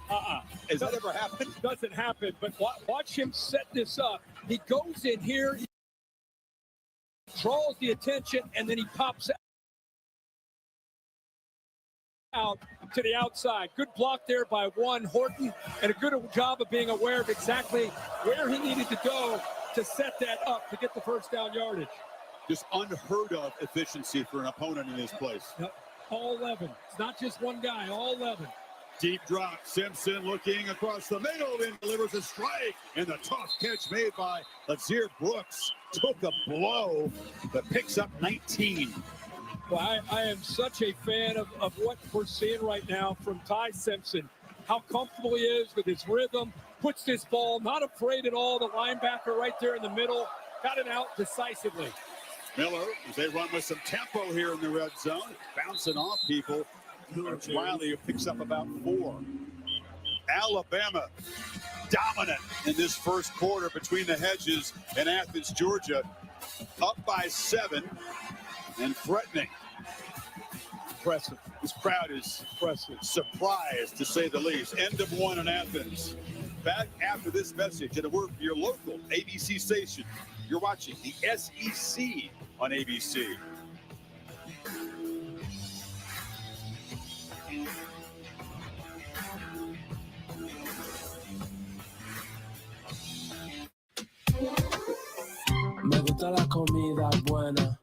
game. Has that ever happened? Doesn't happen, but watch him set this up. He goes in here, draws the attention, and then he pops out to the outside. Good block there by Horton, and a good job of being aware of exactly where he needed to go to set that up to get the first down yardage. Just unheard of efficiency for an opponent in this place. Yep. All 11. It's not just one guy, all 11. Deep drop. Simpson looking across the middle and delivers a strike. And the tough catch made by Lazir Brooks took a blow that picks up 19. Well, I am such a fan of what we're seeing right now from Ty Simpson. How comfortable he is with his rhythm. Puts this ball, not afraid at all. The linebacker right there in the middle. Got it out decisively. Miller, as they run with some tempo here in the red zone, bouncing off people. Wiley picks up about 4. Alabama dominant in this first quarter between the hedges and Athens, Georgia. Up by 7 and threatening. Impressive. This crowd is impressive. Surprised, to say the least. End of 1 in Athens. Back after this message and a word for your local ABC station. You're watching the SEC on ABC. Me gusta la comida buena,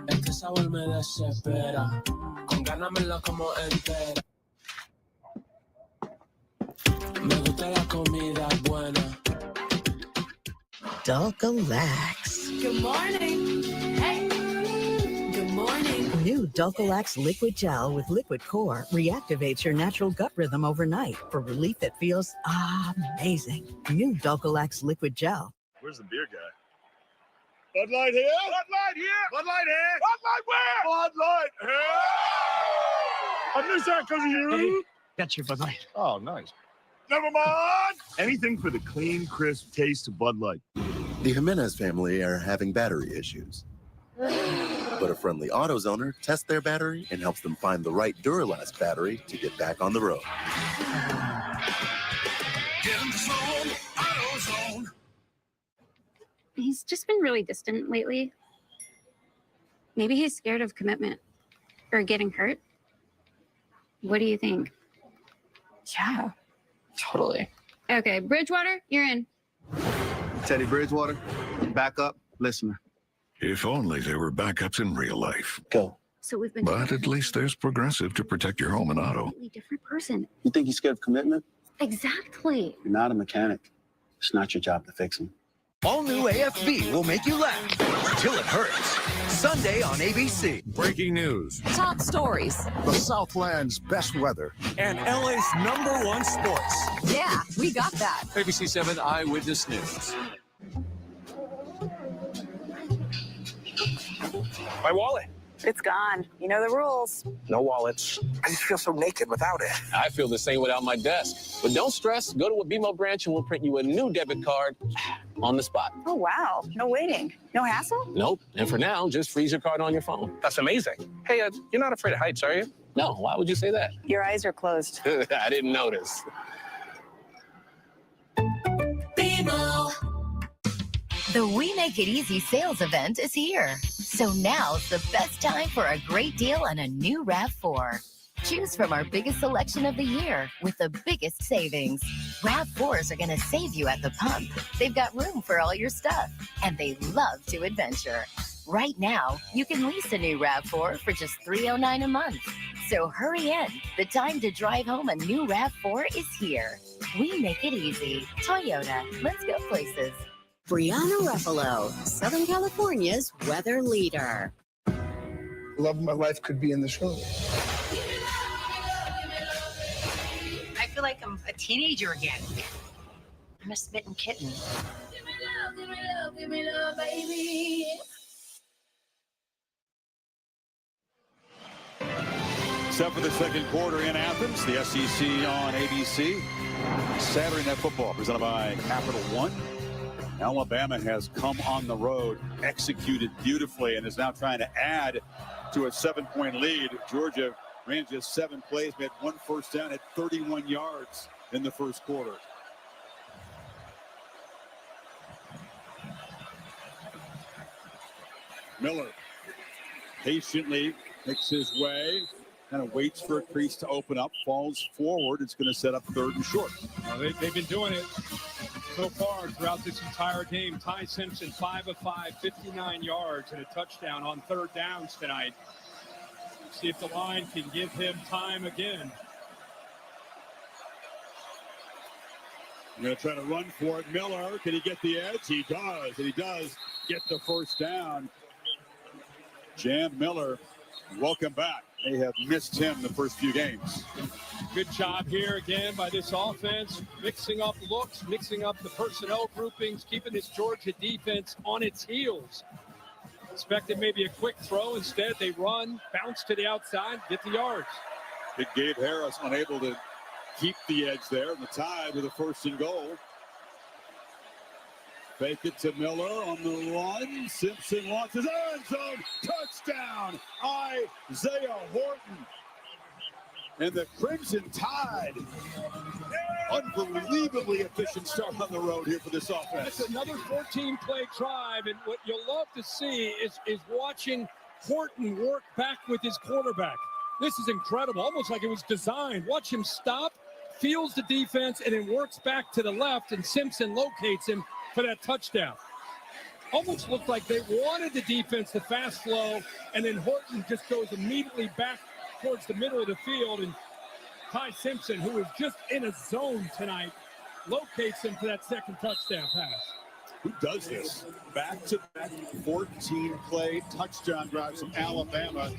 este sabor me desespera, con ganas me la como entera. Me gusta la comida buena. Dulcolax. Good morning. Hey. Good morning. New Dulcolax liquid gel with liquid core reactivates your natural gut rhythm overnight for relief that feels amazing. New Dulcolax liquid gel. Where's the beer guy? Bud Light here. Bud Light here. Bud Light here. Bud Light where? Bud Light here. I missed that because of you. Hey, that's your Bud Light. Oh, nice. Never mind. Anything for the clean, crisp taste of Bud Light. The Jimenez family are having battery issues. But a friendly AutoZoner tests their battery and helps them find the right Duralast battery to get back on the road. Get in the zone, AutoZone. He's just been really distant lately. Maybe he's scared of commitment or getting hurt. What do you think? Yeah, totally. Okay, Bridgewater, you're in. Teddy Bridgewater, backup, listener. If only there were backups in real life. Go. So we've been. But at least there's Progressive to protect your home and auto. A completely different person. You think he's scared of commitment? Exactly. You're not a mechanic. It's not your job to fix him. All new AFB will make you laugh till it hurts. Sunday on ABC. Breaking news. Top stories. The Southland's best weather. And LA's #1 sports. Yeah, we got that. ABC 7 Eyewitness News. My wallet. It's gone. You know the rules. No wallets. I just feel so naked without it. I feel the same without my desk. But don't stress. Go to a BMO branch and we'll print you a new debit card on the spot. Oh, wow. No waiting. No hassle? Nope. And for now, just freeze your card on your phone. That's amazing. Hey, you're not afraid of heights, are you? No. Why would you say that? Your eyes are closed. I didn't notice. BMO. The We Make It Easy sales event is here. So now's the best time for a great deal on a new RAV4. Choose from our biggest selection of the year with the biggest savings. RAV4s are going to save you at the pump. They've got room for all your stuff, and they love to adventure. Right now, you can lease a new RAV4 for just $309 a month. So hurry in. The time to drive home a new RAV4 is here. We make it easy. Toyota. Let's go places. Brianna Ruffalo, Southern California's weather leader. Love of my life could be in this room. I feel like I'm a teenager again. I'm a smitten kitten. Give me love, baby. Set for the second quarter in Athens, the SEC on ABC. Saturday Night Football presented by Capital One. Alabama has come on the road, executed beautifully, and is now trying to add to a 7-point lead. Georgia ran just 7 plays, made 1 first down at 31 yards. in the first quarter. Miller patiently makes his way, kind of waits for a crease to open up, falls forward. It's going to set up third and short. Well, they've been doing it so far throughout this entire game. Ty Simpson, 5 of 5, 59 yards and a touchdown on third downs tonight. See if the line can give him time again. I'm going to try to run for it. Miller, can he get the edge? He does, and he does get the first down. Jan Miller, welcome back. They have missed him the first few games. Good job here again by this offense, mixing up looks, mixing up the personnel groupings, keeping this Georgia defense on its heels. Expected maybe a quick throw. Instead, they run, bounce to the outside, get the yards. Big Gabe Harris unable to keep the edge there. The Tide with a first and goal. Fake it to Miller on the run. Simpson launches end zone. Touchdown, Isaiah Horton. And the Crimson Tide. Unbelievably efficient start on the road here for this offense. It's another 14-play drive, and what you'll love to see is watching Horton work back with his quarterback. This is incredible, almost like it was designed. Watch him stop, feels the defense, and then works back to the left, and Simpson locates him for that touchdown. Almost looked like they wanted the defense to fast flow, and then Horton just goes immediately back towards the middle of the field, and Ty Simpson, who is just in a zone tonight, locates him for that second touchdown pass. Who does this? Back-to-back 14-play touchdown drives from Alabama.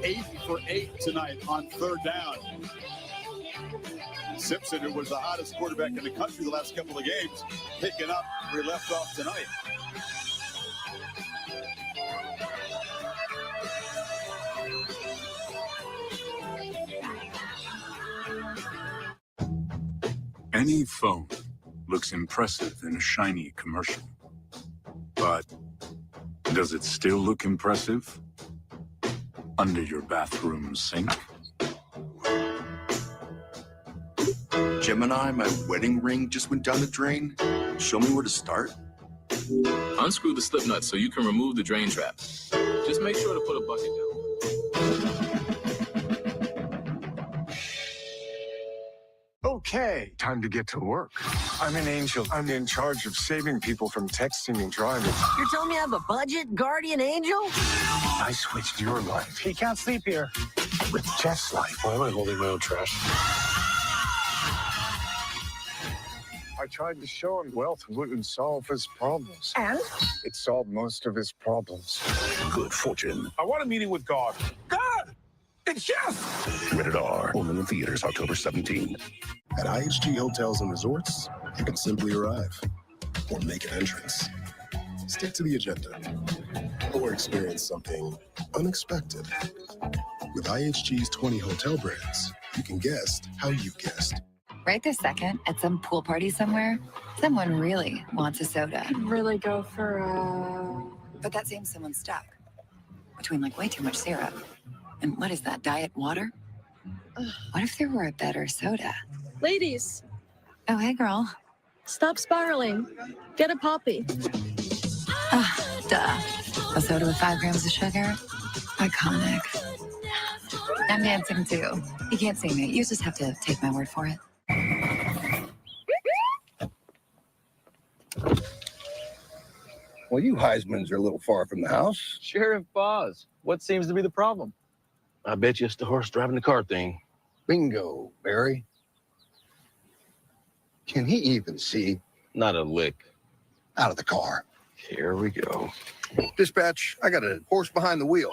8 for 8 tonight on third down. Simpson, who was the hottest quarterback in the country the last couple of games, picking up where he left off tonight. Any phone looks impressive in a shiny commercial. But does it still look impressive under your bathroom sink? Gemini, my wedding ring just went down the drain. Show me where to start. Unscrew the slip nut so you can remove the drain trap. Just make sure to put a bucket down. Okay, time to get to work. I'm an angel. I'm in charge of saving people from texting and driving. You're telling me I have a budget, guardian angel? I switched your life. He can't sleep here. With Jeff's life. Why am I holding my own trash? I tried to show him wealth wouldn't solve his problems. And? It solved most of his problems. Good fortune. I want a meeting with God. God! It's Jeff! Rated R. Only in theaters October 17. At IHG Hotels and Resorts, you can simply arrive or make an entrance. Stick to the agenda or experience something unexpected. With IHG's 20 hotel brands, you can guest how you guest. Right this second, at some pool party somewhere, someone really wants a soda. I'd really go for But that same someone's stuck between like way too much syrup. And what is that, diet water? What if there were a better soda? Ladies, Oh, hey, girl. stop spiraling. Get a poppy. Duh. A soda with 5 grams of sugar? Iconic. I'm dancing too. You can't see me. You just have to take my word for it. Well, you Heismans are a little far from the house. Sheriff Boz, what seems to be the problem? I bet you it's the horse driving the car thing. Bingo, Barry. Can he even see? Not a lick. Out of the car. Here we go. Dispatch, I got a horse behind the wheel.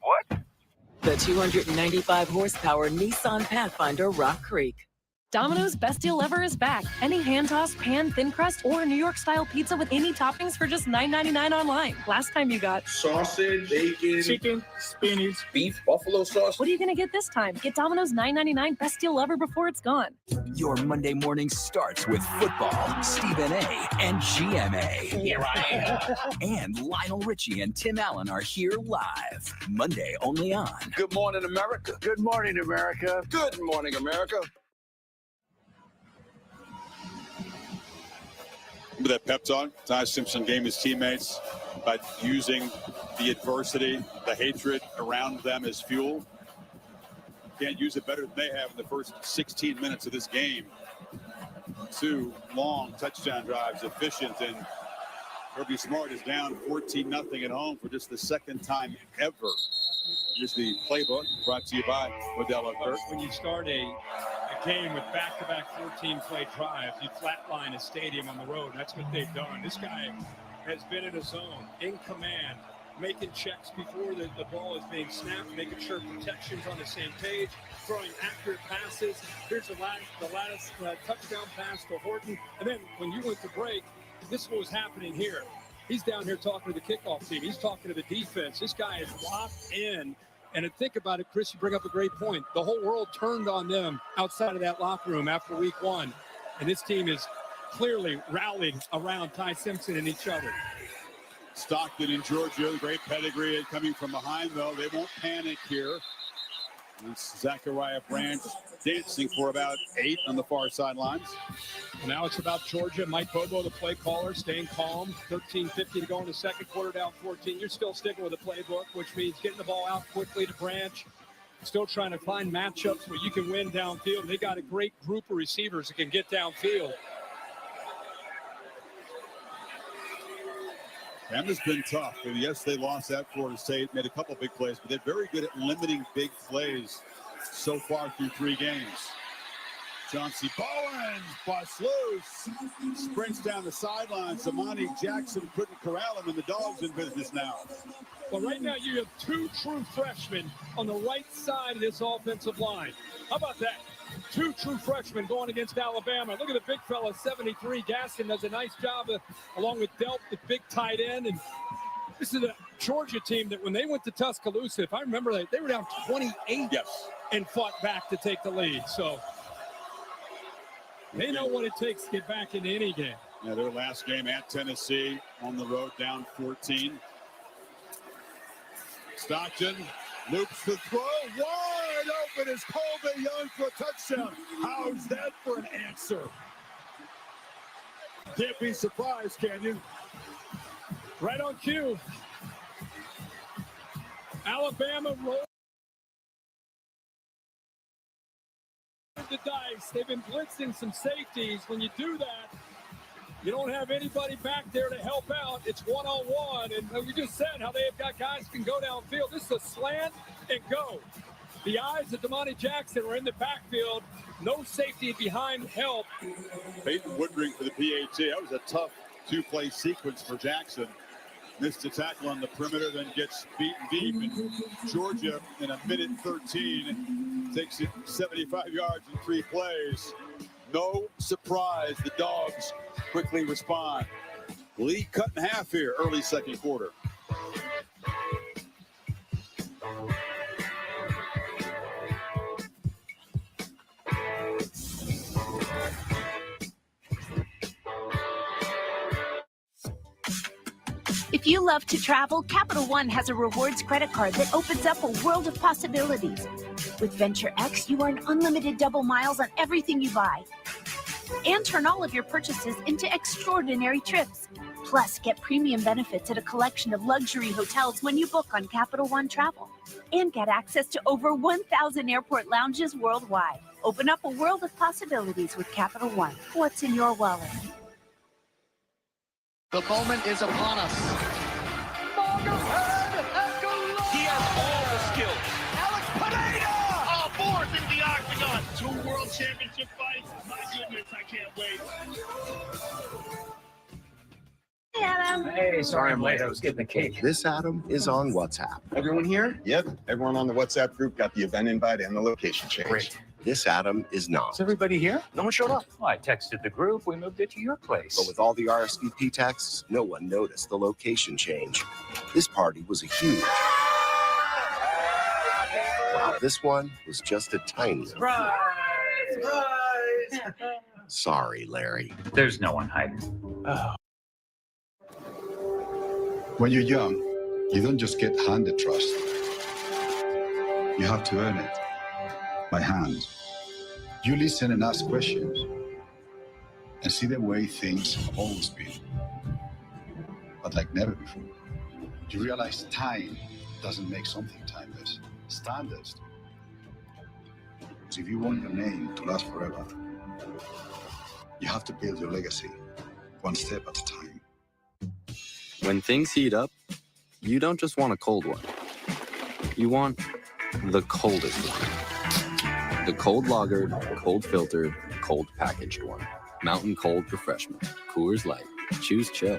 What? The 295 horsepower Nissan Pathfinder Rock Creek. Domino's Best Deal Ever is back. Any hand-tossed, pan, thin crust, or New York-style pizza with any toppings for just $9.99 online. Last time you got sausage, bacon, chicken, spinach, beef, buffalo sauce. What are you going to get this time? Get Domino's $9.99 Best Deal Ever before it's gone. Your Monday morning starts with football, Stephen A. and GMA. Here I am. And Lionel Richie and Tim Allen are here live. Monday only on Good morning, America. Good morning, America. Good morning, America. Remember that pep talk Ty Simpson gave his teammates about using the adversity, the hatred around them as fuel? Can't use it better than they have in the first 16 minutes of this game. 2 long touchdown drives, efficient, and Kirby Smart is down 14-0 at home for just the second time ever. Here's the playbook brought to you by Modelo Kirk. When you start a game with back-to-back 14-play drives, you flatline a stadium on the road. That's what they've done. This guy has been in a zone, in command, making checks before the ball is being snapped, making sure protection's on the same page, throwing accurate passes. Here's the last touchdown pass to Horton. And then when you went to break, this is what was happening here. He's down here talking to the kickoff team. He's talking to the defense. This guy is locked in. And think about it, Chris, you bring up a great point. The whole world turned on them outside of that locker room after week 1. And this team is clearly rallied around Ty Simpson and each other. Stockton in Georgia, great pedigree coming from behind, though. They won't panic here. It's Zachariah Branch dancing for about 8 on the far sidelines. Well, now it's about Georgia. Mike Bobo, the play caller, staying calm. 13:50 to go in the second quarter, down 14. You're still sticking with the playbook, which means getting the ball out quickly to Branch. Still trying to find matchups where you can win downfield. They got a great group of receivers that can get downfield. Bama's been tough. And yes, they lost at Florida State, made a couple big plays, but they're very good at limiting big plays so far through 3 games. Chauncey Bowens busts loose, sprints down the sideline. Zamani Jackson couldn't corral him, and the Dogs in business now. Well, right now you have 2 true freshmen on the right side of this offensive line. How about that? 2 true freshmen going against Alabama. Look at the big fella, 73. Gaston does a nice job along with Delp, the big tight end. And this is a Georgia team that when they went to Tuscaloosa, if I remember that, they were down 28 and fought back to take the lead. So they know what it takes to get back into any game. Yeah, their last game at Tennessee on the road, down 14. Stockton loops the throw, wide open is Colby Young for a touchdown. How's that for an answer? Can't be surprised, can you? Right on cue. Alabama rolled the dice. They've been blitzing some safeties. When you do that, you don't have anybody back there to help out. It's one-on-one. And we just said how they have got guys who can go downfield. This is a slant and go. The eyes of Damani Jackson were in the backfield. No safety behind help. Peyton Woodring for the PAT. That was a tough 2-play sequence for Jackson. Missed a tackle on the perimeter, then gets beaten deep. And Georgia, in a minute 13, takes it 75 yards in 3 plays. No surprise, the Dogs quickly respond. Lead cut in half here, early second quarter. If you love to travel, Capital One has a rewards credit card that opens up a world of possibilities. With Venture X, you earn unlimited double miles on everything you buy. And turn all of your purchases into extraordinary trips. Plus, get premium benefits at a collection of luxury hotels when you book on Capital One Travel. And get access to over 1,000 airport lounges worldwide. Open up a world of possibilities with Capital One. What's in your wallet? The moment is upon us. He has all the skills. Alex Pineda! Fourth in the octagon. 2 world championship fights. My goodness, I can't wait. Hey, Adam. Hey, sorry I'm late. I was getting the cake. This Adam is on WhatsApp. Everyone here? Yep. Everyone on the WhatsApp group got the event invite and the location change. Great. This Adam is not. Is everybody here? No one showed up. Well, I texted the group. We moved it to your place. But with all the RSVP texts, no one noticed the location change. This party was a huge. While this one was just a tiny. Surprise! Surprise! Sorry, Larry. There's no one hiding. Oh. When you're young, you don't just get handed trust. You have to earn it by hand. You listen and ask questions. and see the way things have always been, but like never before. You realize time doesn't make something timeless. Standards. So if you want your name to last forever, you have to build your legacy one step at a time. When things heat up, you don't just want a cold one. You want the coldest one. The cold lagered, cold filtered, cold packaged one. Mountain Cold Refreshment. Coors Light. Choose chill.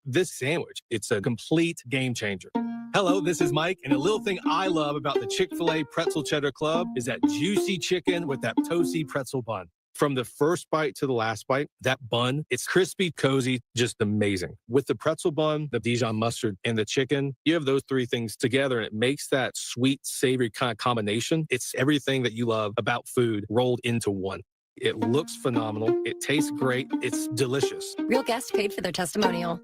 This sandwich, it's a complete game changer. Hello, this is Mike, and a little thing I love about the Chick-fil-A Pretzel Cheddar Club is that juicy chicken with that toasty pretzel bun. From the first bite to the last bite, that bun, it's crispy, cozy, just amazing. With the pretzel bun, the Dijon mustard, and the chicken, you have those three things together, and it makes that sweet, savory kind of combination. It's everything that you love about food rolled into one. It looks phenomenal. It tastes great. It's delicious. Real guest paid for their testimonial.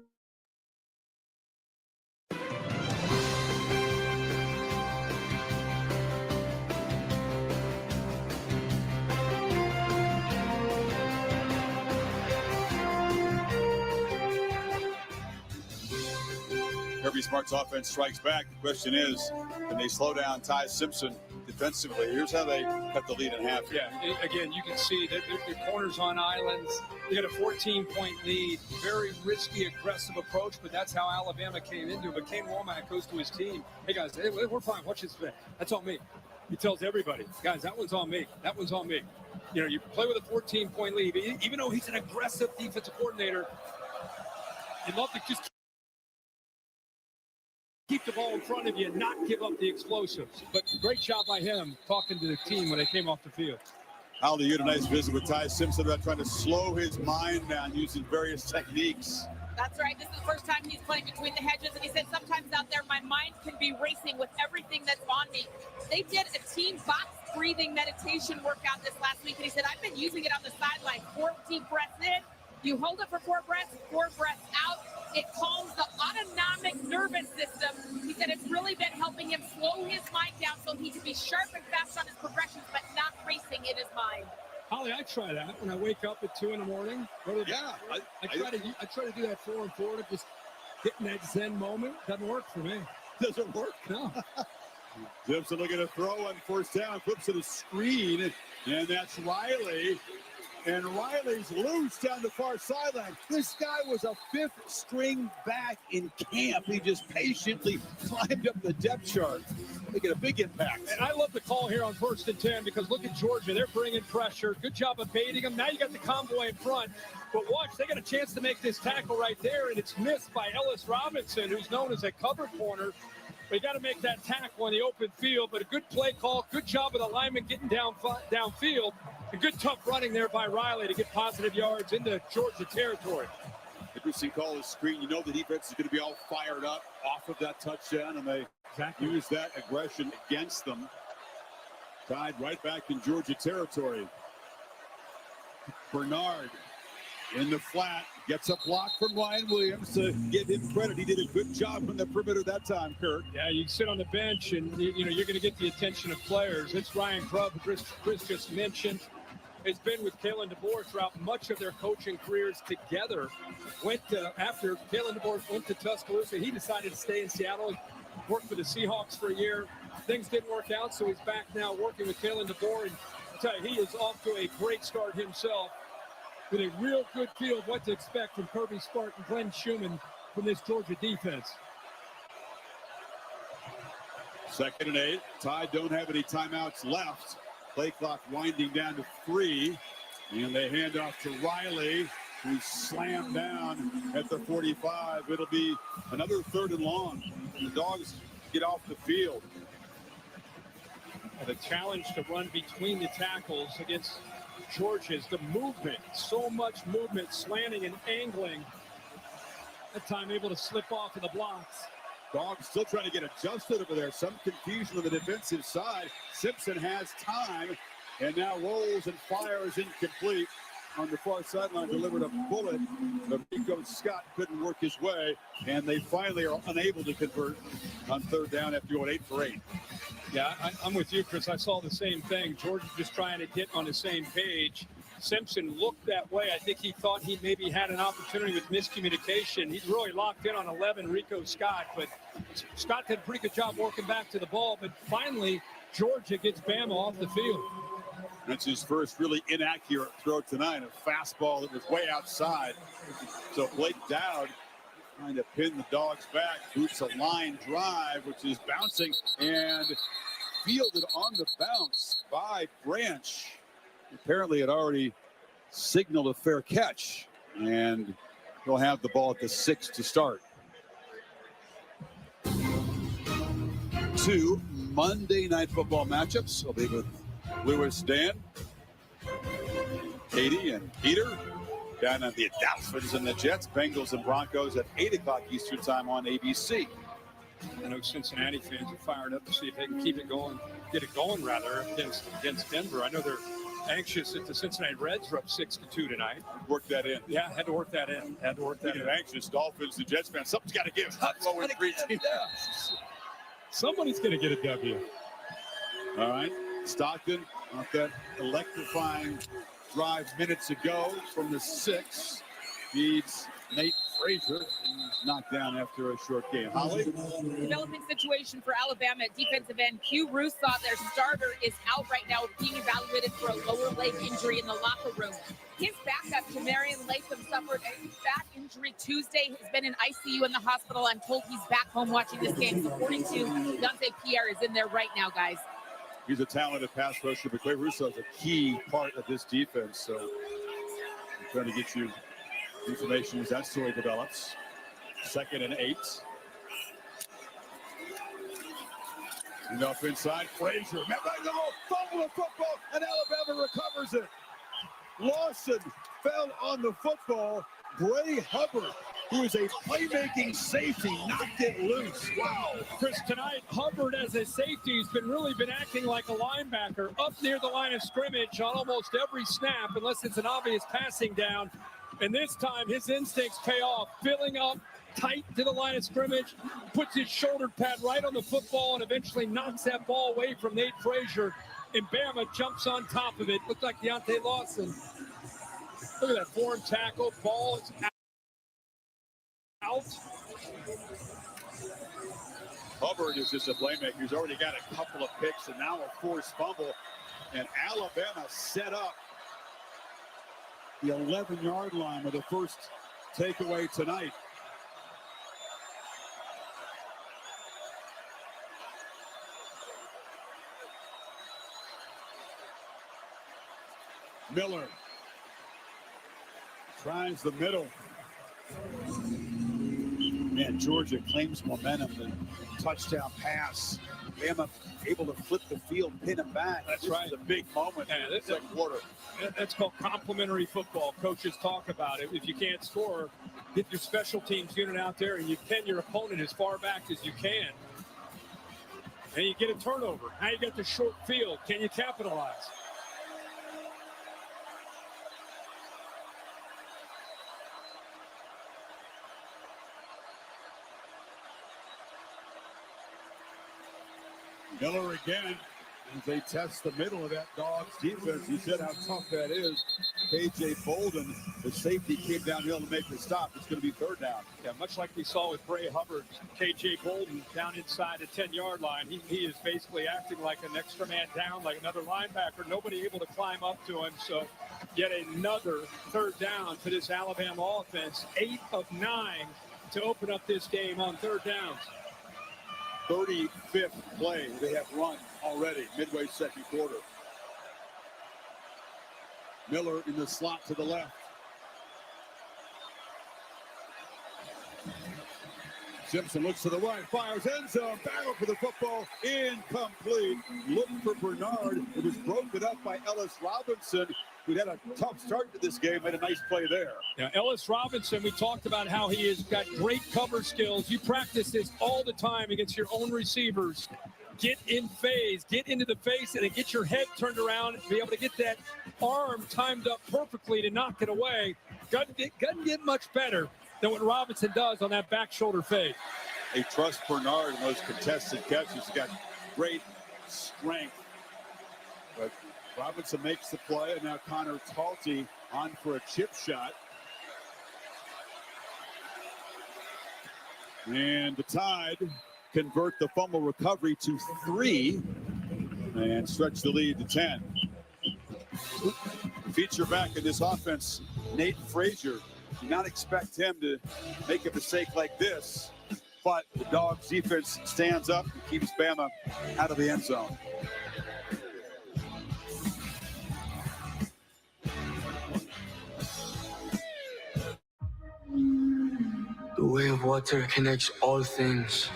Kirby Smart's offense strikes back. The question is, can they slow down Ty Simpson defensively? Here's how they cut the lead in half. Yeah, again, you can see that the corners on islands. They got a 14-point lead. Very risky, aggressive approach, but that's how Alabama came into it. But Kane Womack goes to his team. Hey, guys, we're fine. Watch this. That's on me. He tells everybody, guys, that one's on me. That one's on me. You know, you play with a 14-point lead. Even though he's an aggressive defensive coordinator, you'd love to just keep the ball in front of you and not give up the explosives. But great job by him talking to the team when they came off the field. How do you get a nice visit with Ty Simpson about trying to slow his mind down using various techniques? That's right. This is the first time he's playing between the hedges. And he said sometimes out there, my mind can be racing with everything that's on me. They did a team box breathing meditation workout this last week. And he said, I've been using it on the sideline. 14 breaths in. You hold it for 4 breaths, 4 breaths out. It calms the autonomic nervous system. He said it's really been helping him slow his mind down so he can be sharp and fast on his progressions, but not racing in his mind. Holly, I try that when I wake up at 2 in the morning. I try to do that 4 and 4 to just getting that Zen moment. Doesn't work for me. Doesn't work? No. Simpson looking to throw on first down, flips to the screen, and that's Riley. And Riley's loose down the far sideline. This guy was a 5th string back in camp. He just patiently climbed up the depth chart, making a big impact. And I love the call here on 1st and 10 because look at Georgia. They're bringing pressure. Good job of baiting them. Now you got the convoy in front. But watch, they got a chance to make this tackle right there, and it's missed by Ellis Robinson, who's known as a cover corner. They got to make that tackle in the open field, but a good play call. Good job of the lineman getting downfield. A good tough running there by Riley to get positive yards into Georgia territory. Interesting call is screen. You know the defense is going to be all fired up off of that touchdown, and they use that aggression against them. Tied right back in Georgia territory. Bernard in the flat. Gets a block from Ryan Williams. To give him credit, he did a good job on the perimeter that time, Kurt. Yeah, you sit on the bench, and you're going to get the attention of players. It's Ryan Grubb, Chris just mentioned. Has been with Kalen DeBoer throughout much of their coaching careers together. After Kalen DeBoer went to Tuscaloosa, he decided to stay in Seattle. Worked for the Seahawks for a year. Things didn't work out, so he's back now working with Kalen DeBoer. And I'll tell you, he is off to a great start himself, with a real good feel of what to expect from Kirby Smart and Glenn Schumann from this Georgia defense. 2nd and 8. Tide don't have any timeouts left. Play clock winding down to 3. And they hand off to Riley, who's slammed down at the 45. It'll be another 3rd and long. The Dogs get off the field. The challenge to run between the tackles against Georgia's the movement. So much movement, slanting and angling. That time able to slip off of the blocks. Dogs still trying to get adjusted over there. Some confusion on the defensive side. Simpson has time and now rolls and fires incomplete on the far sideline. Delivered a bullet, but Rico Scott couldn't work his way, and they finally are unable to convert on 3rd down after going 8 for 8. Yeah, I'm with you, Chris. I saw the same thing. Georgia just trying to get on the same page. Simpson looked that way. I think he thought he maybe had an opportunity with miscommunication. He's really locked in on 11, Rico Scott, but Scott did a pretty good job working back to the ball. But finally, Georgia gets Bama off the field. That's his first really inaccurate throw tonight, a fastball that was way outside. So Blake Dowd trying to pin the Dogs back, boots a line drive, which is bouncing and fielded on the bounce by Branch. Apparently it already signaled a fair catch, and he'll have the ball at the 6 to start. 2 Monday Night Football matchups. I'll be with Lewis, Dan, Katie, and Peter down on the Dolphins and the Jets, Bengals and Broncos at 8 o'clock Eastern time on ABC. I know Cincinnati fans are fired up to see if they can keep it going, get it going rather against Denver. I know they're anxious that the Cincinnati Reds are up 6-2 tonight. Work that in. Yeah, had to work that in. Anxious Dolphins and Jets fans. Something's got to give. Somebody's going to get a W. All right. Stockton off that electrifying drive minutes ago from the 6. Feeds Nate Frazier. He's knocked down after a short game. Holly? Developing situation for Alabama at defensive end. Q Rousseau, their starter, is out right now being evaluated for a lower leg injury in the locker room. His backup, Jamarian Latham, suffered a back injury Tuesday. Has been in ICU in the hospital. I'm told he's back home watching this game. According to Dante Pierre, is in there right now, guys. He's a talented pass rusher, but Quay Rousseau is a key part of this defense. So I'm trying to get you information as that story develops. 2nd and 8. Enough inside. Frazier. Fumble the football, and Alabama recovers it. Lawson fell on the football. Bray Hubbard, who is a playmaking safety, knocked it loose. Wow. Chris, tonight, Hubbard as a safety has really been acting like a linebacker up near the line of scrimmage on almost every snap, unless it's an obvious passing down. And this time, his instincts pay off, filling up tight to the line of scrimmage, puts his shoulder pad right on the football, and eventually knocks that ball away from Nate Frazier. And Bama jumps on top of it. Looked like Deontay Lawson. Look at that form tackle. Ball is out. Hubbard is just a playmaker. He's already got a couple of picks and now a forced fumble. And Alabama set up the 11-yard line with the first takeaway tonight. Miller tries the middle. Man, Georgia claims momentum. The touchdown pass. Bama able to flip the field, pin him back. That's this right. is a big moment in the second quarter. That's called complementary football. Coaches talk about it. If you can't score, get your special teams unit out there and you pin your opponent as far back as you can. And you get a turnover. Now you got the short field. Can you capitalize? Miller again, as they test the middle of that Dogs defense. He said how tough that is. KJ Bolden, the safety, came downhill to make the stop. It's going to be 3rd down. Yeah, much like we saw with Bray Hubbard, KJ Bolden down inside the 10-yard line. He is basically acting like an extra man down, like another linebacker. Nobody able to climb up to him. So yet another 3rd down for this Alabama offense. 8 of 9 to open up this game on 3rd downs. 35th play they have run already, midway second quarter. Miller in the slot to the left. Simpson looks to the right, fires end zone, battle for the football, incomplete. Looking for Bernard. It was broken up by Ellis Robinson, who had a tough start to this game, made a nice play there. Yeah, Ellis Robinson, we talked about how he has got great cover skills. You practice this all the time against your own receivers. Get in phase, get into the face, and then get your head turned around and be able to get that arm timed up perfectly to knock it away. Doesn't get much better than what Robinson does on that back shoulder fade. They trust Bernard in those contested catches. He's got great strength. But Robinson makes the play, and now Connor Talty on for a chip shot. And the Tide convert the fumble recovery to 3 and stretch the lead to 10. Feature back in this offense, Nate Frazier. Do not expect him to make a mistake like this, but the Dogs defense stands up and keeps Bama out of the end zone. The way of water connects all things.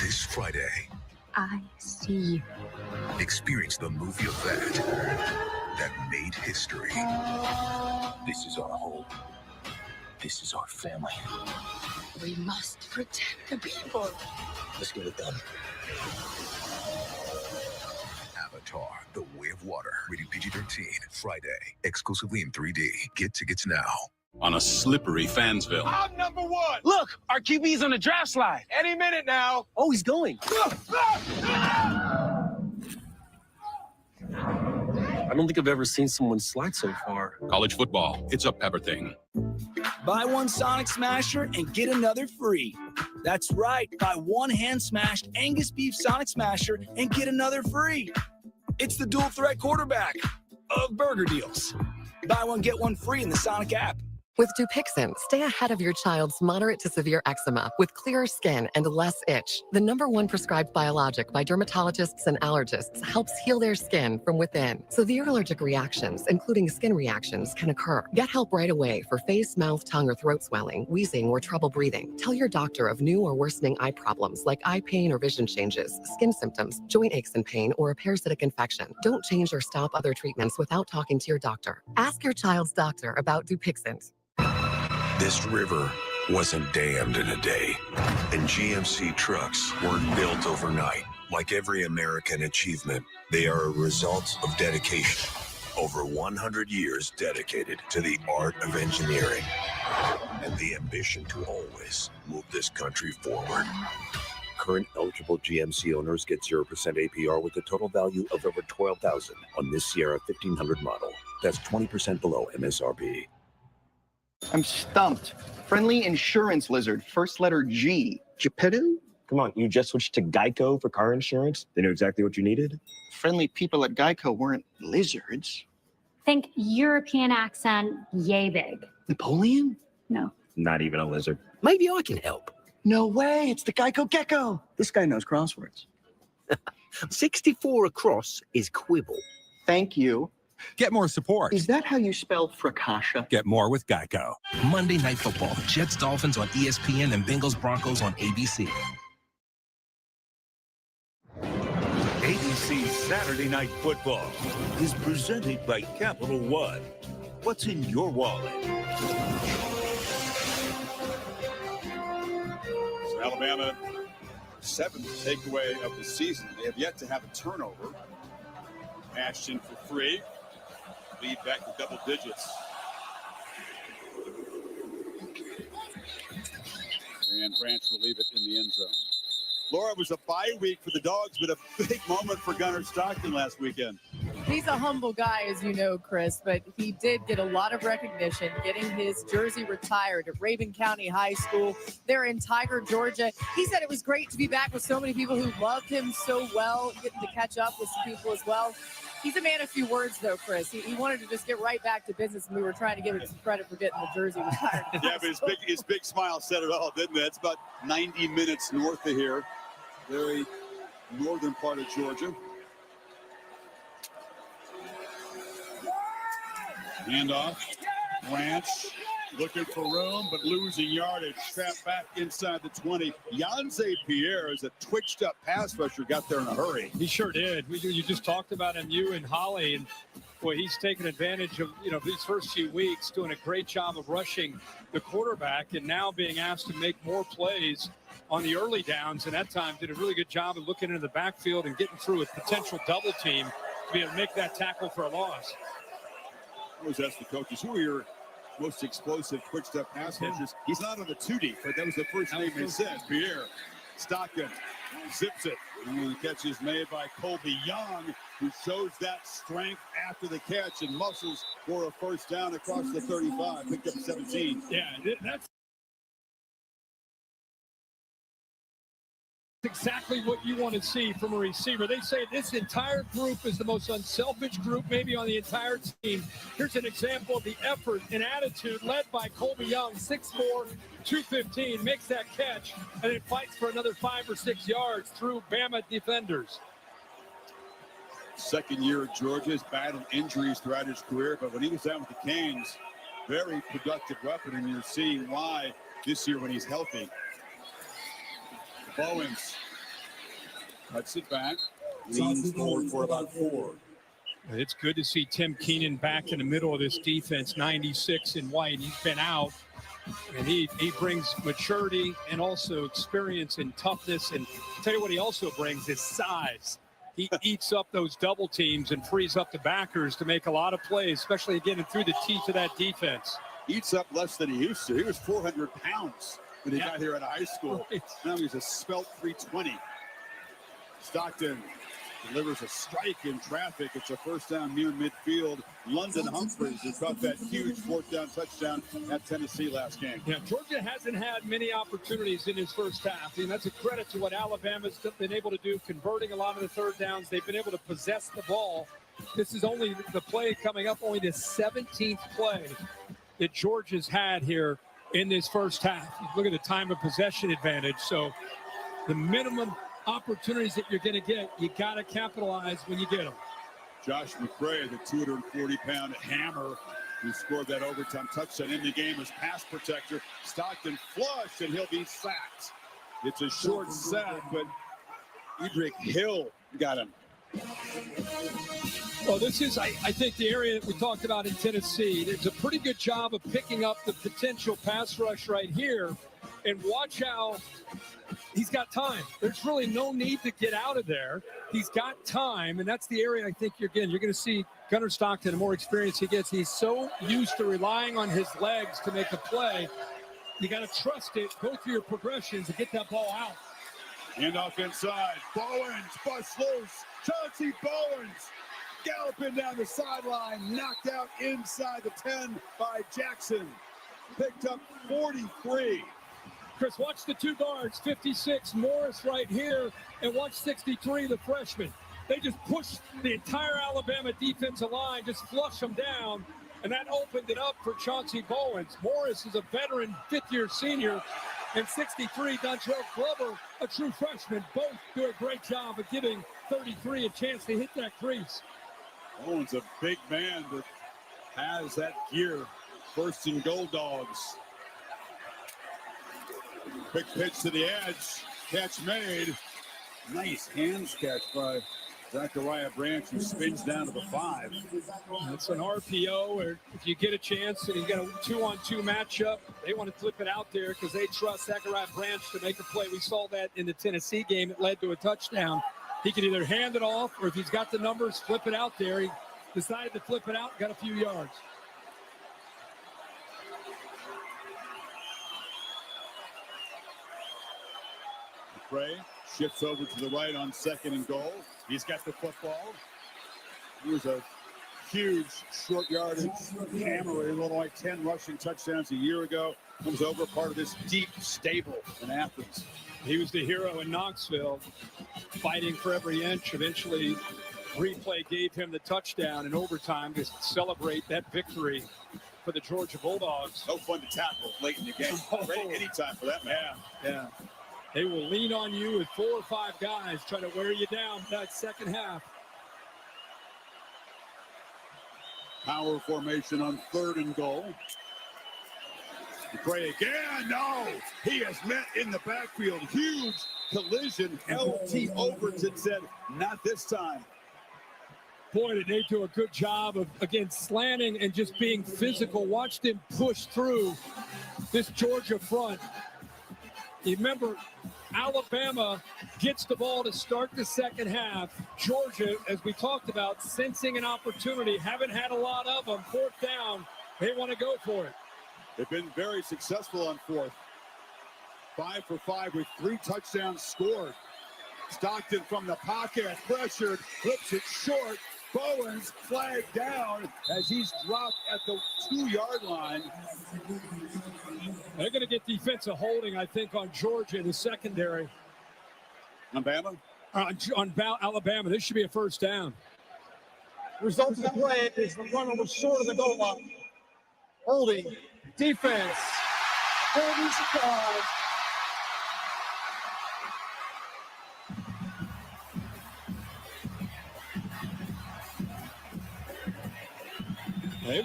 This Friday, I see you. experience the movie of that made history. This is our home. This is our family. We must protect the people. Let's get it done. Avatar, The Way of Water, rated PG-13, Friday, exclusively in 3D. Get tickets now. On a slippery Fansville. I'm number 1. Look, our QB's on the draft slide. Any minute now. Oh, he's going. I don't think I've ever seen someone slide so far. College football, it's a Pepper thing. Buy one Sonic Smasher and get another free. That's right. Buy one hand-smashed Angus beef Sonic Smasher and get another free. It's the dual threat quarterback of burger deals. Buy one, get one free in the Sonic app. With Dupixent, stay ahead of your child's moderate to severe eczema with clearer skin and less itch. The #1 prescribed biologic by dermatologists and allergists helps heal their skin from within. Severe allergic reactions, including skin reactions, can occur. Get help right away for face, mouth, tongue, or throat swelling, wheezing, or trouble breathing. Tell your doctor of new or worsening eye problems like eye pain or vision changes, skin symptoms, joint aches and pain, or a parasitic infection. Don't change or stop other treatments without talking to your doctor. Ask your child's doctor about Dupixent. This river wasn't dammed in a day, and GMC trucks weren't built overnight. Like every American achievement, they are a result of dedication. Over 100 years dedicated to the art of engineering and the ambition to always move this country forward. Current eligible GMC owners get 0% APR with a total value of over $12,000 on this Sierra 1500 model. That's 20% below MSRP. I'm stumped. Friendly insurance lizard, first letter G. Geppetto? Come on, you just switched to Geico for car insurance? They knew exactly what you needed? Friendly people at Geico weren't lizards. Think European accent, yay big. Napoleon? No. Not even a lizard. Maybe I can help. No way, it's the Geico gecko. This guy knows crosswords. 64 across is quibble. Thank you. Get more support. Is that how you spell fracascia? Get more with Geico. Monday Night Football. Jets Dolphins on ESPN and Bengals Broncos on ABC. ABC Saturday Night Football is presented by Capital One. What's in your wallet? So Alabama, 7th takeaway of the season. They have yet to have a turnover. Ashton for 3. Lead back to double digits. And Branch will leave it in the end zone. Laura, it was a bye week for the Dogs, but a big moment for Gunnar Stockton last weekend. He's a humble guy, as you know, Chris, but he did get a lot of recognition, getting his jersey retired at Raven County High School there in Tiger, Georgia. He said it was great to be back with so many people who loved him so well, getting to catch up with some people as well. He's a man of few words, though, Chris. He wanted to just get right back to business, and we were trying to give him some credit for getting the jersey retired. Yeah, but his big smile said it all, didn't it? It's about 90 minutes north of here. Very northern part of Georgia. Handoff. Branch looking for room, but losing yardage. Trapped back inside the 20. Yanze Pierre is a twitched up pass rusher. Got there in a hurry. He sure did. You just talked about him, you and Holly, and boy, he's taken advantage of these first few weeks, doing a great job of rushing the quarterback, and now being asked to make more plays on the early downs. And that time did a really good job of looking into the backfield and getting through a potential double team to be able to make that tackle for a loss. I always ask the coaches, who are your most explosive, twitched up pass rushers? He's not on the 2D, but that was the first name he said. Pierre Stockton zips it. And the catch is made by Colby Young. who shows that strength after the catch and muscles for a first down across the 35. Picked up 17. Yeah, that's exactly what you want to see from a receiver. They say this entire group is the most unselfish group maybe on the entire team. Here's an example of the effort and attitude led by Colby Young, 6'4", 215, makes that catch, and then fights for another 5 or 6 yards through Bama defenders. Second year at Georgia, has battled injuries throughout his career, but when he was out with the Canes, very productive weapon, and you're seeing why this year when he's healthy. Bowens cuts it back, leans forward for about 4. It's good to see Tim Keenan back in the middle of this defense, 96 in white. He's been out, and he brings maturity and also experience and toughness. And I'll tell you what he also brings is size. He eats up those double teams and frees up the backers to make a lot of plays, especially getting through the teeth of that defense. Eats up less than he used to. He was 400 pounds when he got here out of high school. Right. Now he's a svelte 320. Stockton delivers a strike in traffic. It's a first down near midfield. London Humphreys, who caught that huge fourth down touchdown at Tennessee last game. Yeah, Georgia hasn't had many opportunities in his first half, and that's a credit to what Alabama's been able to do, converting a lot of the third downs. They've been able to possess the ball. This is only the play coming up, only the 17th play that Georgia's had here in this first half. Look at the time of possession advantage. So the minimum opportunities that you're going to get, you got to capitalize when you get them. Josh McCray, the 240-pound hammer who scored that overtime touchdown in the game as pass protector. Stockton flushed, and he'll be sacked. It's a short sack, but Edric Hill got him. Well, this is, I think, the area that we talked about in Tennessee. It's a pretty good job of picking up the potential pass rush right here. And watch how he's got time. There's really no need to get out of there. He's got time, and that's the area I think you're going to see Gunnar Stockton, the more experience he gets. He's so used to relying on his legs to make a play. You got to trust it, go through your progressions, and get that ball out. And off inside, Bowens busts loose. Chauncey Bowens galloping down the sideline, knocked out inside the 10 by Jackson. Picked up 43. Chris, watch the two guards, 56, Morris right here, and watch 63, the freshman. They just pushed the entire Alabama defensive line, just flush them down, and that opened it up for Chauncey Bowens. Morris is a veteran, fifth-year senior, and 63, Dontrell Glover, a true freshman. Both do a great job of giving 33 a chance to hit that crease. Bowens, a big man that has that gear. First and goal, Dogs. Quick pitch to the edge. Catch made. Nice hands catch by Zachariah Branch, who spins down to the 5. It's an RPO, or if you get a chance and you got a 2-on-2 matchup, they want to flip it out there because they trust Zachariah Branch to make a play. We saw that in the Tennessee game. It led to a touchdown. He can either hand it off, or if he's got the numbers, flip it out there. He decided to flip it out, got a few yards. Gray shifts over to the right on second and goal. He's got the football. He was a huge short yardage hammer in Illinois, 10 rushing touchdowns a year ago. Comes over part of this deep stable in Athens. He was the hero in Knoxville, fighting for every inch. Eventually, replay gave him the touchdown in overtime to celebrate that victory for the Georgia Bulldogs. So fun to tackle late in the game. Ready anytime for that, man. Yeah. They will lean on you with 4 or 5 guys, try to wear you down that second half. Power formation on third and goal. McCray again, no! He is met in the backfield. Huge collision. LT Overton said, not this time. Boy, did they do a good job of, again, slanting and just being physical. Watch them push through this Georgia front. You remember, Alabama gets the ball to start the second half. Georgia, as we talked about, sensing an opportunity, haven't had a lot of them. Fourth down, they want to go for it. They've been very successful on fourth. 5 for 5 with 3 touchdowns scored. Stockton from the pocket, pressured, flips it short. Bowens flagged down as he's dropped at the 2-yard line. They're going to get defensive holding, I think, on Georgia in the secondary. On Bama? On Alabama. This should be a first down. Result of the play is the runner was short of the goal line. Holding, defense, holding surprise. It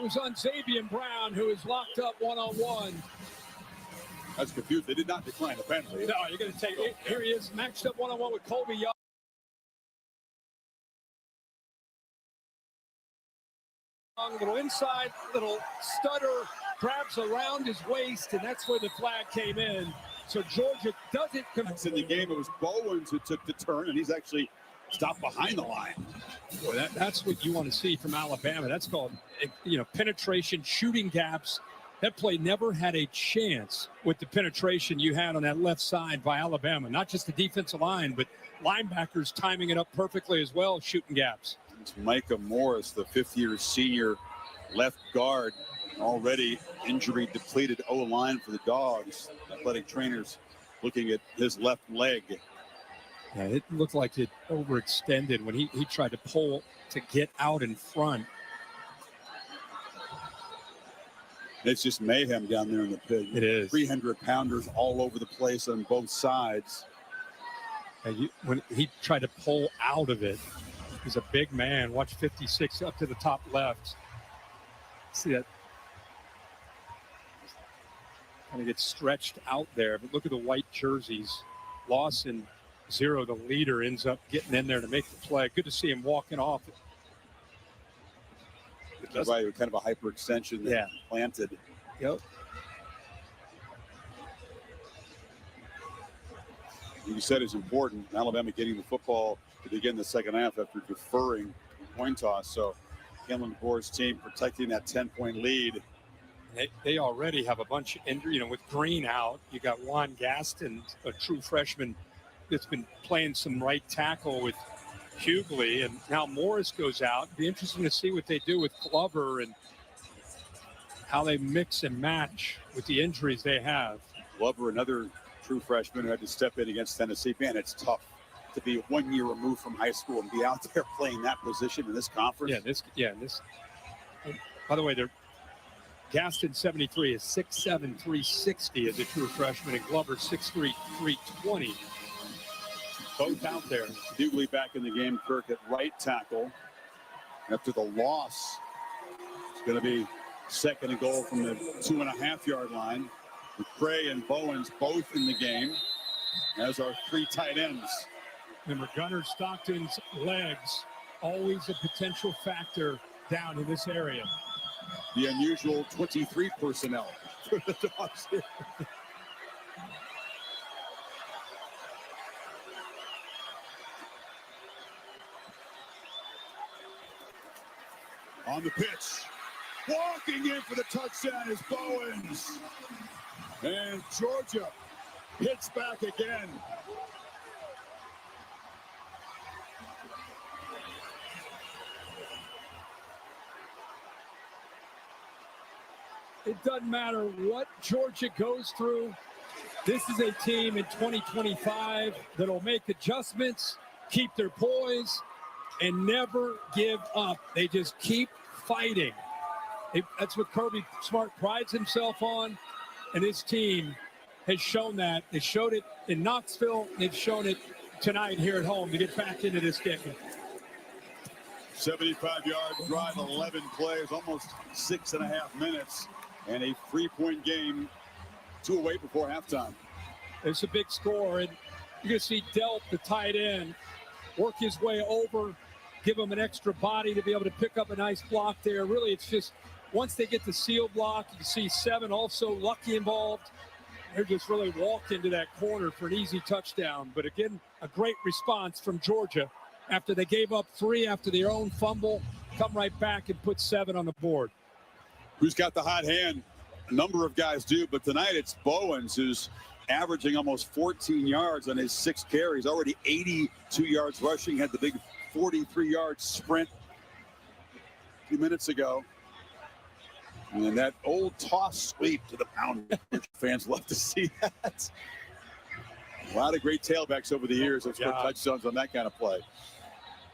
was on Xavier Brown, who is locked up one-on-one. That's confused. They did not decline the penalty. No, you're going to take it. Here he is, matched up one-on-one with Colby Young. Little inside, little stutter, grabs around his waist, and that's where the flag came in. So Georgia doesn't come in the game. It was Bowens who took the turn, and he's actually stopped behind the line. Boy, that's what you want to see from Alabama. That's called, penetration, shooting gaps. That play never had a chance with the penetration you had on that left side by Alabama. Not just the defensive line, but linebackers timing it up perfectly as well, shooting gaps. It's Micah Morris, the fifth-year senior left guard, already injury-depleted O-line for the Dogs. Athletic trainers looking at his left leg. Yeah, it looked like it overextended when he tried to pull to get out in front. It's just mayhem down there in the pit. It is. 300-pounders all over the place on both sides. And when he tried to pull out of it, he's a big man. Watch 56 up to the top left. See that? Kind of gets stretched out there. But look at the white jerseys. Lawson, 0, the leader, ends up getting in there to make the play. Good to see him walking off. Right, kind of a hyperextension that planted. Yep. You said it's important. Alabama getting the football to begin the second half after deferring the coin toss. So Kellen DeBoer's team protecting that 10-point lead. They already have a bunch of injury. With Green out, you got Juan Gaston, a true freshman that's been playing some right tackle with Hughley, and now Morris goes out. It'd be interesting to see what they do with Glover and how they mix and match with the injuries they have. Glover, another true freshman who had to step in against Tennessee. Man, it's tough to be 1 year removed from high school and be out there playing that position in this conference. This. By the way, Gaston 73 is 6'7", 360 as a true freshman, and Glover 6'3", 320. Both out there. Hughley back in the game. Kirk at right tackle. After the loss, it's going to be second and goal from the 2.5-yard line. McCray and Bowens both in the game, as are 3 tight ends. Remember, Gunnar Stockton's legs, always a potential factor down in this area. The unusual 23 personnel for the Dogs here. On the pitch, walking in for the touchdown is Bowens. And Georgia hits back again. It doesn't matter what Georgia goes through. This is a team in 2025 that'll make adjustments, keep their poise, and never give up. They just keep fighting. That's what Kirby Smart prides himself on, and his team has shown that. They showed it in Knoxville. They've shown it tonight here at home to get back into this game. 75-yard drive, 11 plays, almost 6.5 minutes, and a 3-point game, 2 away before halftime. It's a big score, and you're going to see Delp, the tight end, work his way over, give him an extra body to be able to pick up a nice block there. Really, it's just once they get the seal block, you see 7 also lucky involved. They're just really walked into that corner for an easy touchdown. But again, a great response from Georgia after they gave up 3 after their own fumble, come right back and put 7 on the board. Who's got the hot hand? A number of guys do, but tonight it's Bowens who's averaging almost 14 yards on his 6 carries, already 82 yards rushing, had the big 43-yard sprint a few minutes ago. And that old toss sweep to the pound. Fans love to see that. A lot of great tailbacks over the years have scored touchdowns on that kind of play.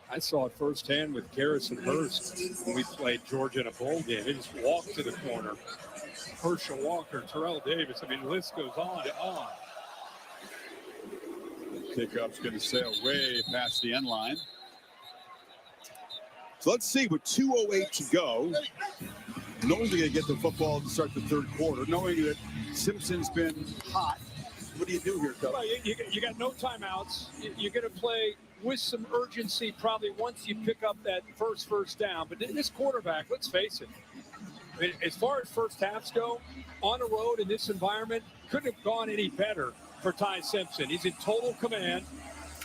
I saw it firsthand with Garrison Hurst when we played Georgia in a bowl game. He just walked to the corner. Herschel Walker, Terrell Davis. I mean, the list goes on and on. Kickup's going to sail way past the end line. So let's see, with 2:08 to go, knowing they're going to get the football to start the third quarter, knowing that Simpson's been hot, what do you do here, Coach? Well, you got no timeouts. You're going to play with some urgency probably once you pick up that first down. But this quarterback, let's face it, I mean, as far as first halves go, on the road in this environment, couldn't have gone any better for Ty Simpson. He's in total command.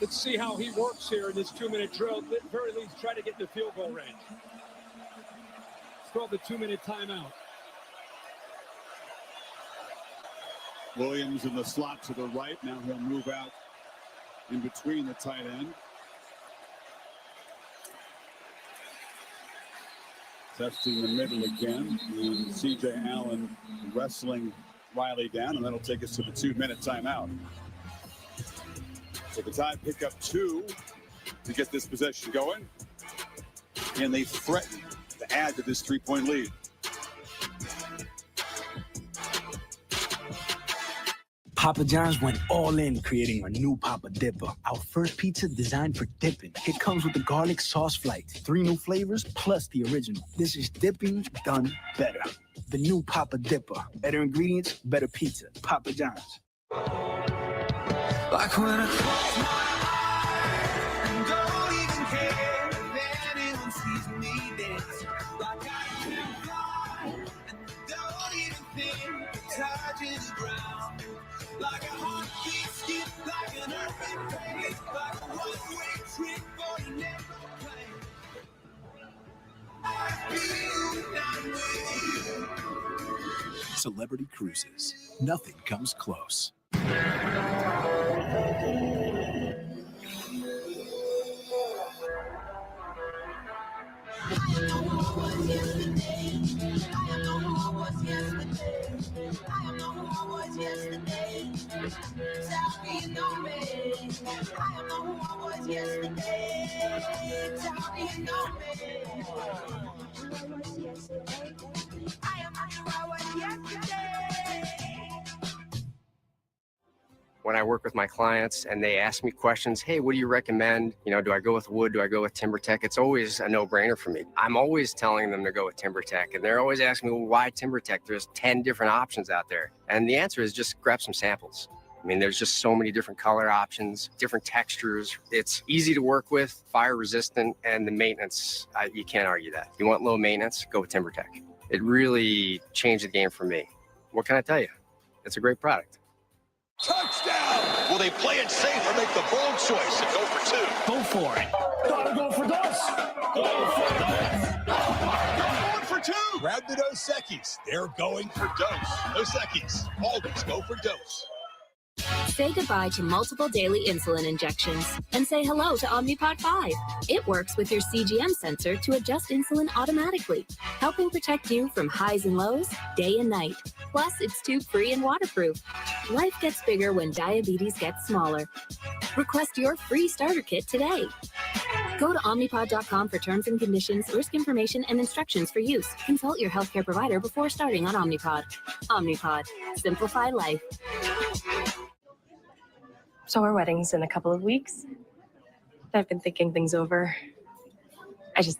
Let's see how he works here in this 2-minute drill. At the very least, try to get in the field goal range. It's called the 2-minute timeout. Williams in the slot to the right. Now he'll move out in between the tight end. Testing the middle again. And C.J. Allen wrestling Riley down, and that'll take us to the 2-minute timeout. So the Tide pick up 2 to get this possession going. And they threaten to add to this 3-point lead. Papa John's went all in creating our new Papa Dipper, our first pizza designed for dipping. It comes with the garlic sauce flight, 3 new flavors plus the original. This is dipping done better. The new Papa Dipper. Better ingredients, better pizza. Papa John's. Like when I close my eyes and don't even care if anyone sees me dance. Like I can fly and don't even think of touching the ground. Like a heartbeat skip, like an earthquake phase, like a one-way trip for the never plane. I feel down with you. Celebrity Cruises. Nothing comes close. When I work with my clients and they ask me questions, hey, what do you recommend? You know, do I go with wood? Do I go with TimberTech? It's always a no-brainer for me. I'm always telling them to go with TimberTech, and they're always asking me, well, why TimberTech? There's 10 different options out there. And the answer is just grab some samples. I mean, there's just so many different color options, different textures. It's easy to work with, fire resistant, and the maintenance, you can't argue that. You want low maintenance, go with TimberTech. It really changed the game for me. What can I tell you? It's a great product. Touchdown! Will they play it safe or make the bold choice and go for 2? Go for it. Gotta go for Dos. Go for Dos. Going for 2. Grab the Dos Equis. They're going for Dos. Dos Equis. Always go for Dos. Say goodbye to multiple daily insulin injections and say hello to Omnipod 5. It works with your CGM sensor to adjust insulin automatically, helping protect you from highs and lows, day and night. Plus, it's tube-free and waterproof. Life gets bigger when diabetes gets smaller. Request your free starter kit today. Go to Omnipod.com for terms and conditions, risk information, and instructions for use. Consult your healthcare provider before starting on Omnipod. Omnipod. Simplify life. So our wedding's in a couple of weeks. I've been thinking things over. I just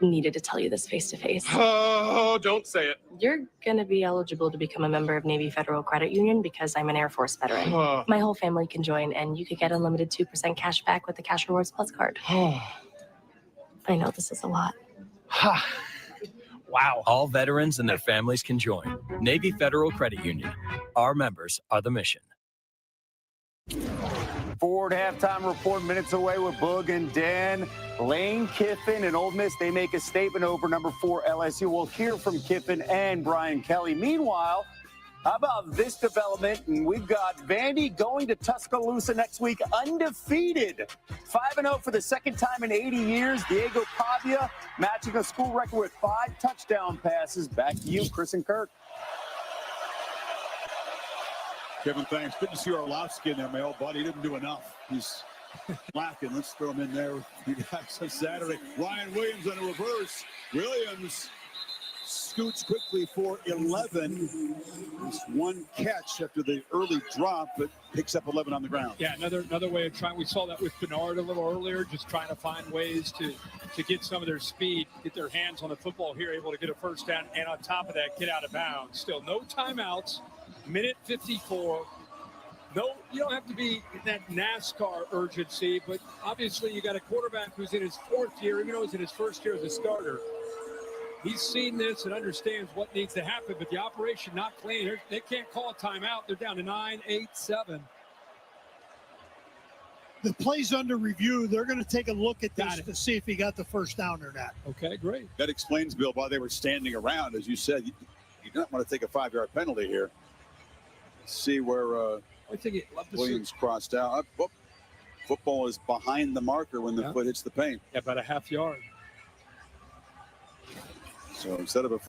needed to tell you this face to face. Oh, don't say it. You're gonna be eligible to become a member of Navy Federal Credit Union because I'm an Air Force veteran. My whole family can join, and you could get unlimited 2% cash back with the Cash Rewards Plus card. I know this is a lot. Wow. All veterans and their families can join. Navy Federal Credit Union. Our members are the mission. Forward halftime report, minutes away with Boog and Dan. Lane Kiffin and Ole Miss, they make a statement over number 4 LSU. We'll hear from Kiffin and Brian Kelly. Meanwhile, How about this development? And we've got Vandy going to Tuscaloosa next week undefeated. 5-0 for the second time in 80 years. Diego Pavia matching a school record with 5 touchdown passes. Back to you, Chris and Kirk. Kevin, thanks. Good to see Orlovsky in there, my old buddy. He didn't do enough. He's lacking. Let's throw him in there with you guys on Saturday. Ryan Williams on a reverse. Williams scoots quickly for 11. Just one catch after the early drop, but picks up 11 on the ground. Yeah, another way of trying. We saw that with Bernard a little earlier, just trying to find ways to get some of their speed, get their hands on the football here, able to get a first down, and on top of that, get out of bounds. Still no timeouts. Minute 54. No, you don't have to be in that NASCAR urgency, but obviously you got a quarterback who's in his 4th year, even though he's in his 1st year as a starter. He's seen this and understands what needs to happen, but the operation not clean. They can't call a timeout. They're down to 9, 8, 7. The play's under review. They're going to take a look at this to see if he got the first down or not. Okay, great. That explains, Bill, why they were standing around. As you said, you don't want to take a 5-yard penalty here. Let's see where I think Williams crossed out. Football is behind the marker when the foot hits the paint. Yeah, about a half yard. So instead of a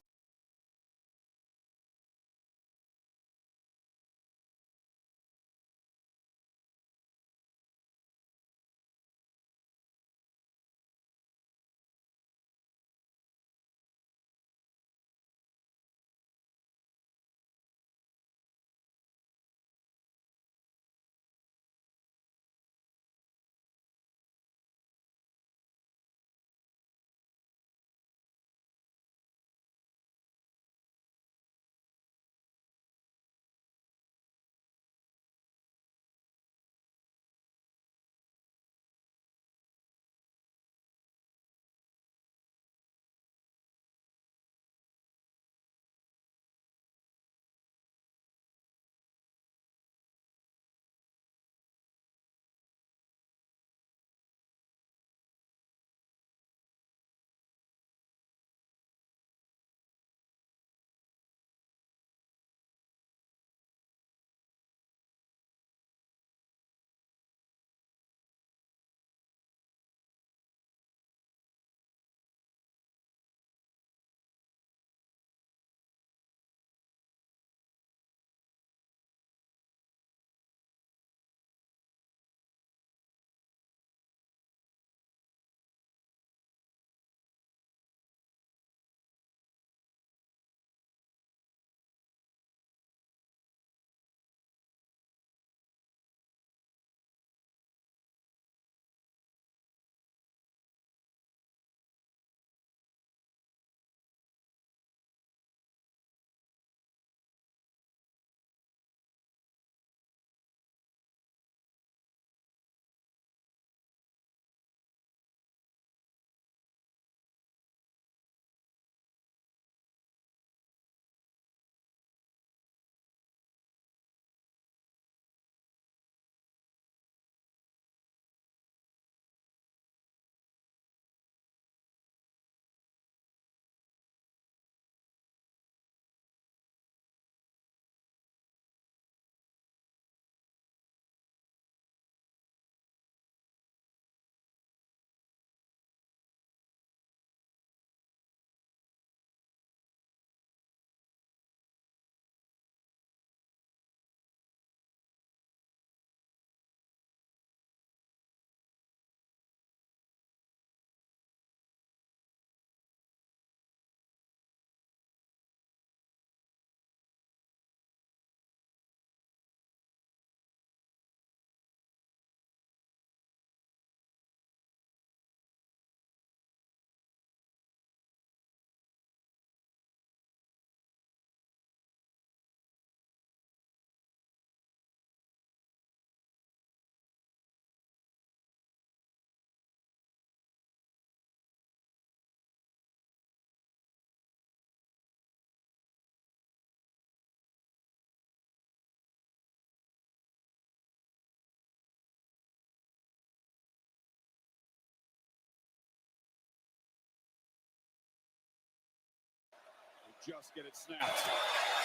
just get it snapped.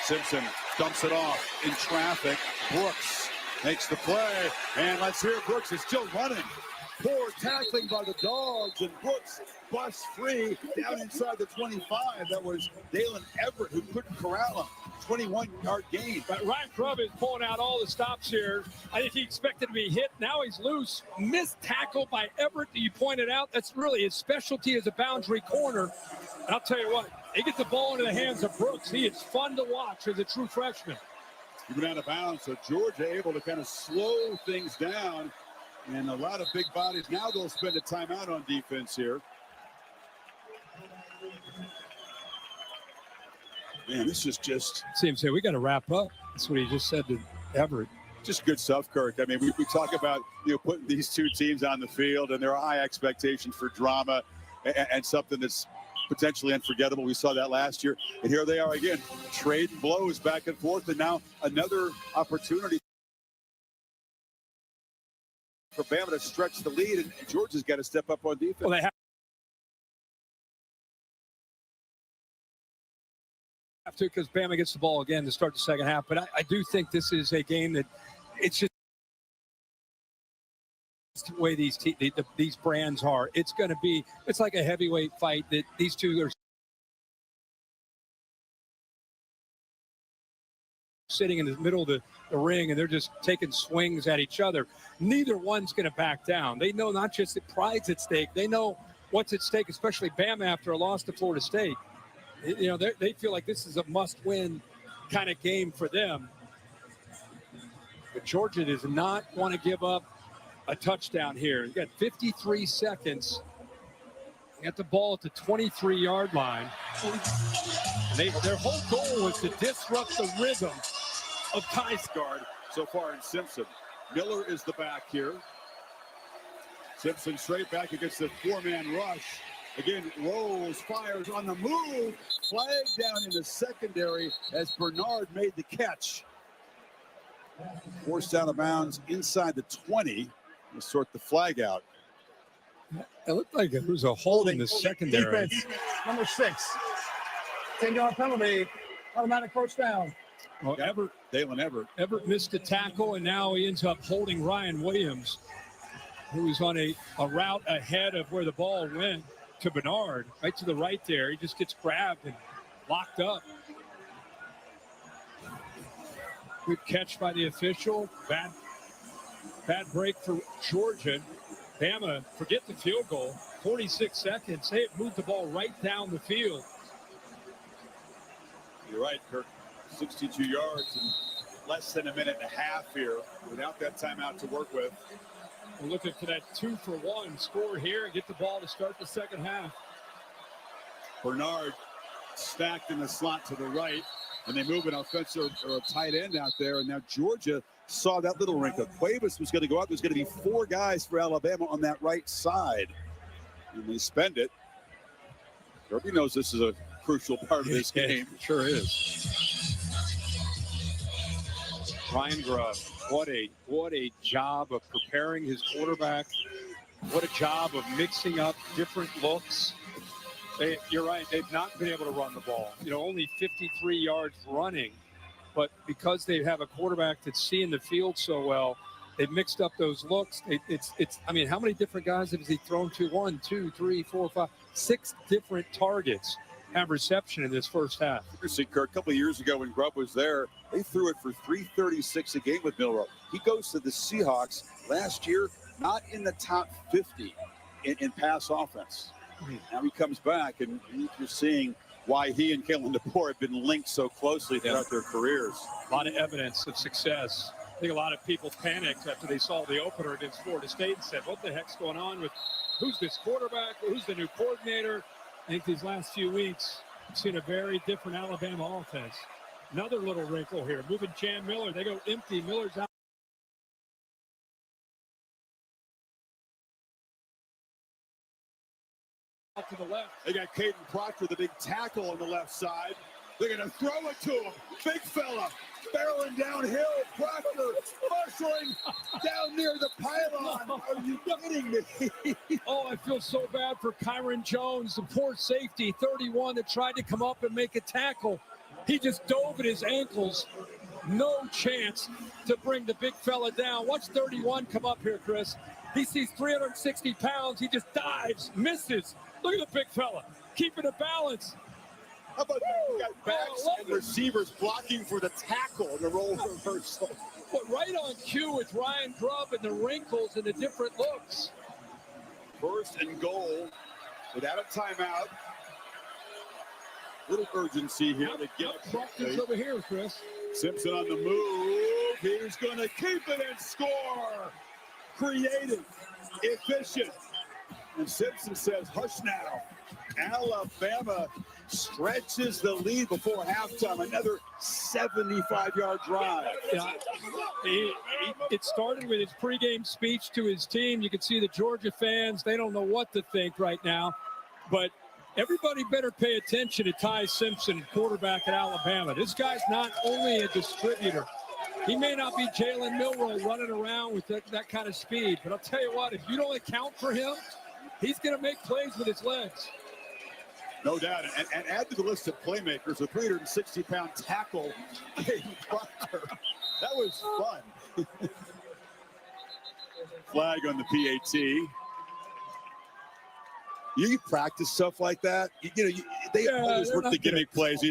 Simpson dumps it off in traffic. Brooks makes the play, and let's hear Brooks is still running. Poor tackling by the Dogs, and Brooks busts free down inside the 25. That was Dalen Everett who couldn't corral him. 21-yard gain. But Ryan Grubb is pulling out all the stops here. I think he expected to be hit. Now he's loose. Missed tackle by Everett that you pointed out. That's really his specialty as a boundary corner. And I'll tell you what, he gets the ball into the hands of Brooks. He is fun to watch as a true freshman. He went out of bounds, so Georgia able to kind of slow things down. And a lot of big bodies. Now they'll spend a timeout on defense here. Man, this is just... Seems like we got to wrap up. That's what he just said to Everett. Just good stuff, Kirk. I mean, we talk about, putting these two teams on the field, and there are high expectations for drama and something that's potentially unforgettable. We saw that last year. And here they are again, trading blows back and forth, and now another opportunity for Bama to stretch the lead, and Georgia's got to step up on defense. Well, they have to, because Bama gets the ball again to start the second half. But I do think this is a game that it's just the way these brands are. It's going to be, it's like a heavyweight fight that these two are sitting in the middle of the ring, and they're just taking swings at each other. Neither one's going to back down. They know not just that pride's at stake, they know what's at stake, especially Bama after a loss to Florida State. They feel like this is a must-win kind of game for them. But Georgia does not want to give up a touchdown here. You got 53 seconds. You got the ball at the 23-yard line. Their whole goal was to disrupt the rhythm of Ty's guard so far in Simpson. Miller is the back here. Simpson straight back against the four-man rush. Again, rolls, fires on the move. Flag down in the secondary as Bernard made the catch. Forced out of bounds inside the 20. We'll sort the flag out. It looked like it was a hold in the secondary. Defense, number 6. 10-yard penalty. Automatic first down. Well, Dalen Everett. Everett missed a tackle, and now he ends up holding Ryan Williams, who was on a route ahead of where the ball went to Bernard, right to the right there. He just gets grabbed and locked up. Good catch by the official. Bad break for Georgia. Bama, forget the field goal. 46 seconds. They have moved the ball right down the field. You're right, Kirk. 62 yards in less than a minute and a half here without that timeout to work with. We're looking for that 2-for-1 score here and get the ball to start the second half. Bernard stacked in the slot to the right, and they move an offensive or a tight end out there, and now Georgia saw that little wrinkle. Cuevas was going to go out. There's going to be 4 guys for Alabama on that right side, and they spend it. Kirby knows this is a crucial part of this game. It sure is. Ryan Grubb, what a job of preparing his quarterback. What a job of mixing up different looks. You're right, they've not been able to run the ball. Only 53 yards running. But because they have a quarterback that's seeing the field so well, they've mixed up those looks. I mean, how many different guys has he thrown to? 1, 2, 3, 4, 5, 6 different targets have reception in this first half. Interesting, Kirk. A couple of years ago when Grubb was there, they threw it for 336 a game with Milroe. He goes to the Seahawks last year, not in the top 50 in pass offense. Now he comes back, and you're seeing why he and Kalen DeBoer have been linked so closely throughout their careers. A lot of evidence of success. I think a lot of people panicked after they saw the opener against Florida State and said, what the heck's going on with who's this quarterback? Who's the new coordinator? I think these last few weeks, we've seen a very different Alabama offense. Another little wrinkle here. Moving Chan Miller. They go empty. Miller's out. To the left. They got Caden Proctor, the big tackle on the left side. They're going to throw it to him. Big fella, barreling downhill. Proctor marshaling down near the pylon. Are you kidding me? Oh, I feel so bad for Kyron Jones, the poor safety, 31, that tried to come up and make a tackle. He just dove at his ankles. No chance to bring the big fella down. Watch 31 come up here, Chris. He sees 360 pounds. He just dives, misses. Look at the big fella, keeping a balance. How about you got backs and receivers blocking for the tackle in the role reversal? But right on cue with Ryan Grubb and the wrinkles and the different looks. First and goal without a timeout. Little urgency here to get Proctor's over here, Chris. Simpson on the move. He's going to keep it and score. Creative, efficient. And Simpson says, hush now. Alabama stretches the lead before halftime. Another 75-yard drive. Yeah, it started with his pregame speech to his team. You can see the Georgia fans, they don't know what to think right now. But everybody better pay attention to Ty Simpson, quarterback at Alabama. This guy's not only a distributor. He may not be Jalen Milroe running around with that kind of speed. But I'll tell you what, if you don't account for him, he's going to make plays with his legs. No doubt. And add to the list of playmakers, a 360-pound tackle, Caden Proctor. That was fun. Flag on the PAT. You practice stuff like that. They always work the gimmick plays.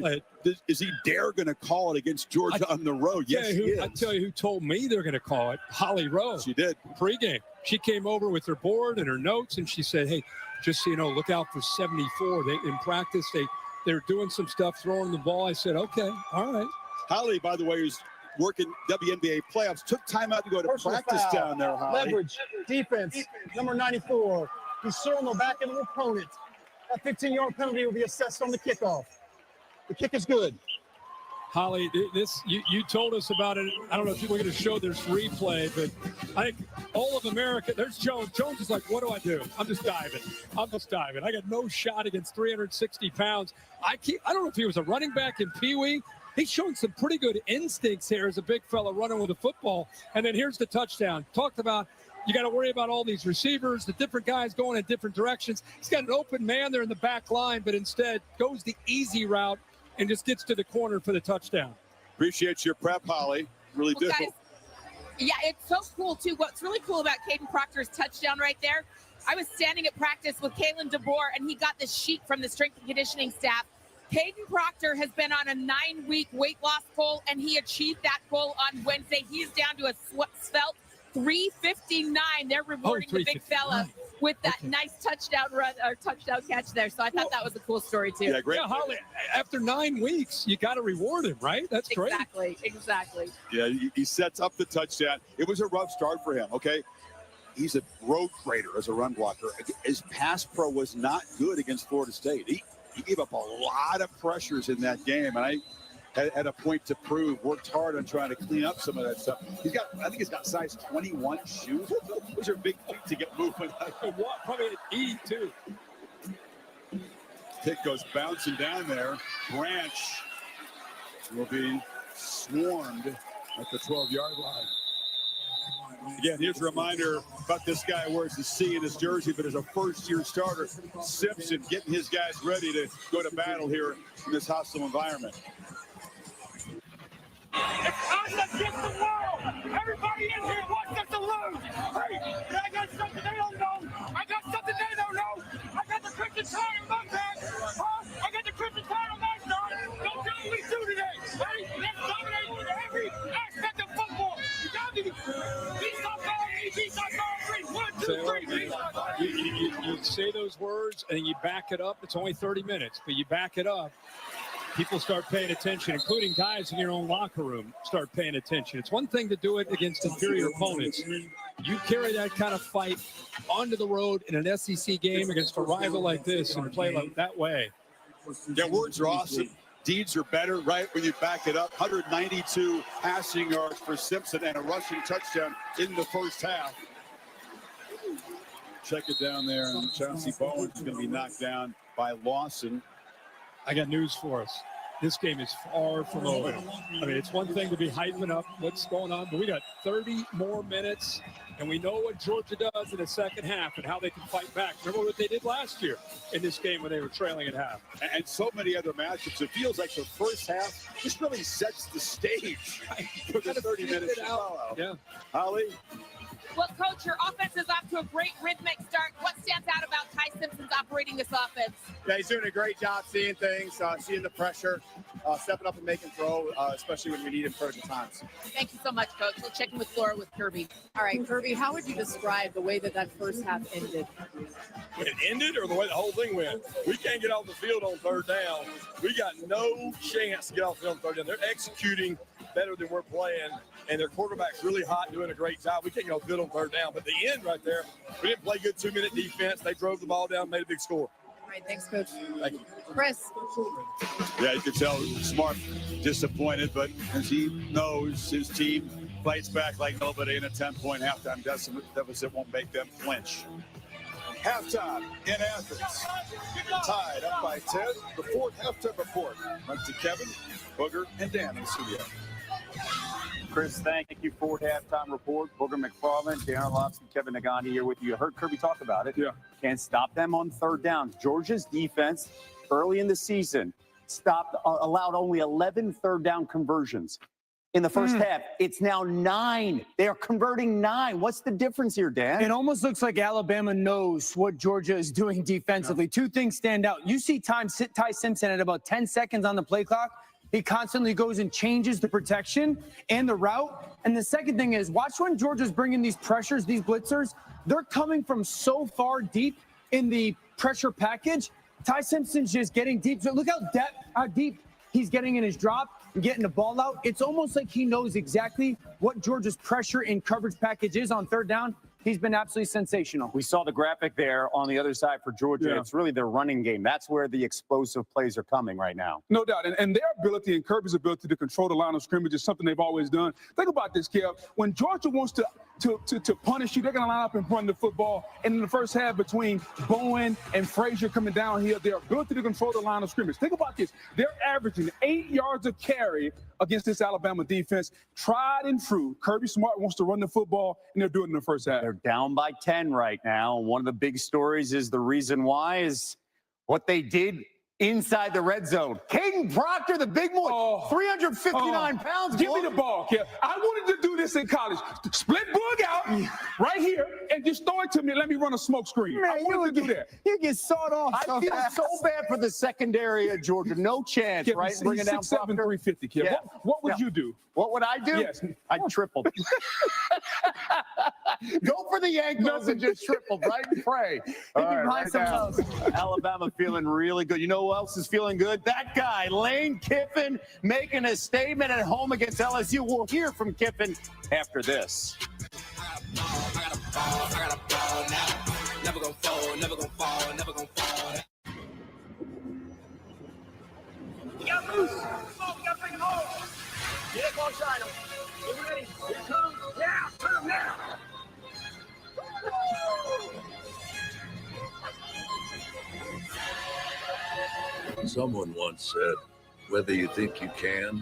Is he dare going to call it against Georgia on the road? Yes, he is. I tell you who told me they're going to call it. Holly Rowe. She did. Pregame. She came over with her board and her notes, and she said, hey, just so you know, look out for 74. In practice, they're doing some stuff, throwing the ball. I said, okay, all right. Holly, by the way, who's working WNBA playoffs, took time out to go to Personal practice foul. down there, Holly. Leverage, defense, number 94. He's throwing the back of the opponent. That 15-yard penalty will be assessed on the kickoff. The kick is good. Holly, you told us about it. I don't know if you were going to show this replay, but I think all of America, there's Jones. Jones is like, what do I do? I'm just diving. I got no shot against 360 pounds. I don't know if he was a running back in Pee Wee. He's showing some pretty good instincts here as a big fella running with a football. And then here's the touchdown. Talked about you got to worry about all these receivers, the different guys going in different directions. He's got an open man there in the back line, but instead goes the easy route and just gets to the corner for the touchdown. Appreciate your prep, Holly. Really do. Guys, yeah, it's so cool, too. What's really cool about Caden Proctor's touchdown right there, I was standing at practice with Kalen DeBoer, and he got this sheet from the strength and conditioning staff. Caden Proctor has been on a 9-week weight loss goal, and he achieved that goal on Wednesday. He's down to a svelte 359. They're rewarding the big fella with that nice touchdown run or touchdown catch there. So I thought that was a cool story too. Yeah, great. Yeah, Holly, after 9 weeks, you got to reward him, right? That's great. Exactly. Yeah, he sets up the touchdown. It was a rough start for him, okay? He's a road grader as a run blocker. His pass pro was not good against Florida State. He gave up a lot of pressures in that game, and I had a point to prove, worked hard on trying to clean up some of that stuff. I think he's got size 21 shoes. Those are big feet to get moving. Probably an E, too. Kick goes bouncing down there. Branch will be swarmed at the 12-yard line. Again, here's a reminder about this guy who wears the C in his jersey, but as a first-year starter, Simpson getting his guys ready to go to battle here in this hostile environment. It's us against the world. Everybody in here wants us to lose. Hey, I got something they don't know. I got something they don't know. I got the Christian tire in my bag. I got the Christian tire on my side. Don't tell me we do today. Hey, let's dominate every aspect of football. You got to be You say those words and you back it up. It's only 30 minutes, but you back it up. People start paying attention, including guys in your own locker room start paying attention. It's one thing to do it against inferior opponents. You carry that kind of fight onto the road in an SEC game against a rival like this and play like that way. Yeah, words are awesome. Deeds are better, right, when you back it up. 192 passing yards for Simpson and a rushing touchdown in the first half. Check it down there. And Chauncey Bowen's going to be knocked down by Lawson. I got news for us. this game is far from over. I mean, it's one thing to be hyping up what's going on, but we got 30 more minutes, and we know what Georgia does in the second half and how they can fight back. Remember what they did last year in this game when they were trailing at half. And so many other matchups. It feels like the first half just really sets the stage for the 30 minutes. Yeah. Holly? Well, Coach, your offense is off to a great rhythmic start. What stands out about Ty Simpson's operating this offense? Yeah, he's doing a great job seeing things, seeing the pressure, stepping up and making throw, especially when we need him certain times. Thank you so much, Coach. We'll check in with Laura with Kirby. All right, Kirby, how would you describe the way that first half ended? It ended or the way the whole thing went? We can't get off the field on third down. We got no chance to get off the field on third down. They're executing better than we're playing, and their quarterback's really hot, doing a great job. We can't get off the field on third down. But the end right there, we didn't play good 2-minute defense. They drove the ball down, made a big score. All right, thanks, Coach. Thank you. Chris. Yeah, you can tell Smart disappointed, but as he knows, his team fights back like nobody, and a 10-point halftime deficit won't make them flinch. Halftime in Athens. Tied up by 10. The fourth halftime report went to Kevin, Booger, and Dan in the studio. Chris, thank you for halftime report. Booger McFarland, Darren Lobson, Kevin Nagandi here with you. You heard Kirby talk about it. Yeah. Can't stop them on third down. Georgia's defense early in the season allowed only 11 third down conversions. In the first half, it's now 9. They are converting 9. What's the difference here, Dan? It almost looks like Alabama knows what Georgia is doing defensively. Two things stand out. You see Ty Simpson at about 10 seconds on the play clock. He constantly goes and changes the protection and the route. And the second thing is, watch when Georgia's bringing these pressures, these blitzers. They're coming from so far deep in the pressure package. Ty Simpson's just getting deep. So look how deep he's getting in his drop and getting the ball out. It's almost like he knows exactly what Georgia's pressure and coverage package is on third down. He's been absolutely sensational. We saw the graphic there on the other side for Georgia. Yeah. It's really their running game. That's where the explosive plays are coming right now. No doubt. And their ability and Kirby's ability to control the line of scrimmage is something they've always done. Think about this, Kev. When Georgia wants to punish you, they're going to line up and run the football. And in the first half, between Bowen and Frazier coming down here, their ability to control the line of scrimmage. Think about this. They're averaging 8 yards of carry against this Alabama defense. Tried and true. Kirby Smart wants to run the football, and they're doing it in the first half. They're down by 10 right now. One of the big stories is the reason why is what they did inside the red zone. Caden Proctor, the big boy, 359 pounds. Give me the ball, Kev. I wanted to do this in college. Split Boog out right here and just throw it to me and let me run a smoke screen. Man, I wanted to do that. You get sawed off. I feel so bad for the secondary of Georgia. No chance, Kev, right? Bringing down 6'7", 350, Kev. Yeah. What would you do? What would I do? Yes. I'd triple. Go for the ankles and just triple, right? And pray. Alabama feeling really good. You know who else is feeling good? That guy, Lane Kiffin, making a statement at home against LSU. We'll hear from Kiffin after this. Never gonna fall, never gonna fall, never gonna fall. You got loose. Come on, we got to bring him home. Get up alongside him. Get ready. Here it comes. Now. Turn him now. Someone once said, whether you think you can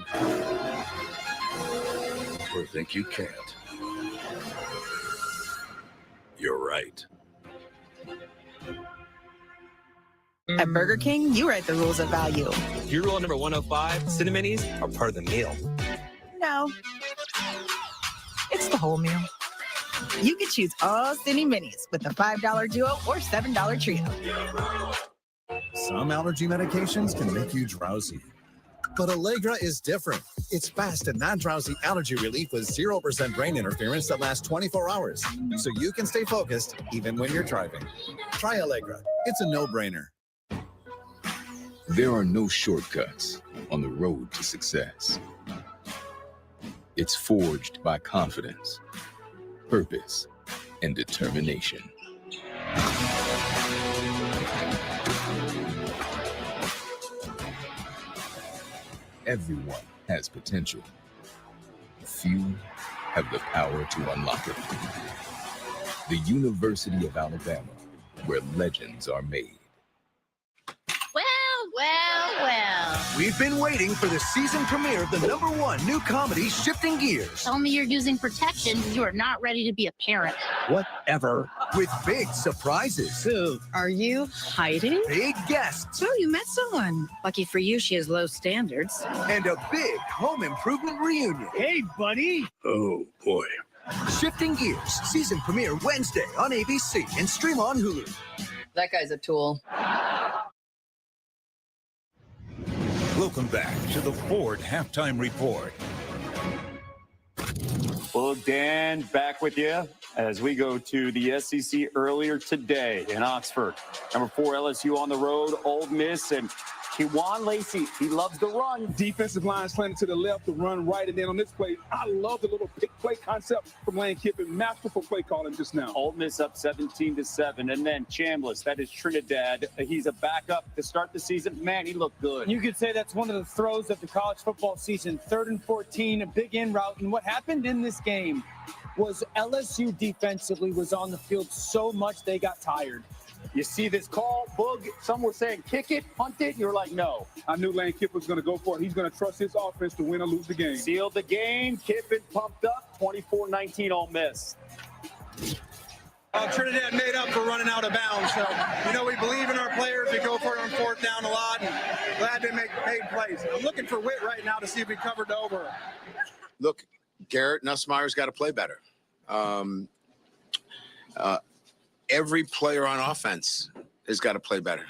or think you can't, you're right. At Burger King, you write the rules of value. Your rule number 105, Cineminis are part of the meal. No. It's the whole meal. You can choose all Cine Minis with the $5 duo or $7 trio. Some allergy medications can make you drowsy. But Allegra is different. It's fast and non-drowsy allergy relief with 0% brain interference that lasts 24 hours. So you can stay focused even when you're driving. Try Allegra. It's a no-brainer. There are no shortcuts on the road to success. It's forged by confidence, purpose, and determination. Everyone has potential. Few have the power to unlock it. The University of Alabama, where legends are made. Well, well, well. We've been waiting for the season premiere of the #1 new comedy, Shifting Gears. Tell me you're using protection. You are not ready to be a parent. Whatever. With big surprises. Who? Are you hiding? Big guests. So you met someone. Lucky for you, she has low standards. And a big home improvement reunion. Hey, buddy. Oh, boy. Shifting Gears. Season premiere Wednesday on ABC and stream on Hulu. That guy's a tool. Welcome back to the Ford Halftime Report. Well, Dan, back with you as we go to the SEC earlier today in Oxford. Number 4 LSU on the road, Ole Miss, and Kewan Lacey, he loves to run. Defensive line slanted to the left, the run right, and then on this play, I love the little pick play concept from Lane Kiffin. Masterful play calling just now. Ole Miss up 17-7, and then Chambliss, that is Trinidad. He's a backup to start the season. Man, he looked good. You could say that's one of the throws of the college football season. 3rd and 14, a big in route. And what happened in this game was LSU defensively was on the field so much they got tired. You see this call, Boog, some were saying kick it, punt it. You're like, no. I knew Lane Kiffin was going to go for it. He's going to trust his offense to win or lose the game. Sealed the game. Kiffin pumped up. 24-19 Ole Miss. Trinidad made up for running out of bounds. So, we believe in our players. We go for it on 4th down a lot, and glad they made plays. I'm looking for Witt right now to see if we covered over. Look, Garrett Nussmeier's got to play better. Every player on offense has got to play better.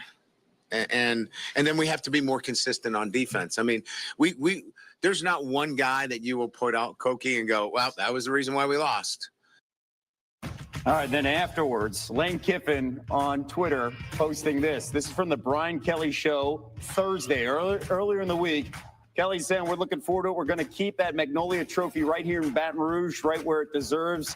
And then we have to be more consistent on defense. I mean, we there's not one guy that you will put out Koki and go, well, that was the reason why we lost. All right, then afterwards, Lane Kiffin on Twitter posting this. This is from the Brian Kelly Show Thursday, earlier in the week. Kelly's saying, we're looking forward to it. We're going to keep that Magnolia Trophy right here in Baton Rouge, right where it deserves.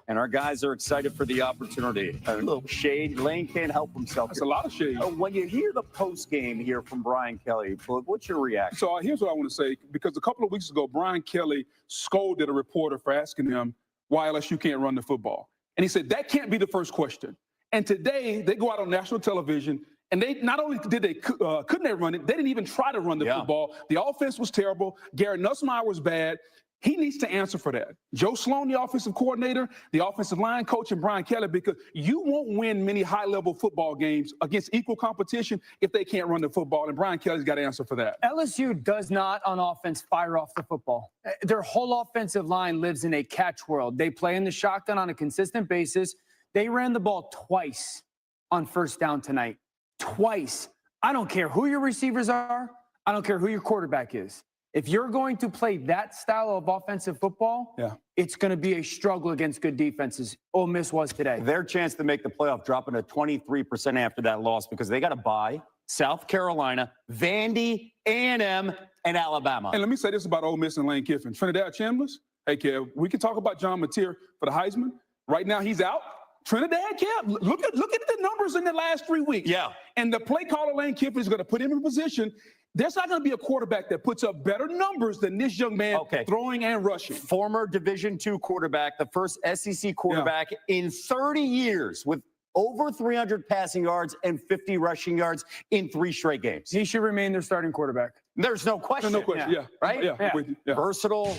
And our guys are excited for the opportunity. A little shade. Lane can't help himself. That's a lot of shade. When you hear the post game here from Brian Kelly, what's your reaction? So here's what I want to say. Because a couple of weeks ago, Brian Kelly scolded a reporter for asking him why LSU can't run the football. And he said, that can't be the first question. And today, they go out on national television, and they not only couldn't they run it, they didn't even try to run the football. The offense was terrible. Garrett Nussmeier was bad. He needs to answer for that. Joe Sloan, the offensive coordinator, the offensive line coach, and Brian Kelly, because you won't win many high-level football games against equal competition if they can't run the football, and Brian Kelly's got to answer for that. LSU does not, on offense, fire off the football. Their whole offensive line lives in a catch world. They play in the shotgun on a consistent basis. They ran the ball twice on 1st down tonight. Twice. I don't care who your receivers are. I don't care who your quarterback is. If you're going to play that style of offensive football, it's going to be a struggle against good defenses. Ole Miss was today. Their chance to make the playoff dropping to 23% after that loss because they got to bye South Carolina, Vandy, A&M, and Alabama. And let me say this about Ole Miss and Lane Kiffin. Trinidad Chambliss, hey, Kev, we can talk about John Mateer for the Heisman. Right now, he's out. Trinidad, Kev, look at the numbers in the last 3 weeks. Yeah. And the play caller Lane Kiffin is going to put him in position. There's not going to be a quarterback that puts up better numbers than this young man throwing and rushing. Former Division II quarterback, the first SEC quarterback in 30 years with over 300 passing yards and 50 rushing yards in 3 straight games. He should remain their starting quarterback. There's no question. No question, Right? Yeah. Versatile.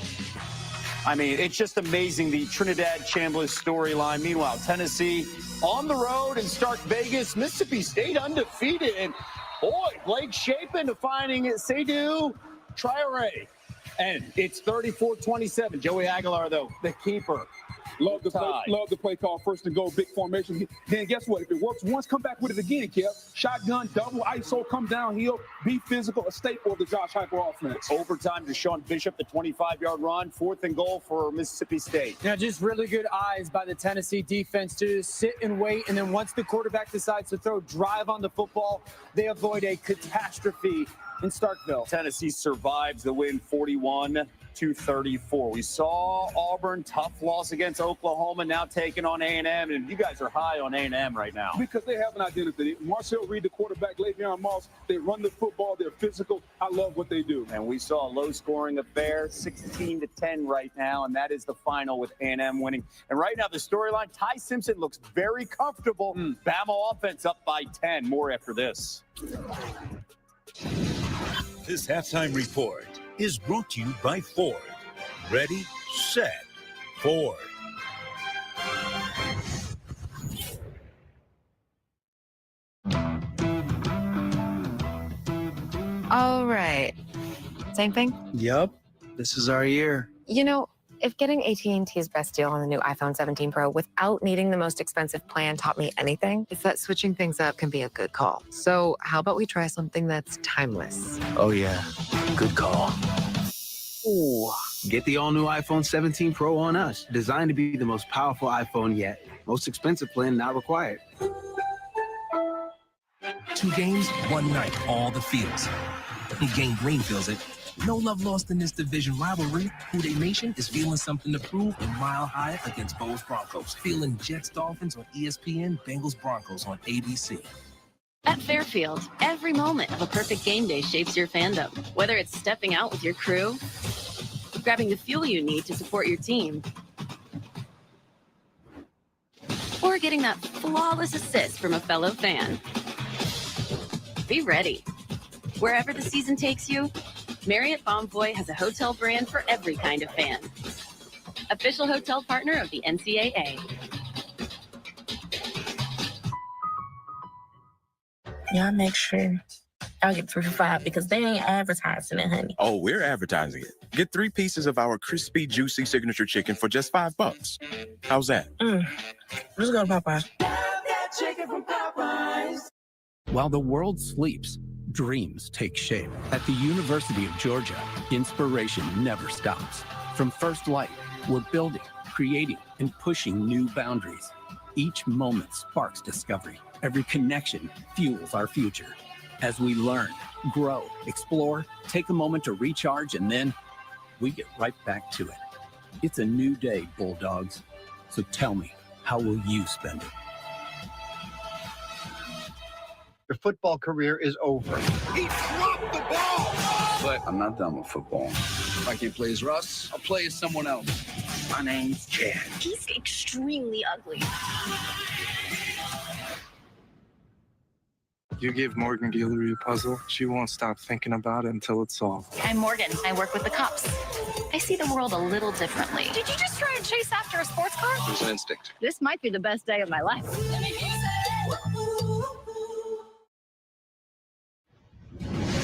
I mean, it's just amazing, the Trinidad Chambliss storyline. Meanwhile, Tennessee on the road in Stark Vegas, Mississippi State undefeated. And boy, Blake Shapen finding Seydou Traore. And it's 34-27. Joey Aguilar, though, the keeper. Love the play call, 1st and goal, big formation. Then guess what? If it works once, come back with it again, Kev. Shotgun, double, ISO, come downhill, be physical, a staple of the Josh Heupel offense. Overtime to Sean Bishop, the 25-yard run, 4th and goal for Mississippi State. Yeah, just really good eyes by the Tennessee defense to just sit and wait. And then once the quarterback decides to throw drive on the football, they avoid a catastrophe in Starkville. Tennessee survives the win 41-34. We saw Auburn, tough loss against Oklahoma, now taking on A&M, and you guys are high on A&M right now. Because they have an identity. Marcel Reed, the quarterback, Le'Veon Moss, they run the football, they're physical. I love what they do. And we saw a low-scoring affair, 16-10 right now, and that is the final with A&M winning. And right now, the storyline, Ty Simpson looks very comfortable. Bama offense up by 10. More after this. This halftime report is brought to you by Ford. Ready, set, Ford. All right. Same thing? Yup. This is our year. You know, if getting AT&T's best deal on the new iPhone 17 Pro without needing the most expensive plan taught me anything, it's that switching things up can be a good call. So how about we try something that's timeless? Oh, yeah. Good call. Ooh. Get the all-new iPhone 17 Pro on us. Designed to be the most powerful iPhone yet. Most expensive plan not required. 2 games, 1 night, all the feels. Game Green feels it. No love lost in this division rivalry. Houday Nation is feeling something to prove in Mile High against Bulls Broncos. Feeling Jets Dolphins on ESPN, Bengals Broncos on ABC. At Fairfield, every moment of a perfect game day shapes your fandom. Whether it's stepping out with your crew, grabbing the fuel you need to support your team, or getting that flawless assist from a fellow fan. Be ready. Wherever the season takes you, Marriott Bonvoy has a hotel brand for every kind of fan. Official hotel partner of the NCAA. Y'all make sure y'all get 3 for $5 because they ain't advertising it, honey. Oh, we're advertising it. Get 3 pieces of our crispy, juicy signature chicken for just $5. How's that? Let's go to Popeyes. Chicken from Popeyes. While the world sleeps, dreams take shape. At the University of Georgia, inspiration never stops. From first light, we're building, creating, and pushing new boundaries. Each moment sparks discovery. Every connection fuels our future. As we learn, grow, explore, take a moment to recharge, and then we get right back to it. It's a new day, Bulldogs. So tell me, how will you spend it? Your football career is over. He dropped the ball! But I'm not done with football. If I can't play as Russ, I'll play as someone else. My name's Chad. He's extremely ugly. You give Morgan Guillory a puzzle, she won't stop thinking about it until it's solved. I'm Morgan. I work with the cops. I see the world a little differently. Did you just try and chase after a sports car? There's an instinct. This might be the best day of my life.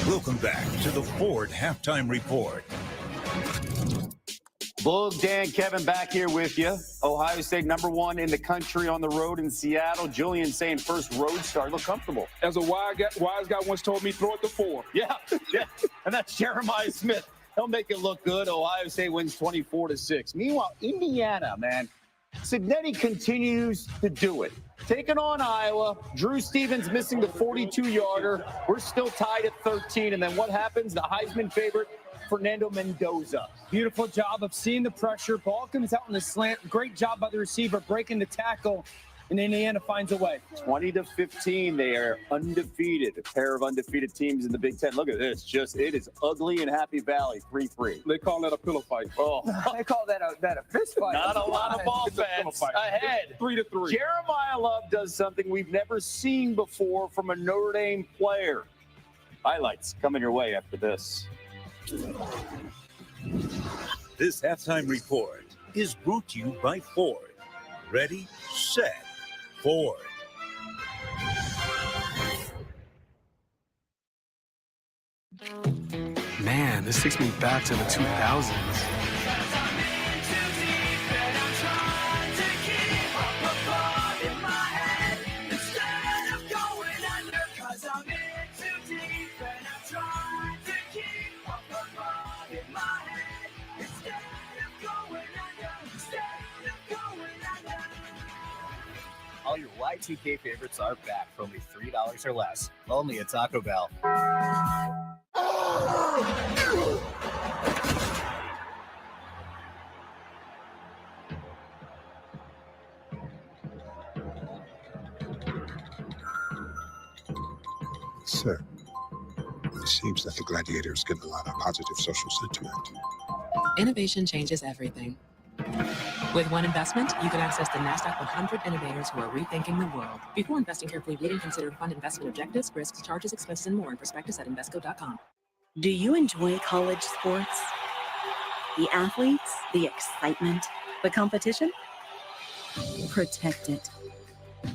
Welcome back to the Ford Halftime Report. Bulls, Dan, Kevin back here with you. Ohio State #1 in the country on the road in Seattle. Julian saying first road start. Look comfortable. As a wise guy once told me, throw it to 4. Yeah. And that's Jeremiah Smith. He'll make it look good. Ohio State wins 24-6. Meanwhile, Indiana, man, Signetti continues to do it. Taking on Iowa. Drew Stevens missing the 42-yarder. We're still tied at 13. And then what happens? The Heisman favorite, Fernando Mendoza. Beautiful job of seeing the pressure. Ball comes out in the slant. Great job by the receiver breaking the tackle. And Indiana finds a way. 20-15. They are undefeated. A pair of undefeated teams in the Big Ten. Look at this. It is ugly in Happy Valley. 3-3. They call that a pillow fight. Oh, they call that a fist fight. Not a lot of offense. Ahead. 3-3. Jeremiah Love does something we've never seen before from a Notre Dame player. Highlights coming your way after this. This halftime report is brought to you by Ford. Ready, set, Ford. Man, this takes me back to the 2000s. All your Y2K favorites are back for only $3 or less. Only at Taco Bell. Sir, it seems that the Gladiators get a lot of positive social sentiment. Innovation changes everything. With one investment, you can access the NASDAQ 100 innovators who are rethinking the world. Before investing carefully, read and consider fund investment objectives, risks, charges, expenses, and more in prospectus at Invesco.com. Do you enjoy college sports? The athletes, the excitement, the competition? Protect it.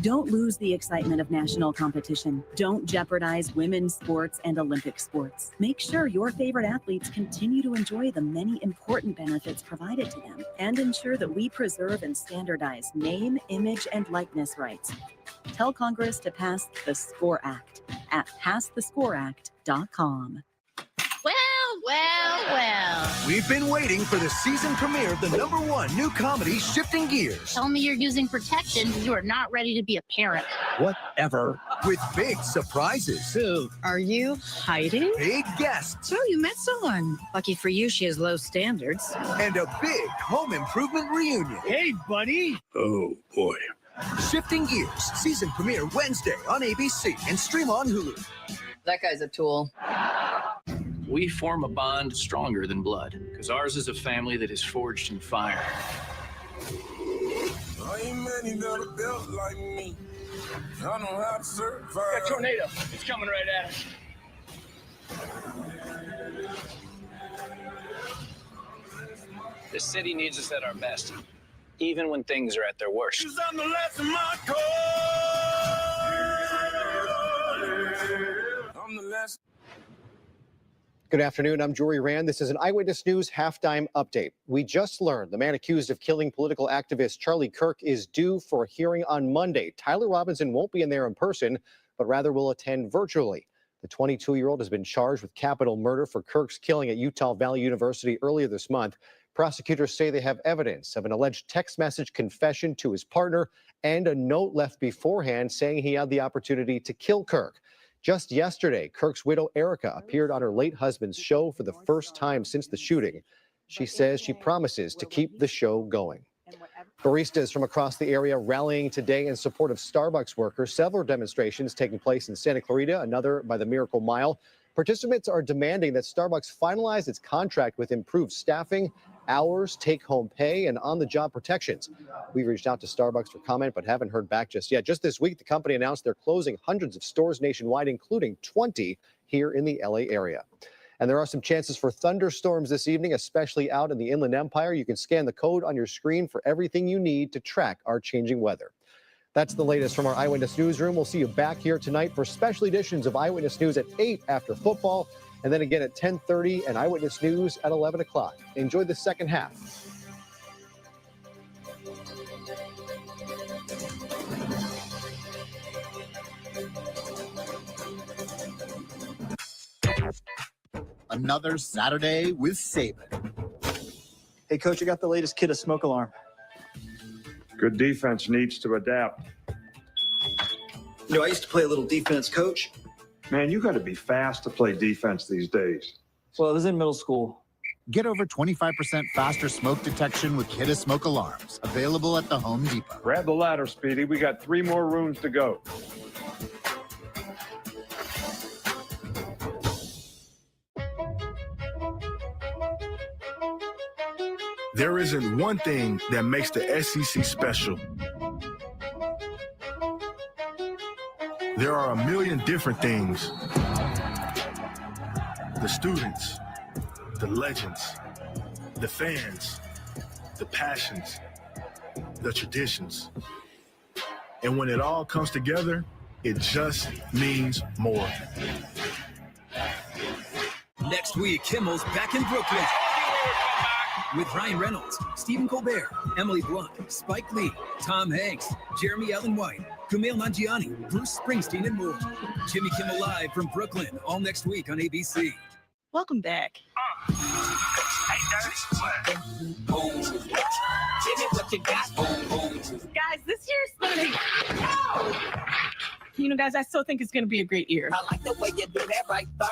Don't lose the excitement of national competition. Don't jeopardize women's sports and Olympic sports. Make sure your favorite athletes continue to enjoy the many important benefits provided to them, and ensure that we preserve and standardize name, image, and likeness rights. Tell Congress to pass the SCORE Act at passthescoreact.com. Well. We've been waiting for the season premiere of the #1 new comedy, Shifting Gears. Tell me you're using protection because you are not ready to be a parent. Whatever. With big surprises. Who? Are you hiding? Big guests. So you met someone. Lucky for you, she has low standards. And a big home improvement reunion. Hey, buddy. Oh, boy. Shifting Gears, season premiere Wednesday on ABC and stream on Hulu. That guy's a tool. We form a bond stronger than blood, because ours is a family that is forged in fire. I ain't many got a belt like me. I know how to survive. Got a tornado. It's coming right at us. The city needs us at our best, even when things are at their worst. I'm the last of my call. I'm the last. Good afternoon. I'm Jory Rand. This is an Eyewitness News halftime update. We just learned the man accused of killing political activist Charlie Kirk is due for a hearing on Monday. Tyler Robinson won't be in there in person, but rather will attend virtually. The 22-year-old has been charged with capital murder for Kirk's killing at Utah Valley University earlier this month. Prosecutors say they have evidence of an alleged text message confession to his partner and a note left beforehand saying he had the opportunity to kill Kirk. Just yesterday, Kirk's widow, Erica, appeared on her late husband's show for the first time since the shooting. She says she promises to keep the show going. Baristas from across the area rallying today in support of Starbucks workers. Several demonstrations taking place in Santa Clarita, another by the Miracle Mile. Participants are demanding that Starbucks finalize its contract with improved staffing, hours, take-home pay, and on-the-job protections. We reached out to Starbucks for comment, but haven't heard back just yet. Just this week, the company announced they're closing hundreds of stores nationwide, including 20 here in the LA area. And there are some chances for thunderstorms this evening, especially out in the Inland Empire. You can scan the code on your screen for everything you need to track our changing weather. That's the latest from our Eyewitness Newsroom. We'll see you back here tonight for special editions of Eyewitness News at 8 after football, and then again at 10:30 and Eyewitness News at 11 o'clock. Enjoy the second half. Another Saturday with Saban. Hey, Coach, I got the latest kit of smoke alarm. Good defense needs to adapt. You know, I used to play a little defense, Coach. Man, you got to be fast to play defense these days. Well, I was in middle school. Get over 25% faster smoke detection with Kidda Smoke Alarms. Available at the Home Depot. Grab the ladder, Speedy. We got 3 more rooms to go. There isn't one thing that makes the SEC special. There are a million different things. The students, the legends, the fans, the passions, the traditions. And when it all comes together, it just means more. Next week, Kimmel's back in Brooklyn. With Ryan Reynolds, Stephen Colbert, Emily Blunt, Spike Lee, Tom Hanks, Jeremy Allen White, Kumail Nanjiani, Bruce Springsteen, and more. Jimmy Kimmel Live from Brooklyn, all next week on ABC. Welcome back. Guys, this year's gonna be. You know, guys, I still think it's gonna be a great year. I like the way you do that right there.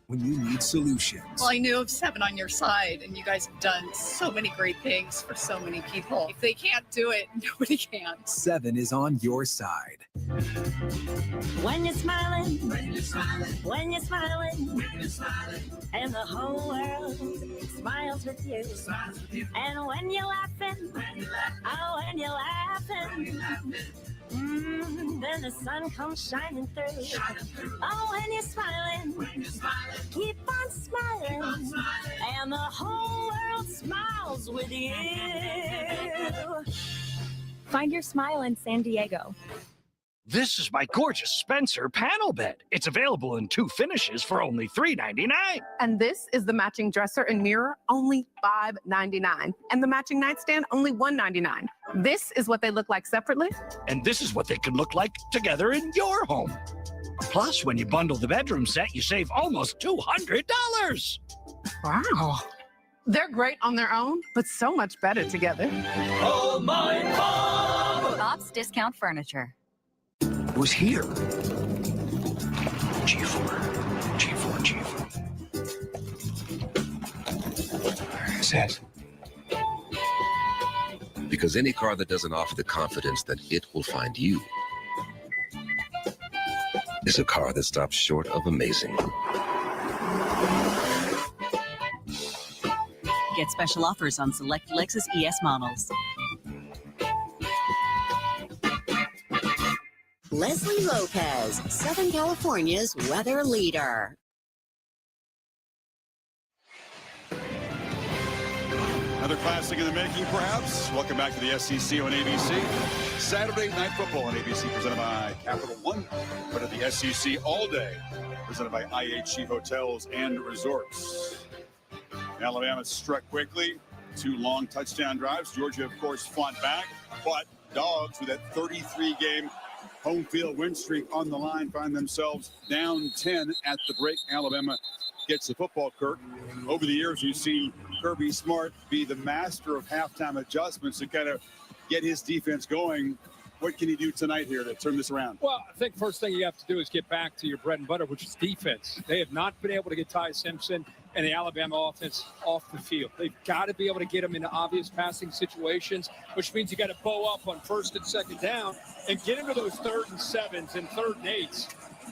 When you need solutions. Well, I knew of 7 on your side, and you guys have done so many great things for so many people. If they can't do it, nobody can. 7 is on your side. When you're smiling, when you're smiling, when you're smiling, when you're smiling, and the whole world smiles with you. And when you're laughing, oh, when you're laughing, Then the sun comes shining through. Oh, when you're smiling, keep on smiling, and the whole world smiles with you. Find your smile in San Diego. This is my gorgeous Spencer panel bed. It's available in 2 finishes for only $3.99. And this is the matching dresser and mirror, only $5.99. And the matching nightstand, only $1.99. This is what they look like separately. And this is what they could look like together in your home. Plus, when you bundle the bedroom set, you save almost $200. Wow. They're great on their own, but so much better together. Oh, my mom! Bob's Discount Furniture. Who's here? G4. Who's that? Because any car that doesn't offer the confidence that it will find you is a car that stops short of amazing. Get special offers on select Lexus ES models. Leslie Lopez, Southern California's weather leader. Another classic in the making, perhaps. Welcome back to the SEC on ABC. Saturday Night Football on ABC, presented by Capital One. Part of the SEC all day, presented by IHG Hotels and Resorts. Alabama struck quickly. 2 long touchdown drives. Georgia, of course, fought back. But Dogs, with that 33-game home field win streak on the line, find themselves down 10 at the break. Alabama gets the football, Kirk. Over the years, you've seen Kirby Smart be the master of halftime adjustments to kind of get his defense going. What can he do tonight here to turn this around? Well, I think first thing you have to do is get back to your bread and butter, which is defense. They have not been able to get Ty Simpson and the Alabama offense off the field. They've got to be able to get them into obvious passing situations, which means you got to bow up on 1st and 2nd down and get into those 3rd and 7s and 3rd and 8s.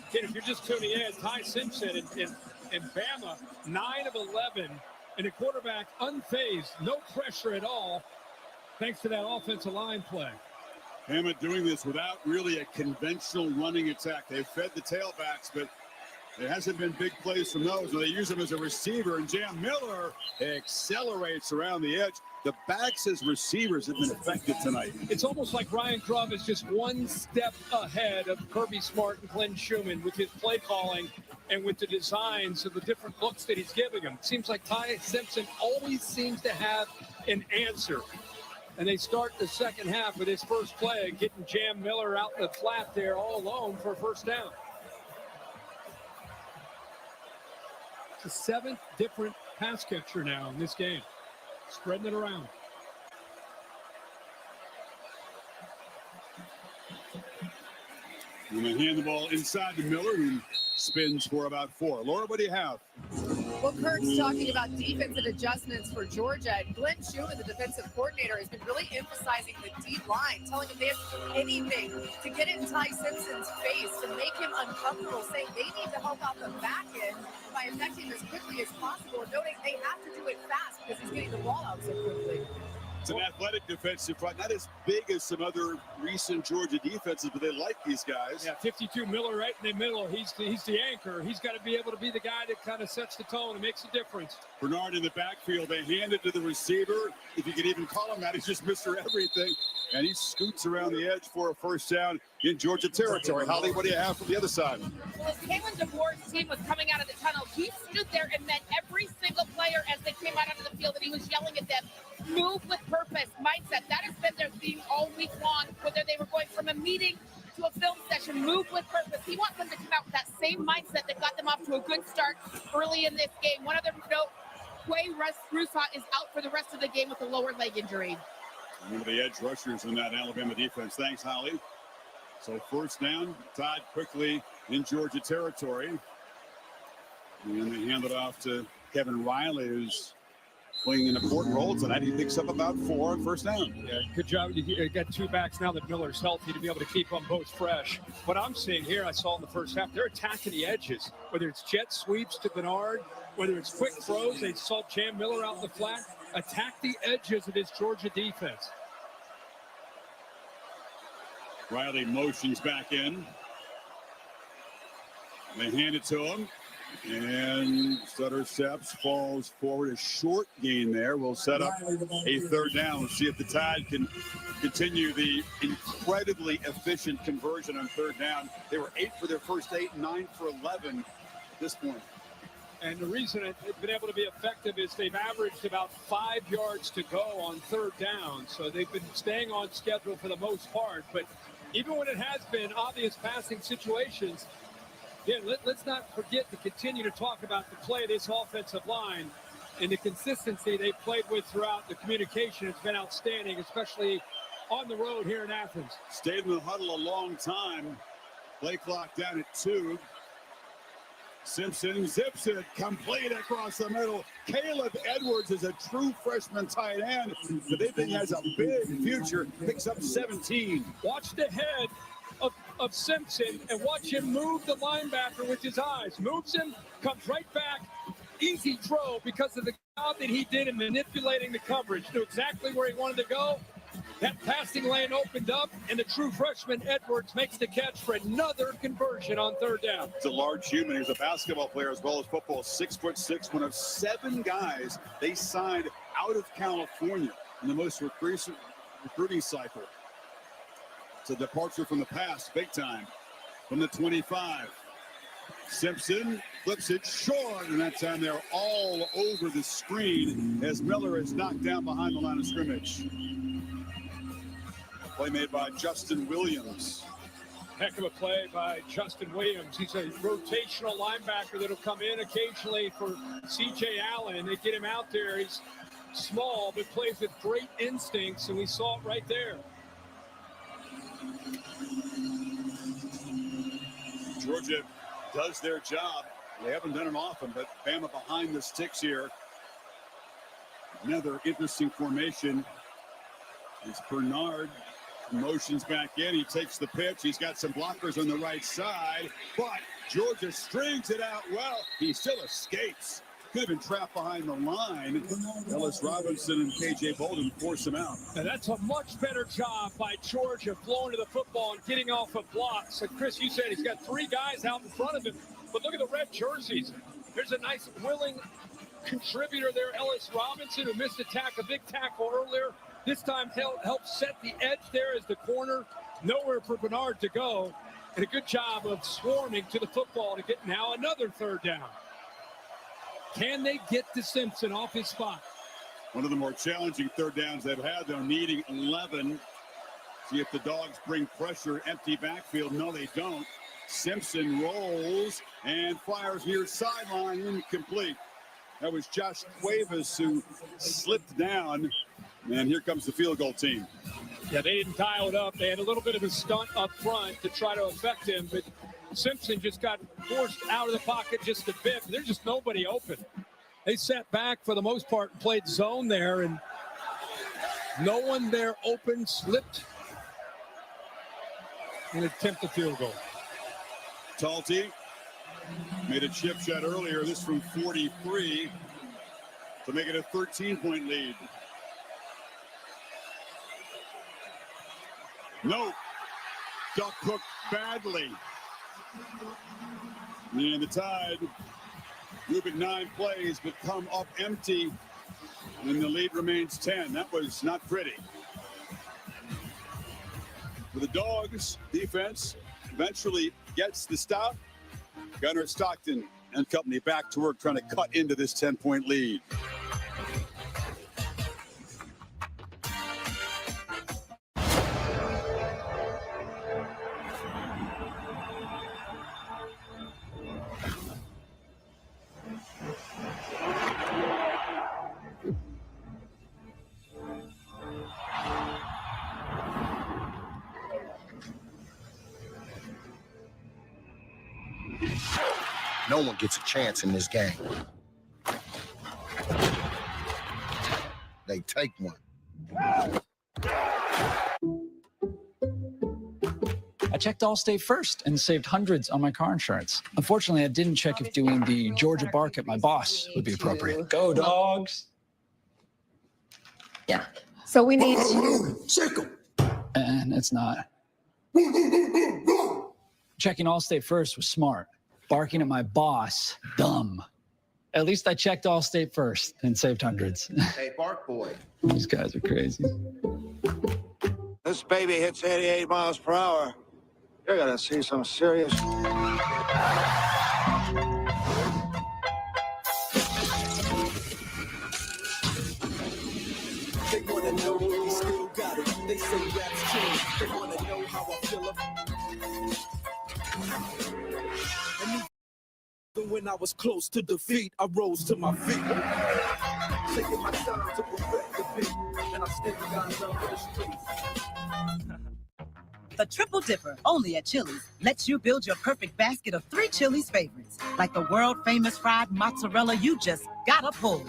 Again, if you're just tuning in, Ty Simpson and Bama, 9 of 11, and a quarterback unfazed, no pressure at all, thanks to that offensive line play. Bama doing this without really a conventional running attack. They've fed the tailbacks, but there hasn't been big plays from those. They use him as a receiver, and Jam Miller accelerates around the edge. The backs as receivers have been effective tonight. It's almost like Ryan Grubb is just one step ahead of Kirby Smart and Glenn Schumann with his play calling and with the designs of the different looks that he's giving them. It seems like Ty Simpson always seems to have an answer. And they start the second half with his first play, getting Jam Miller out in the flat there all alone for a first down. It's the 7th different pass catcher now in this game, spreading it around. And they hand the ball inside to Miller, who spins for about 4. Laura, what do you have? Well, Kurt's talking about defensive adjustments for Georgia. And Glenn Schumann, the defensive coordinator, has been really emphasizing the deep line, telling him they have to do anything to get in Ty Simpson's face, to make him uncomfortable, saying they need to help out the back end by affecting him as quickly as possible, and noting they have to do it fast because he's getting the ball out so quickly. It's an athletic defensive front, not as big as some other recent Georgia defenses, but they like these guys. Yeah, 52 Miller right in the middle. He's the anchor. He's got to be able to be the guy that kind of sets the tone and makes a difference. Bernard in the backfield. They hand it to the receiver. If you could even call him that, he's just Mr. Everything. And he scoots around the edge for a first down in Georgia territory. Holly, what do you have from the other side? Well, as Kalen DeBoer's team was coming out of the tunnel, he stood there and met every single player as they came out onto the field, and he was yelling at them, move with purpose, mindset. That has been their theme all week long, whether they were going from a meeting to a film session, move with purpose. He wants them to come out with that same mindset that got them off to a good start early in this game. One other note, Quay Rusat is out for the rest of the game with a lower leg injury. One of the edge rushers in that Alabama defense. Thanks, Holly. So first down, tied quickly in Georgia territory. And they hand it off to Kevin Riley, who's playing an important role tonight. He picks up about 4 on first down. Yeah, good job. You got 2 backs now that Miller's healthy to be able to keep them both fresh. What I'm seeing here, I saw in the first half, they're attacking the edges, whether it's jet sweeps to Bernard, whether it's quick throws. They saw Jam Miller out in the flat. Attack the edges of this Georgia defense. Riley motions back in. They hand it to him. And Sutter steps, falls forward. A short gain there will set up a third down. We'll see if the Tide can continue the incredibly efficient conversion on third down. They were 8 for their first 8, 9 for 11 at this point. And the reason it's been able to be effective is they've averaged about 5 yards to go on third down. So they've been staying on schedule for the most part. But even when it has been obvious passing situations, again, let's not forget to continue to talk about the play of this offensive line and the consistency they've played with throughout the communication. It's been outstanding, especially on the road here in Athens. Stayed in the huddle a long time. Play clock down at 2. Simpson zips it, complete across the middle. Caleb Edwards is a true freshman tight end that they think has a big future. Picks up 17. Watch the head of Simpson and watch him move the linebacker with his eyes. Moves him, comes right back. Easy throw because of the job that he did in manipulating the coverage. Knew exactly where he wanted to go. That passing lane opened up, and the true freshman Edwards makes the catch for another conversion on third down. It's a large human. He's a basketball player as well as football. 6'6", one of 7 guys they signed out of California in the most recruiting cycle. It's a departure from the past, big time. From the 25. Simpson flips it short, and that time they're all over the screen as Miller is knocked down behind the line of scrimmage. Play made by Justin Williams. Heck of a play by Justin Williams. He's a rotational linebacker that'll come in occasionally for C.J. Allen. They get him out there. He's small, but plays with great instincts, and we saw it right there. Georgia does their job. They haven't done it often, but Bama behind the sticks here. Another interesting formation. It's Bernard. Motions back in. He takes the pitch. He's got some blockers on the right side, but Georgia strings it out well. He still escapes. Could have been trapped behind the line. Ellis Robinson and K.J. Bolden force him out. And that's a much better job by Georgia flowing to the football and getting off of blocks. And Chris, you said he's got 3 guys out in front of him, but look at the red jerseys. There's a nice willing contributor there, Ellis Robinson, who missed a big tackle earlier. This time helped set the edge there as the corner. Nowhere for Bernard to go. And a good job of swarming to the football to get now another third down. Can they get to Simpson off his spot? One of the more challenging third downs they've had, though, needing 11. See if the Dogs bring pressure. Empty backfield. No, they don't. Simpson rolls and fires near sideline. Incomplete. That was Josh Cuevas who slipped down. And here comes the field goal team. Yeah, they didn't dial it up. They had a little bit of a stunt up front to try to affect him, but Simpson just got forced out of the pocket just a bit. There's just nobody open. They sat back for the most part and played zone there, and no one there open, slipped, and attempt the field goal. Talty made a chip shot earlier, this from 43, to make it a 13-point lead. No, Duck Cook badly. And the Tide moving 9 plays, but come up empty. And the lead remains 10. That was not pretty. For the Dogs, defense eventually gets the stop. Gunnar Stockton and company back to work trying to cut into this 10-point lead. No one gets a chance in this game. They take one. I checked Allstate first and saved hundreds on my car insurance. Unfortunately, I didn't check if doing the Georgia bark at my boss would be appropriate. Go, Dogs! Yeah. So we need to... And it's not. Checking Allstate first was smart. Barking at my boss, dumb. At least I checked Allstate first and saved hundreds. Hey, Bark Boy. These guys are crazy. This baby hits 88 miles per hour. You're gonna see some serious. They wanna know if we still got it. They say rap's changed. They wanna know how I feel and even when I was close to defeat, I rose to my feet. Taking my time to perfect the beat, and I still got love for the streets. The Triple Dipper, only at Chili's, lets you build your perfect basket of 3 Chili's favorites, like the world-famous fried mozzarella you just gotta pull.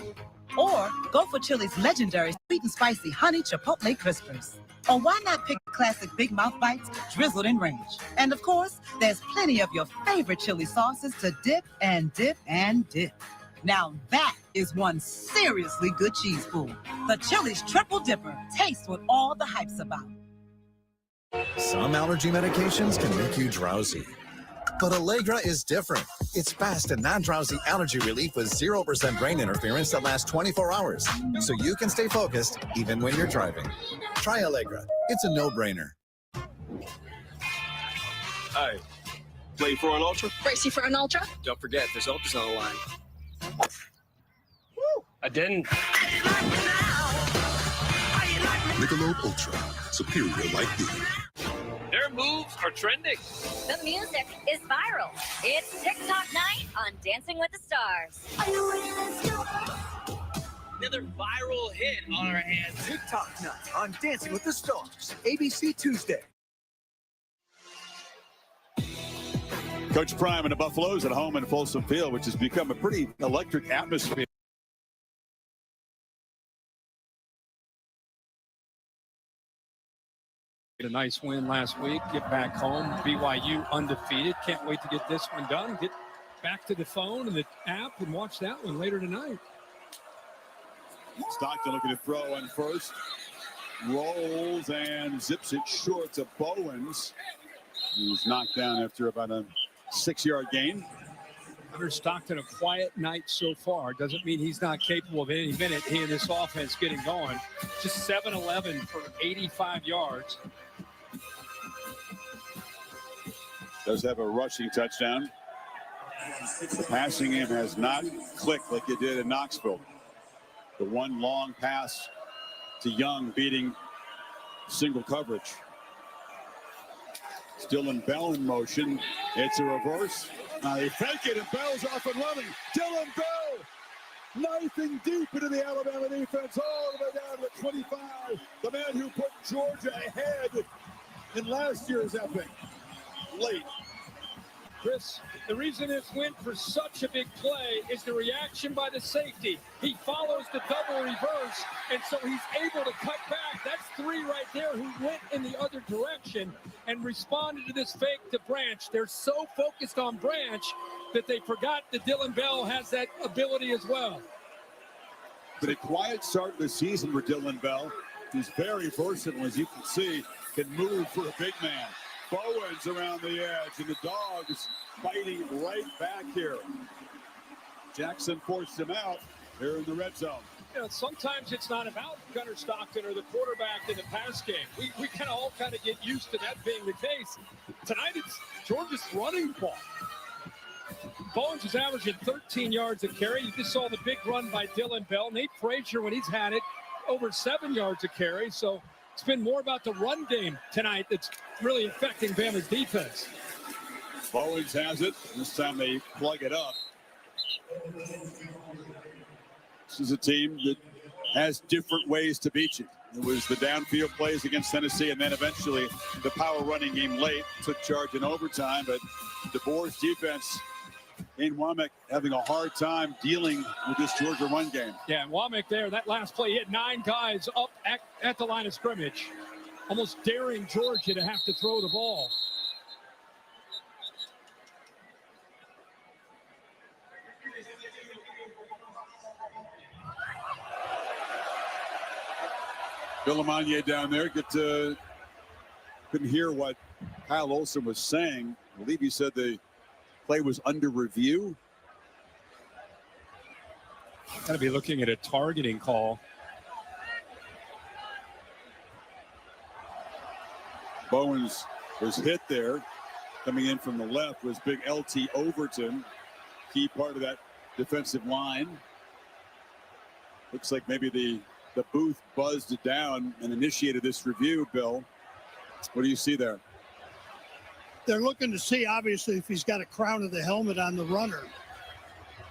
Or go for Chili's legendary sweet and spicy honey chipotle crispers. Or why not pick classic Big Mouth Bites drizzled in ranch? And of course, there's plenty of your favorite chili sauces to dip and dip and dip. Now that is one seriously good cheese pool. The Chili's Triple Dipper. Taste what all the hype's about. Some allergy medications can make you drowsy. But Allegra is different. It's fast and non-drowsy allergy relief with 0% brain interference that lasts 24 hours. So you can stay focused even when you're driving. Try Allegra. It's a no-brainer. Hi. Play for an ultra? Racing for an ultra? Don't forget, there's ultras on the line. Woo! I didn't. Michelob Ultra. Superior like beer. Their moves are trending. The music is viral. It's TikTok night on Dancing with the Stars. Another viral hit on our hands. TikTok night on Dancing with the Stars. ABC Tuesday. Coach Prime and the Buffaloes at home in Folsom Field, which has become a pretty electric atmosphere. A nice win last week. Get back home. BYU undefeated. Can't wait to get this one done. Get back to the phone and the app and watch that one later tonight. Stockton looking to throw on first. Rolls and zips it short to Bowens. He was knocked down after about a 6-yard gain. Hunter Stockton, a quiet night so far. Doesn't mean he's not capable of any minute. He and this offense getting going. Just 7-11 for 85 yards. Does have a rushing touchdown. The passing game has not clicked like it did in Knoxville. The one long pass to Young beating single coverage. Still in Bell in motion. It's a reverse. They fake it and Bell's off and running. Dylan Bell knifing deep into the Alabama defense all the way down to 25. The man who put Georgia ahead in last year's epic. Late. Chris, the reason this went for such a big play is the reaction by the safety. He follows the double reverse, and so he's able to cut back. That's 3 right there who went in the other direction and responded to this fake to Branch. They're so focused on Branch that they forgot that Dylan Bell has that ability as well. But a quiet start of the season for Dylan Bell, who's very versatile, as you can see, can move for a big man. Bowens around the edge, and the Dogs fighting right back here. Jackson forced him out here in the red zone. You know, sometimes it's not about Gunnar Stockton or the quarterback in the pass game. We kind of all get used to that being the case. Tonight it's Georgia's running ball. Bowens is averaging 13 yards a carry. You just saw the big run by Dylan Bell. Nate Frazier, when he's had it, over 7 yards a carry. So it's been more about the run game tonight that's really affecting Bama's defense. Bowens has it. This time they plug it up. This is a team that has different ways to beat you. It was the downfield plays against Tennessee, and then eventually the power running game late took charge in overtime. But DeBoer's defense in Womack having a hard time dealing with this Georgia run game. Yeah, and Womack there, that last play, he had 9 guys up at the line of scrimmage, almost daring Georgia to have to throw the ball. Villamagna down there. Couldn't hear what Kyle Olson was saying. I believe he said the play was under review. Got to be looking at a targeting call. Bowens was hit there. Coming in from the left was big LT Overton, key part of that defensive line. Looks like maybe the booth buzzed it down and initiated this review, Bill. What do you see there? They're looking to see, obviously, if he's got a crown of the helmet on the runner.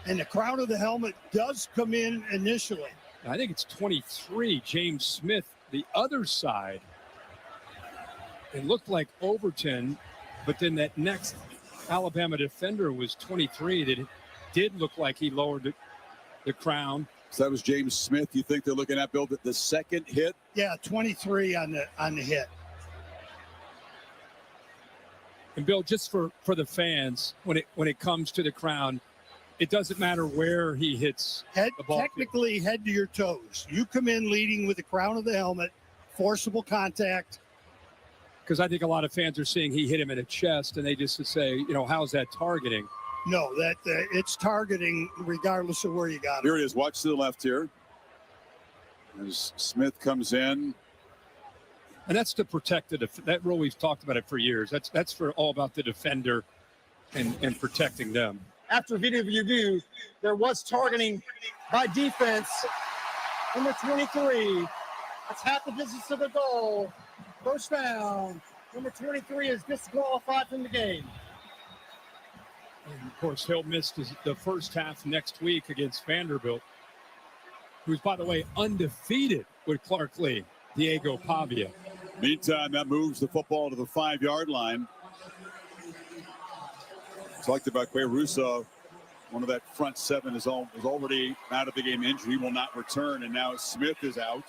And the crown of the helmet does come in initially. I think it's 23, James Smith, the other side. It looked like Overton, but then that next Alabama defender was 23. That it did look like he lowered the crown. So that was James Smith. You think they're looking at, Bill, the second hit? Yeah, 23 on the hit. And Bill, just for the fans, when it comes to the crown, it doesn't matter where he hits the ball. Technically, head to your toes. You come in leading with the crown of the helmet, forcible contact. Because I think a lot of fans are seeing he hit him in the chest, and they just say, how's that targeting? No, it's targeting regardless of where you got it. Here it is. Watch to the left here. As Smith comes in. And that's to protect that rule. We've talked about it for years. That's for all about the defender and protecting them. After video review, there was targeting by defense. Number 23. That's half the distance of the goal. First down. Number 23 is disqualified from the game. And of course, he'll miss the first half next week against Vanderbilt, who's, by the way, undefeated with Clark Lee, Diego Pavia. Meantime, that moves the football to the 5-yard line. Talked about Quay Russo. One of that front seven is already out of the game injured. He will not return, and now Smith is out.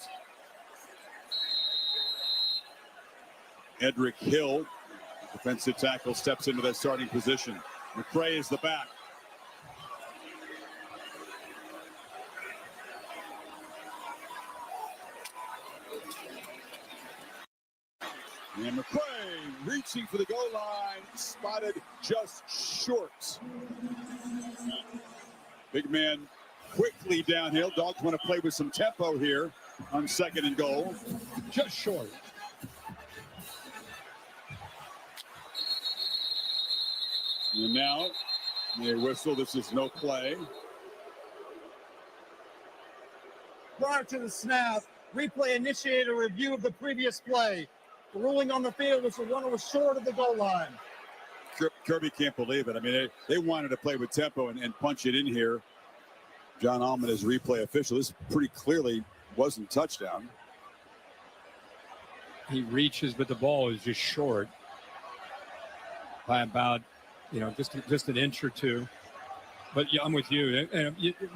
Edric Hill, defensive tackle, steps into that starting position. McCray is the back. And McCray reaching for the goal line, spotted just short. Big man quickly downhill. Dogs want to play with some tempo here on 2nd and goal. Just short. And now they whistle. This is no play. Prior to the snap, replay initiated a review of the previous play. The ruling on the field was the runner was short of the goal line. Kirby can't believe it. I mean, they wanted to play with tempo and punch it in here. John Allman is replay official. This pretty clearly wasn't touchdown. He reaches, but the ball is just short by about, just an inch or two. But yeah, I'm with you.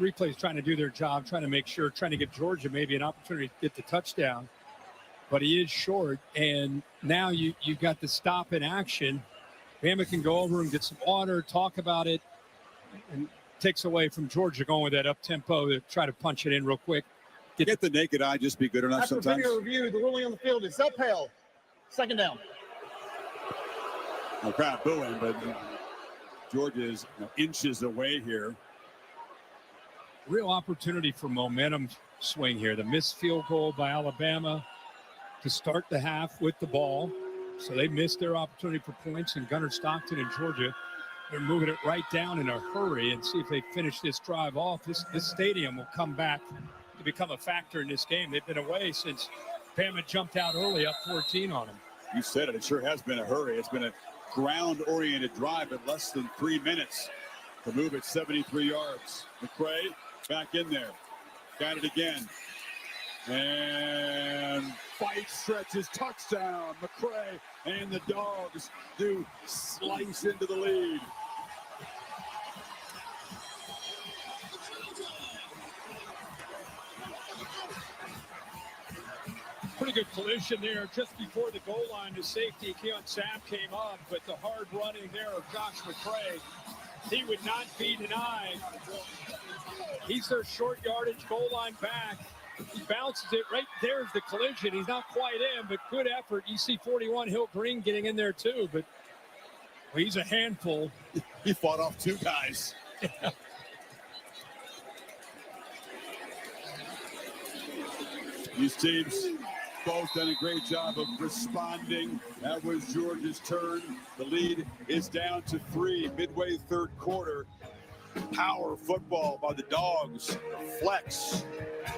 Replay's trying to do their job, trying to give Georgia maybe an opportunity to get the touchdown. But he is short, and now you've got the stop in action. Bama can go over and get some water, talk about it, and takes away from Georgia going with that up-tempo to try to punch it in real quick. Get the naked eye just be good enough After sometimes. video review, the ruling on the field is upheld. 2nd down. No crowd booing, but Georgia is inches away here. Real opportunity for momentum swing here. The missed field goal by Alabama to start the half with the ball. So they missed their opportunity for points, and Gunnar Stockton and Georgia, they're moving it right down in a hurry and see if they finish this drive off. This stadium will come back to become a factor in this game. They've been away since Bama jumped out early up 14 on them. You said it. It sure has been a hurry. It's been a ground-oriented drive at less than 3 minutes to move it 73 yards. McCray back in there. Got it again. And fight stretches, touchdown. McCray and the Dogs do slice into the lead. Pretty good collision there just before the goal line. The safety, Keon Sapp, came up, but the hard running there of Josh McCray, he would not be denied. He's their short yardage goal line back. He bounces it right there's the collision. He's not quite in, but good effort. You see 41 Hill Green getting in there too, but well, he's a handful. He fought off two guys. These teams both done a great job of responding. That was Georgia's turn. The lead is down to 3 midway third quarter. Power football by the Dogs. Flex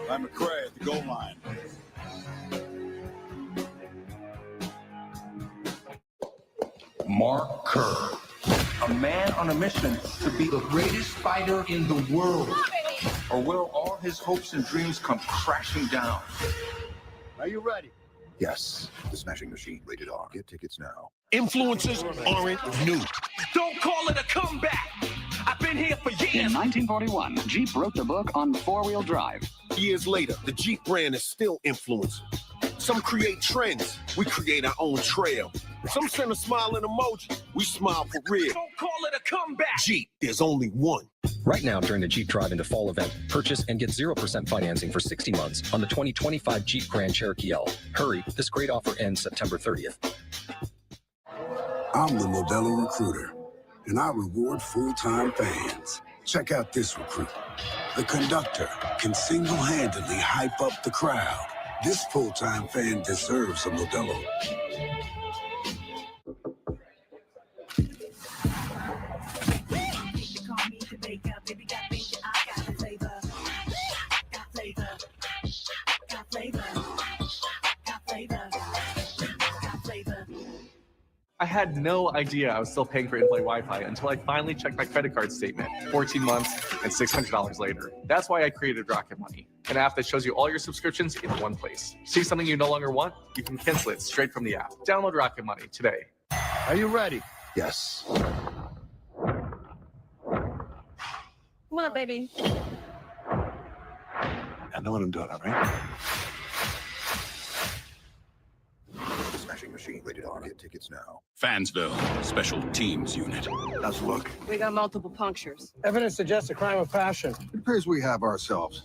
by McCray at the goal line. Mark Kerr, a man on a mission to be the greatest fighter in the world, or will all his hopes and dreams come crashing down? Are you ready? Yes. The Smashing Machine, rated R. Get tickets now. Influencers aren't new. Don't call it a comeback. I've been here for years. In 1941, Jeep wrote the book on four-wheel drive. Years later, the Jeep brand is still influencing. Some create trends. We create our own trail. Some send a smiling emoji. We smile for real. Don't call it a comeback. Jeep, there's only one. Right now, during the Jeep Drive into Fall event, purchase and get 0% financing for 60 months on the 2025 Jeep Grand Cherokee L. Hurry, this great offer ends September 30th. I'm the Modelo Recruiter, and I reward full-time fans. Check out this recruit. The conductor can single-handedly hype up the crowd. This full-time fan deserves a Modelo. I had no idea I was still paying for in-play Wi-Fi until I finally checked my credit card statement 14 months and $600 later. That's why I created Rocket Money, an app that shows you all your subscriptions in one place. See something you no longer want? You can cancel it straight from the app. Download Rocket Money today. Are you ready? Yes. Come on, baby. I know what I'm doing, all right? The Smashing Machine, rated R. Get tickets now. Fansville, Special Teams Unit. Let's look. We got multiple punctures. Evidence suggests a crime of passion. It appears we have ourselves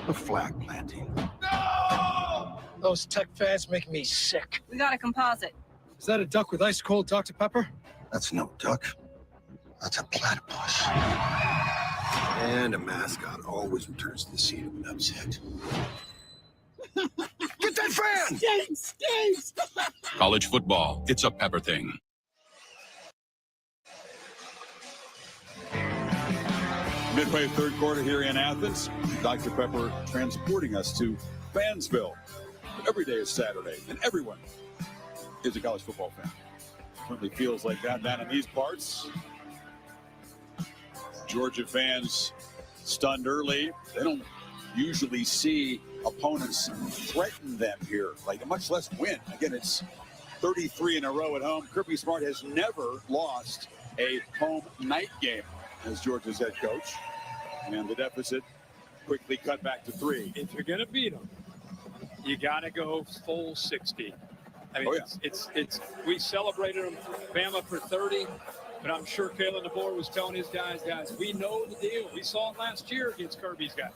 a flag planting. No! Those tech fads make me sick. We got a composite. Is that a duck with ice cold Dr. Pepper? That's no duck. That's a platypus. And a mascot always returns to the scene of an upset. Get that fan! Stinks! College football, it's a Pepper thing. Midway third quarter here in Athens. Dr. Pepper transporting us to Fansville. Every day is Saturday, and everyone is a college football fan. Certainly feels like that down in these parts. Georgia fans stunned early. They don't usually see opponents threaten them here, like much less win. Again, it's 33 in a row at home. Kirby Smart has never lost a home night game as Georgia's head coach. And the deficit quickly cut back to 3. If you're going to beat them, you got to go full 60. I mean, it's we celebrated them, BAMA for 30. But I'm sure Kalen DeBoer was telling his guys, we know the deal. We saw it last year against Kirby's guys.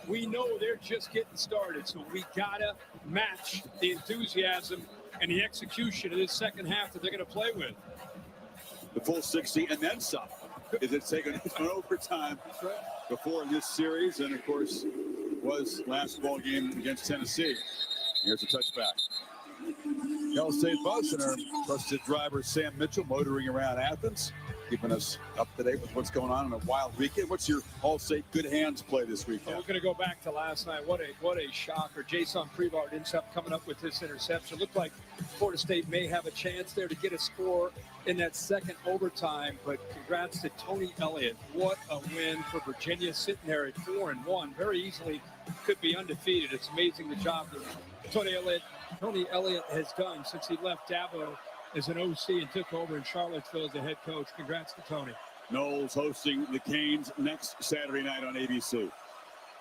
We know they're just getting started, so we got to match the enthusiasm and the execution of this second half that they're going to play with. The full 60 and then some. Is it taken an overtime before this series? And, of course, was last ball game against Tennessee. Here's a touchback. Cal State Bus and our trusted driver Sam Mitchell motoring around Athens, keeping us up to date with what's going on in a wild weekend. What's your All-State good hands play this weekend? We're going to go back to last night. What a shocker. Jason Prevard ends up coming up with this interception. Looked like Florida State may have a chance there to get a score in that second overtime, but congrats to Tony Elliott. What a win for Virginia, sitting there at 4-1. Very easily could be undefeated. It's amazing the job that Tony Elliott has done since he left Dabo as an OC and took over in Charlottesville as the head coach. Congrats to Tony. Knowles hosting the Canes next Saturday night on ABC.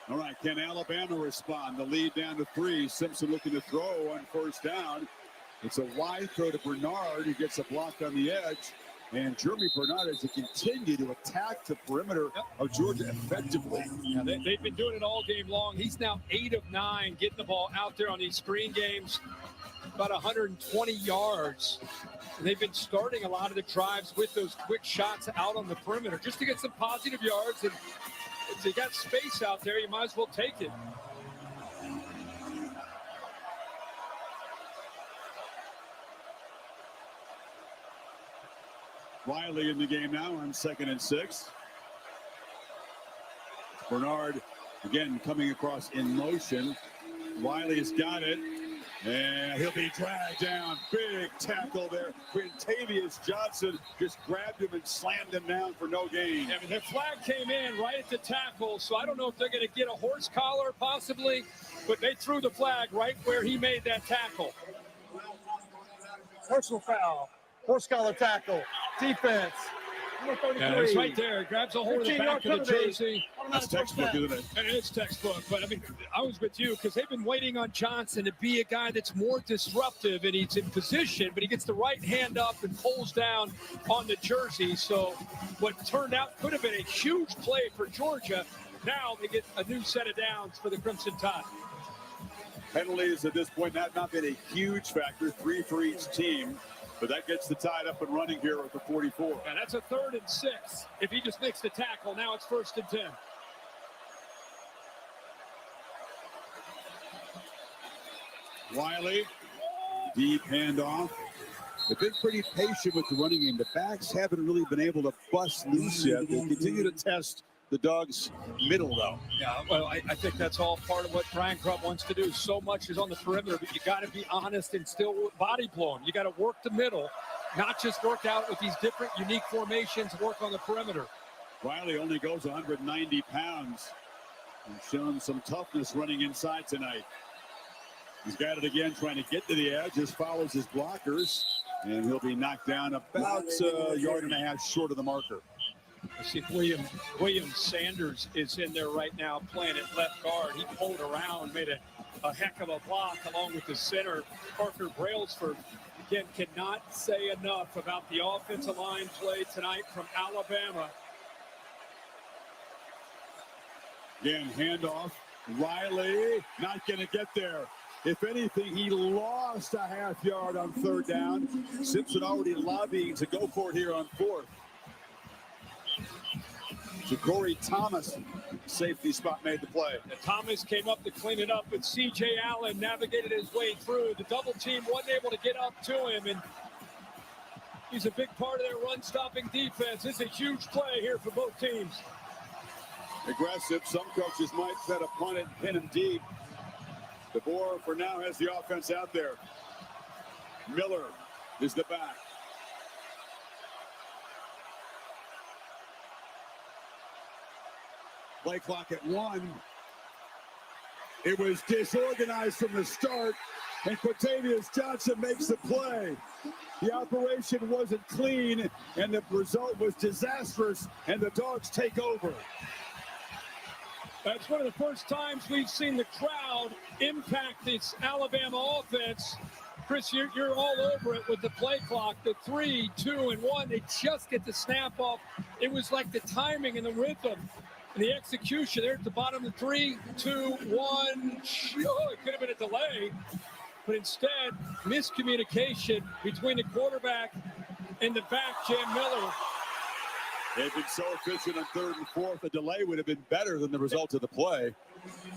All right, can Alabama respond? The lead down to 3. Simpson looking to throw on first down. It's a wide throw to Bernard, who gets a block on the edge. And Jeremy Bernard has to continue to attack the perimeter of Georgia effectively. Yeah, they've been doing it all game long. He's now 8 of 9 getting the ball out there on these screen games, about 120 yards. And they've been starting a lot of the drives with those quick shots out on the perimeter just to get some positive yards. And if you got space out there, you might as well take it. Riley in the game now on 2nd and 6. Bernard again coming across in motion. Riley's got it, and he'll be dragged down. Big tackle there. Quintavious Johnson just grabbed him and slammed him down for no gain. Yeah, I mean, their flag came in right at the tackle, so I don't know if they're going to get a horse collar possibly, but they threw the flag right where he made that tackle. Personal foul. Horse collar tackle. Defense. Yeah, it's right there. It grabs a hold of the back of the jersey. That's textbook, isn't it? And it is textbook. But, I mean, I was with you because they've been waiting on Johnson to be a guy that's more disruptive, and he's in position, but he gets the right hand up and pulls down on the jersey. So what turned out could have been a huge play for Georgia. Now they get a new set of downs for the Crimson Tide. Penalties at this point have not been a huge factor, 3 for each team. But that gets the Tide up and running here at the 44. And that's a 3rd and 6. If he just makes the tackle, now it's 1st and 10. Wiley, deep handoff. They've been pretty patient with the running game. The backs haven't really been able to bust loose yet. They continue to test the Dogs' middle, though. Yeah, well, I think that's all part of what Brian Crump wants to do. So much is on the perimeter, but you got to be honest and still body blowing. You got to work the middle, not just work out with these different unique formations, work on the perimeter. Wiley only goes 190 pounds. He's shown some toughness running inside tonight. He's got it again, trying to get to the edge. Just follows his blockers, and he'll be knocked down about a yard and a half short of the marker. I see William Sanders is in there right now playing at left guard. He pulled around, made a heck of a block along with the center, Parker Brailsford. Again, cannot say enough about the offensive line play tonight from Alabama. Again, handoff. Riley not going to get there. If anything, he lost a half yard on 3rd down. Simpson already lobbying to go for it here on 4th. Ja'Cory Thomas, safety spot, made the play. And Thomas came up to clean it up, but C.J. Allen navigated his way through. The double team wasn't able to get up to him, and he's a big part of their run-stopping defense. It's a huge play here for both teams. Aggressive. Some coaches might bet a punt and pin him deep. DeBoer, for now, has the offense out there. Miller is the back. Play clock at 1. It was disorganized from the start, and Quintavious Johnson makes the play. The operation wasn't clean, and the result was disastrous, and the Dogs take over. That's one of the first times we've seen the crowd impact this Alabama offense. Chris, you're all over it with the play clock. The 3, 2, and 1, they just get the snap off. It was like the timing and the rhythm and the execution there at the bottom of the 3, 2, 1. Oh, it could have been a delay, but instead, miscommunication between the quarterback and the back, Jam Miller. They've been so efficient on 3rd and 4th. A delay would have been better than the result of the play.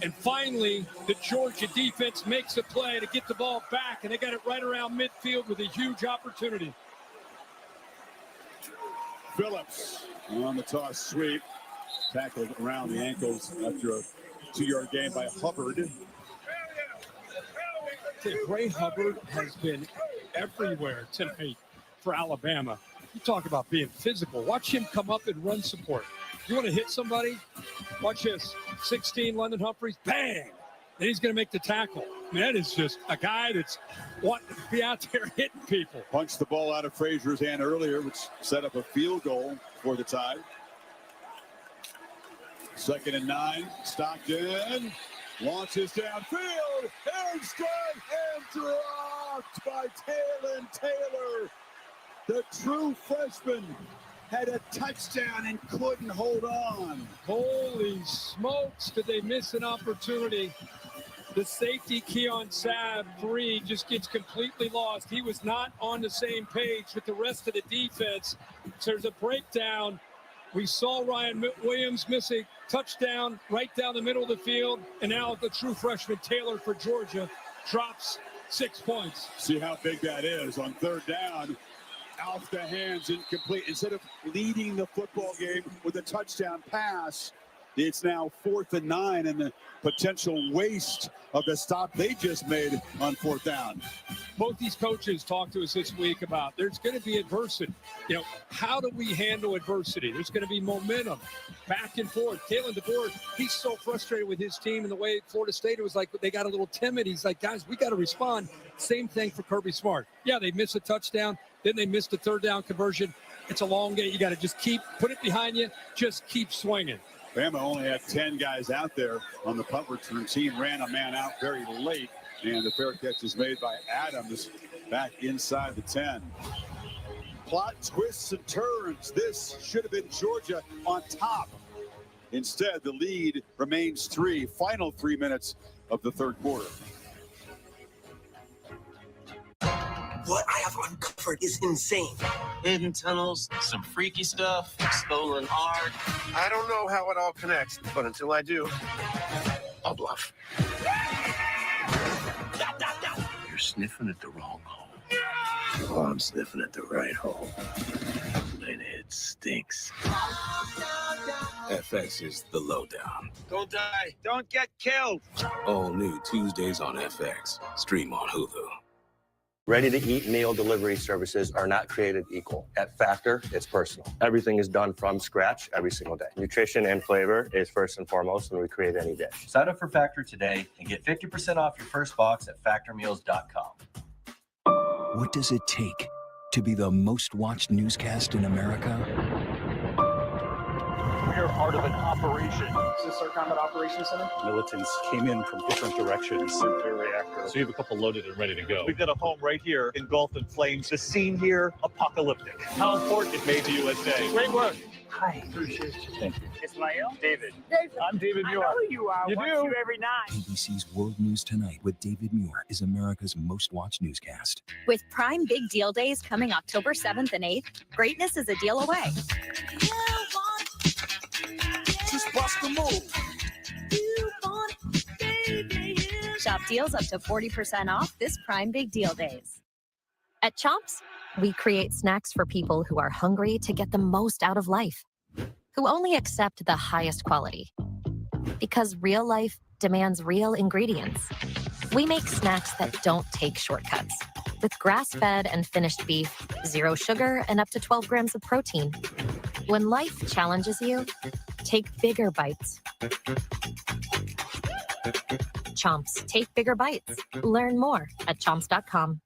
And finally, the Georgia defense makes a play to get the ball back, and they got it right around midfield with a huge opportunity. Phillips on the toss sweep. Tackled around the ankles after a 2-yard gain by Hubbard. Gray Hubbard has been everywhere tonight for Alabama. You talk about being physical. Watch him come up and run support. You want to hit somebody? Watch this. 16, London Humphreys, bang! Then he's going to make the tackle. I mean, that is just a guy that's wanting to be out there hitting people. Punched the ball out of Frazier's hand earlier, which set up a field goal for the Tide. 2nd and 9. Stockton launches downfield and strike and dropped by Taylor. The true freshman had a touchdown and couldn't hold on. Holy smokes, did they miss an opportunity? The safety, Keon Sabb, 3, just gets completely lost. He was not on the same page with the rest of the defense. So there's a breakdown. We saw Ryan Williams miss a touchdown right down the middle of the field. And now the true freshman, Taylor for Georgia, drops 6 points. See how big that is on third down. Off the hands, incomplete. Instead of leading the football game with a touchdown pass, it's now 4th and 9, and the potential waste of the stop they just made on 4th down. Both these coaches talked to us this week about there's going to be adversity. You know, how do we handle adversity? There's going to be momentum back and forth. Kalen DeBoer, he's so frustrated with his team and the way Florida State, it was like they got a little timid. He's like, guys, we got to respond. Same thing for Kirby Smart. Yeah, they missed a touchdown. Then they missed a third down conversion. It's a long game. You got to just put it behind you. Just keep swinging. BAMA only had 10 guys out there on the punt return. Team ran a man out very late, and the fair catch is made by Adams back inside the 10. Plot twists and turns. This should have been Georgia on top. Instead, the lead remains 3. Final 3 minutes of the third quarter. What I have uncovered is insane. Hidden tunnels, some freaky stuff, stolen art. I don't know how it all connects, but until I do, I'll bluff. You're sniffing at the wrong hole. Well, I'm sniffing at the right hole. And it stinks. FX is the lowdown. Don't die. Don't get killed. All new Tuesdays on FX. Stream on Hulu. Ready-to-eat meal delivery services are not created equal. At Factor, it's personal. Everything is done from scratch every single day. Nutrition and flavor is first and foremost when we create any dish. Sign up for Factor today and get 50% off your first box at factormeals.com. What does it take to be the most watched newscast in America? We are part of an operation. Is this our Combat Operations Center? Militants came in from different directions. Nuclear reactor. So you have a couple loaded and ready to go. We've got a home right here engulfed in flames. The scene here, apocalyptic. How important it made to USA. Great work. Hi. Appreciate you. Thank you. Ismael? David. I'm David Muir. I know who you are. You Watch do? you every night. ABC's World News Tonight with David Muir is America's most watched newscast. With Prime Big Deal Days coming October 7th and 8th, greatness is a deal away. Just bust the move. Shop deals up to 40% off this Prime Big Deal Days. At Chomps, we create snacks for people who are hungry to get the most out of life, who only accept the highest quality. Because real life demands real ingredients. We make snacks that don't take shortcuts. With grass-fed and finished beef, 0 sugar, and up to 12 grams of protein. When life challenges you, take bigger bites. Chomps, take bigger bites. Learn more at chomps.com.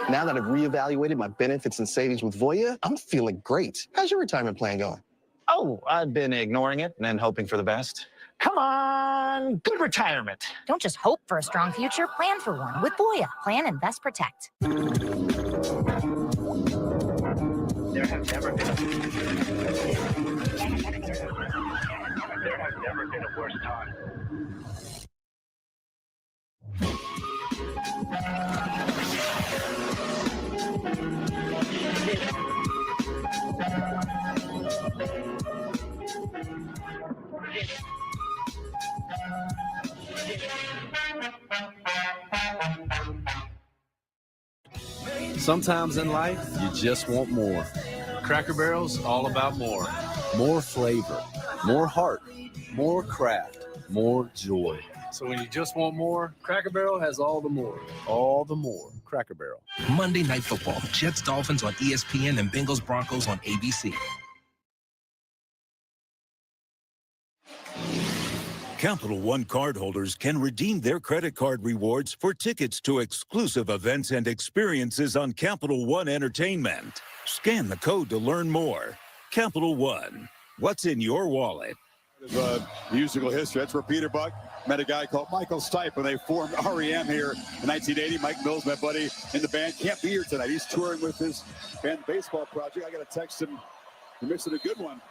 Now that I've reevaluated my benefits and savings with Voya, I'm feeling great. How's your retirement plan going? Oh, I've been ignoring it and then hoping for the best. Come on, good retirement. Don't just hope for a strong future, plan for one with Voya. Plan, invest, protect. There has never been a worse time. Sometimes in life, you just want more. Cracker Barrel's all about more. More flavor, more heart, more craft, more joy. So when you just want more, Cracker Barrel has all the more. All the more. Cracker Barrel. Monday Night Football. Jets Dolphins on ESPN and Bengals Broncos on ABC. Capital One cardholders can redeem their credit card rewards for tickets to exclusive events and experiences on Capital One Entertainment. Scan the code to learn more. Capital One. What's in your wallet? Musical history. That's where Peter Buck met a guy called Michael Stipe when they formed REM here in 1980. Mike Mills, my buddy in the band, can't be here tonight. He's touring with his band baseball project. I got to text him. You're missing a good one.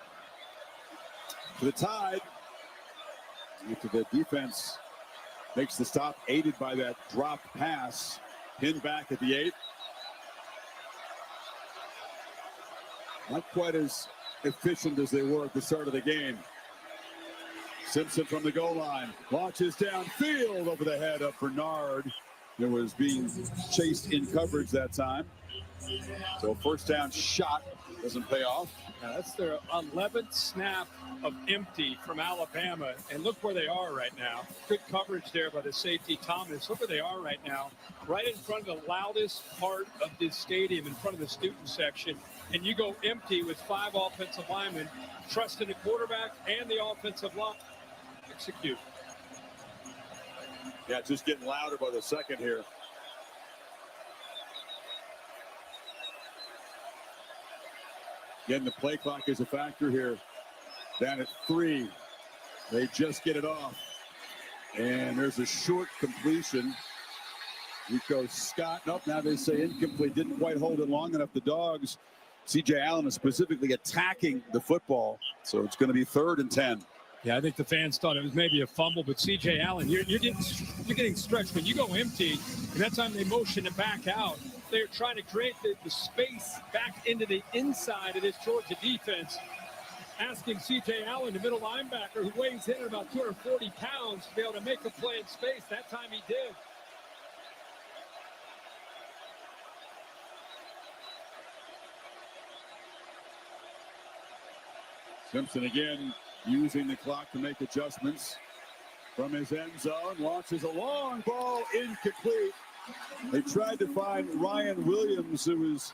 For the Tide, after the defense makes the stop, aided by that dropped pass, pinned back at the 8. Not quite as efficient as they were at the start of the game. Simpson from the goal line launches downfield over the head of Bernard. It was being chased in coverage that time. So first down shot doesn't pay off. Now that's their 11th snap of empty from Alabama. And look where they are right now. Good coverage there by the safety Thomas. Look where they are right now. Right in front of the loudest part of this stadium, in front of the student section. And you go empty with 5 offensive linemen, trusting the quarterback and the offensive line. Execute. Yeah, just getting louder by the second here. Again, the play clock is a factor here. Down at 3. They just get it off. And there's a short completion. Rico Scott. Nope, now they say incomplete. Didn't quite hold it long enough. The Dogs, C.J. Allen is specifically attacking the football. So it's going to be 3rd and 10. Yeah, I think the fans thought it was maybe a fumble, but C.J. Allen, you're getting stretched. When you go empty, and that time they motion it back out, they're trying to create the space back into the inside of this Georgia defense, asking C.J. Allen, the middle linebacker, who weighs in at about 240 pounds, to be able to make a play in space. That time he did. Simpson again using the clock to make adjustments from his end zone. Launches a long ball, incomplete. They tried to find Ryan Williams, who was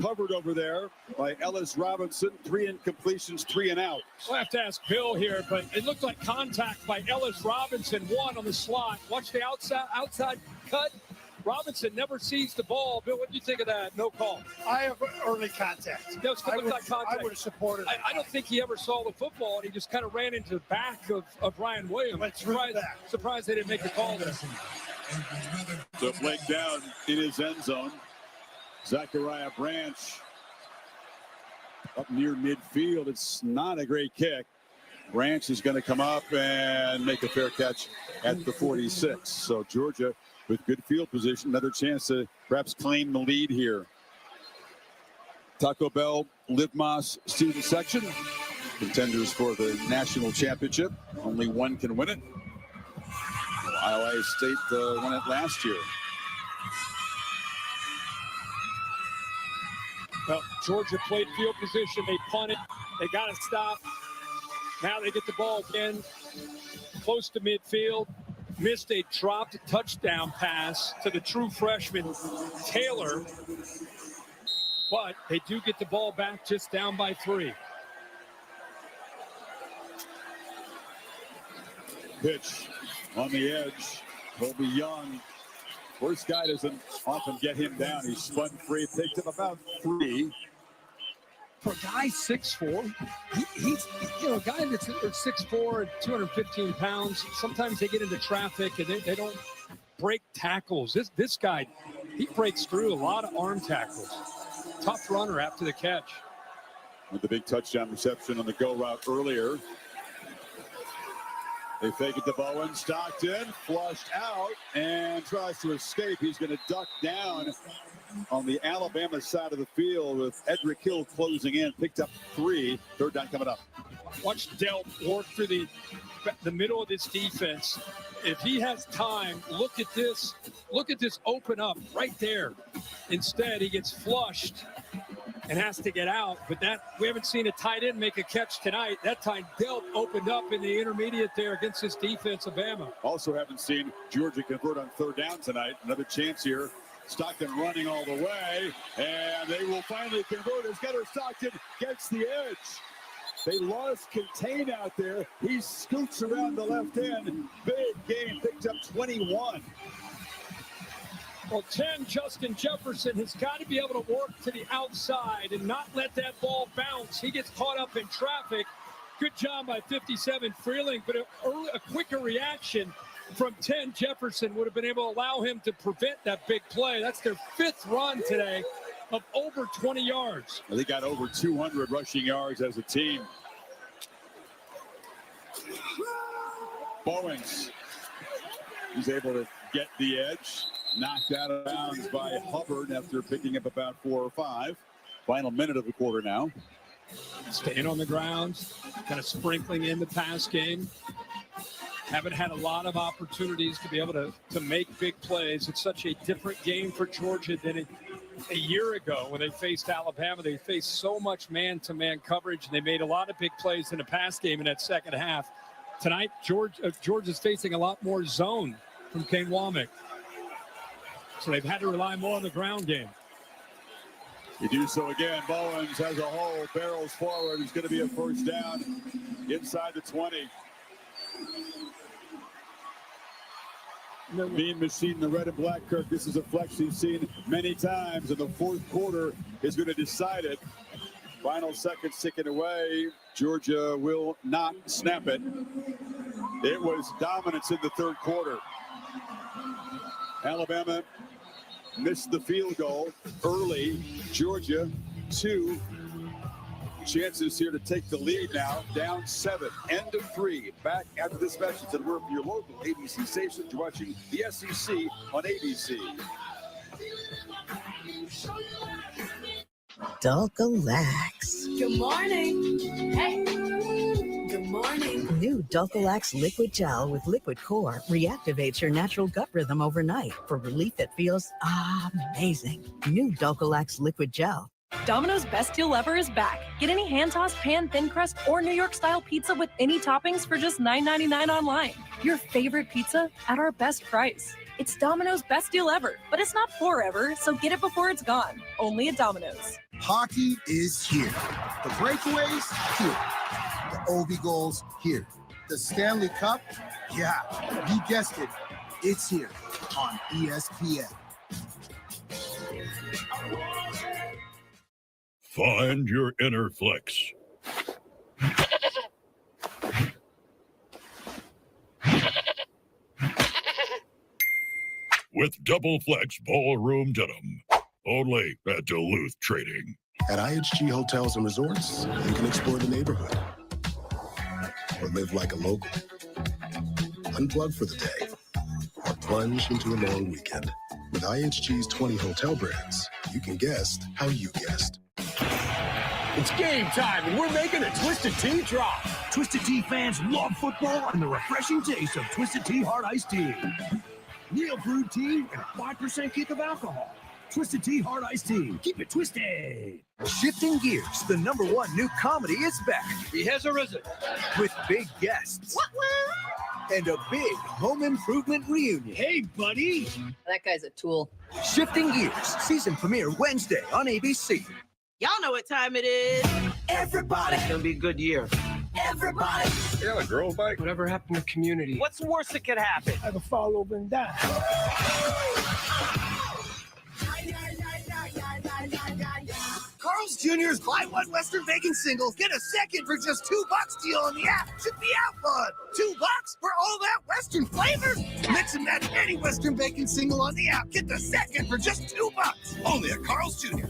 covered over there by Ellis Robinson. 3 incompletions, 3 and out. We'll have to ask Bill here, but it looked like contact by Ellis Robinson. 1 on the slot. Watch the outside cut. Robinson never sees the ball. Bill, what do you think of that? No call. I have early contact. Like contact. I would have supported it. I don't think he ever saw the football, and he just kind of ran into the back of Ryan Williams. Surprised they didn't make the call there. So Blake down in his end zone. Zachariah Branch up near midfield. It's not a great kick. Branch is going to come up and make a fair catch at the 46. So Georgia with good field position, another chance to perhaps claim the lead here. Taco Bell Liv Moss student section, contenders for the national championship. Only one can win it. Ohio State won it last year. Well, Georgia played field position. They punted. They got to stop. Now they get the ball again, close to midfield. Missed a dropped touchdown pass to the true freshman, Taylor. But they do get the ball back, just down by 3. Pitch on the edge. Colby Young. First guy doesn't often get him down. He spun free, picked up about 3. For a guy 6'4", he's a guy that's 6'4", and 215 pounds. Sometimes they get into traffic and they don't break tackles. This guy, he breaks through a lot of arm tackles. Tough runner after the catch. With the big touchdown reception on the go route earlier. They fake it to Bowen. Stockton flushed out and tries to escape. He's going to duck down on the Alabama side of the field with Edric Hill closing in. Picked up 3. 3rd down coming up. Watch Delp work through the middle of this defense. If he has time, look at this. Look at this open up right there. Instead, he gets flushed and has to get out. But we haven't seen a tight end make a catch tonight. That time, Delp opened up in the intermediate there against this defense of Bama. Also haven't seen Georgia convert on 3rd down tonight. Another chance here. Stockton running all the way, and they will finally convert as Gunnar Stockton gets the edge. They lost Contain out there. He scoots around the left end. Big game, picked up 21. Well, 10, Justin Jefferson has got to be able to work to the outside and not let that ball bounce. He gets caught up in traffic, Good job by 57 Freeling, but a quicker reaction from 10 Jefferson would have been able to allow him to prevent that big play. That's their 5th run today of over 20 yards. They got over 200 rushing yards as a team. Bowens is able to get the edge. Knocked out of bounds by Hubbard after picking up about 4 or 5. Final minute of the quarter now. Staying on the ground, kind of sprinkling in the pass game. Haven't had a lot of opportunities to be able to make big plays. It's such a different game for Georgia than a year ago when they faced Alabama. They faced so much man-to-man coverage, and they made a lot of big plays in the pass game in that second half. Tonight, Georgia's facing a lot more zone from Kane Womack. So they've had to rely more on the ground game. You do so again. Bowens has a hole, barrels forward. It's going to be a first down inside the 20. Mean machine, the red and black, Kirk. This is a flex you've seen many times, and the fourth quarter is going to decide it. Final seconds ticking away. Georgia will not snap it. It was dominance in the third quarter. Alabama missed the field goal early. Georgia, 2 chances here to take the lead now. Down 7, end of 3. Back after this message, and we're your local ABC station. You're watching the SEC on ABC. Dulcolax. Good morning. Hey. Good morning. New Dulcolax liquid gel with liquid core reactivates your natural gut rhythm overnight for relief that feels amazing. New Dulcolax liquid gel. Domino's Best Deal Ever is back. Get any hand-tossed pan, thin crust, or New York-style pizza with any toppings for just $9.99 online. Your favorite pizza at our best price. It's Domino's Best Deal Ever, but it's not forever, so get it before it's gone. Only at Domino's. Hockey is here. The breakaways, here. The OB goals, here. The Stanley Cup, yeah, you guessed it. It's here on ESPN. Find your inner flex. With Double Flex Ballroom Denim. Only at Duluth Trading. At IHG Hotels and Resorts, you can explore the neighborhood or live like a local. Unplug for the day or plunge into a long weekend. With IHG's 20 hotel brands, you can guest how you guest. It's game time, and we're making a Twisted Tea drop. Twisted Tea fans love football and the refreshing taste of Twisted Tea Hard Iced Tea. Real brewed tea and a 5% kick of alcohol. Twisted Tea Hard Iced Tea. Keep it twisted. Shifting Gears, the #1 new comedy is back. He has arisen. With big guests. And a big home improvement reunion. Hey, buddy. That guy's a tool. Shifting Gears, season premiere Wednesday on ABC. Y'all know what time it is. Everybody. It's gonna be a good year. Everybody. You got a girl bike? Whatever happened to community? What's the worst that could happen? I can fall over and die. Carl's Jr.'s Buy One Western Bacon Single. Get a second for just $2 deal on the app. Should be out fun. $2 for all that Western flavor? Mix and match any Western Bacon Single on the app. Get the second for just $2. Only at Carl's Jr.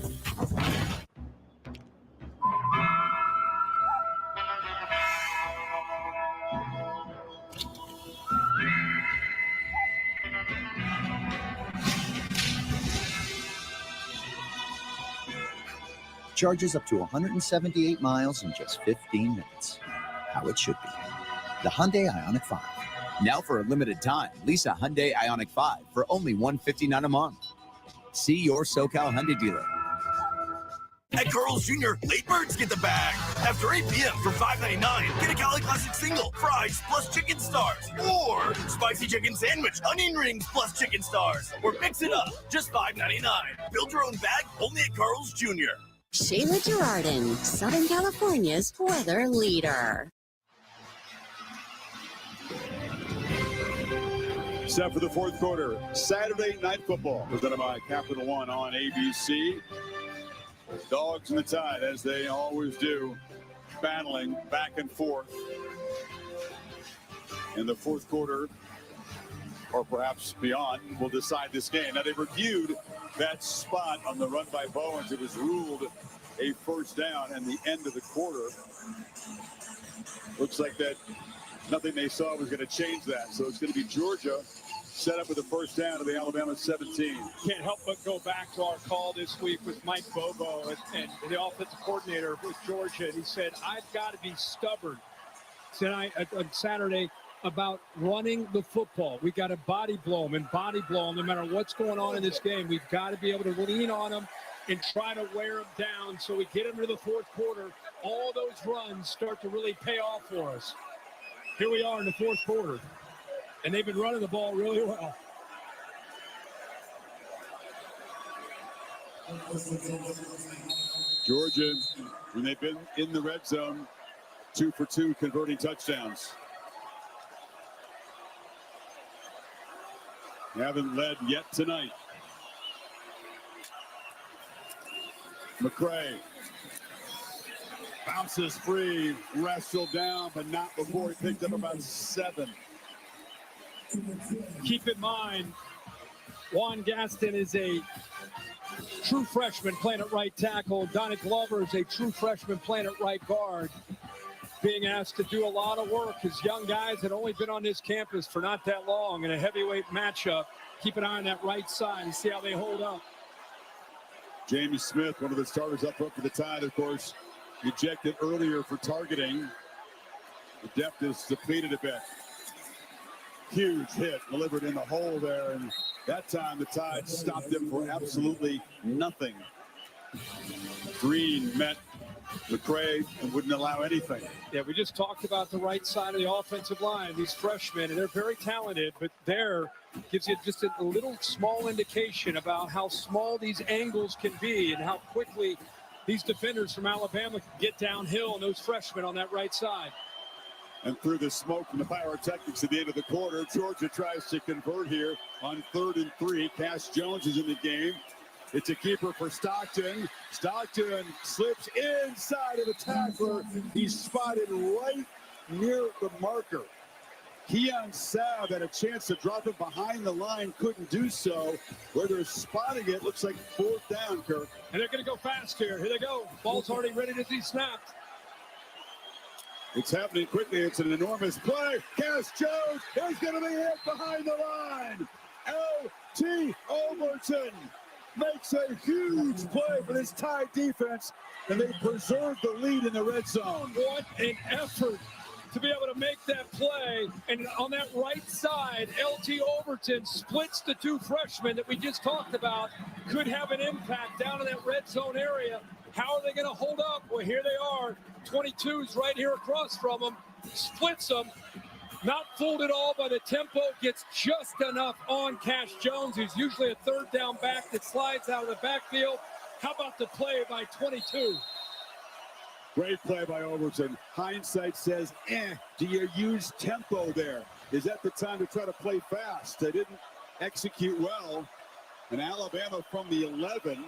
Charges up to 178 miles in just 15 minutes. How it should be. The Hyundai Ioniq 5. Now for a limited time, lease a Hyundai Ioniq 5 for only $159 a month. See your SoCal Hyundai dealer. At Carl's Jr., late birds get the bag. After 8 p.m. for $5.99, get a Cali Classic single, fries plus chicken stars. Or spicy chicken sandwich, onion rings plus chicken stars. Or mix it up, just $5.99. Build your own bag only at Carl's Jr. Sheila Girardin, Southern California's weather leader. Set for the fourth quarter. Saturday Night Football presented by Capital One on ABC. Dogs in the Tide, as they always do. battling back and forth in the fourth quarter, or perhaps beyond, will decide this game. Now, they reviewed that spot on the run by Bowens. It was ruled a first down in the end of the quarter. Looks like that nothing they saw was going to change that. So it's going to be Georgia set up with a first down to the Alabama 17. Can't help but go back to our call this week with Mike Bobo and the offensive coordinator with Georgia. And he said, I've got to be stubborn tonight on Saturday about running the football. We got to body blow them and body blow them no matter what's going on in this game. We've got to be able to lean on them and try to wear them down so we get them to the fourth quarter. All those runs start to really pay off for us. Here we are in the fourth quarter, and they've been running the ball really well. Georgia, when they've been in the red zone, 2 for 2 converting touchdowns. They haven't led yet tonight. McCray bounces free, wrestled down, but not before he picked up about 7. Keep in mind, Juan Gaston is a true freshman playing at right tackle. Donnie Glover is a true freshman playing at right guard, being asked to do a lot of work. His young guys had only been on this campus for not that long in a heavyweight matchup. Keep an eye on that right side and see how they hold up. Jamie Smith, one of the starters up for the Tide, of course, ejected earlier for targeting. The depth is depleted a bit. Huge hit delivered in the hole there, and that time the Tide stopped him for absolutely nothing. Green met McCray and wouldn't allow anything. Yeah, we just talked about the right side of the offensive line. These freshmen, and they're very talented, but there gives you just a little small indication about how small these angles can be and how quickly these defenders from Alabama can get downhill and those freshmen on that right side. And through the smoke from the pyrotechnics at the end of the quarter, Georgia tries to convert here on 3rd and 3. Cash Jones is in the game. It's a keeper for Stockton. Stockton slips inside of the tackler. He's spotted right near the marker. Keon Sabb had a chance to drop it behind the line, couldn't do so. Where they're spotting it, looks like 4th down, Kirk. And they're going to go fast here. Here they go. Ball's already ready to be snapped. It's happening quickly. It's an enormous play. Cash Jones is going to be hit behind the line. L.T. Overton makes a huge play for this Tide defense, and they preserve the lead in the red zone. What an effort to be able to make that play. And on that right side, L.T. Overton splits the 2 freshmen that we just talked about. Could have an impact down in that red zone area. How are they going to hold up? Well, here they are. 22's right here across from them. Splits them. Not fooled at all by the tempo. Gets just enough on Cash Jones, who's usually a 3rd down back that slides out of the backfield. How about the play by 22? Great play by Overton. Hindsight says, do you use tempo there? Is that the time to try to play fast? They didn't execute well. And Alabama from the 11.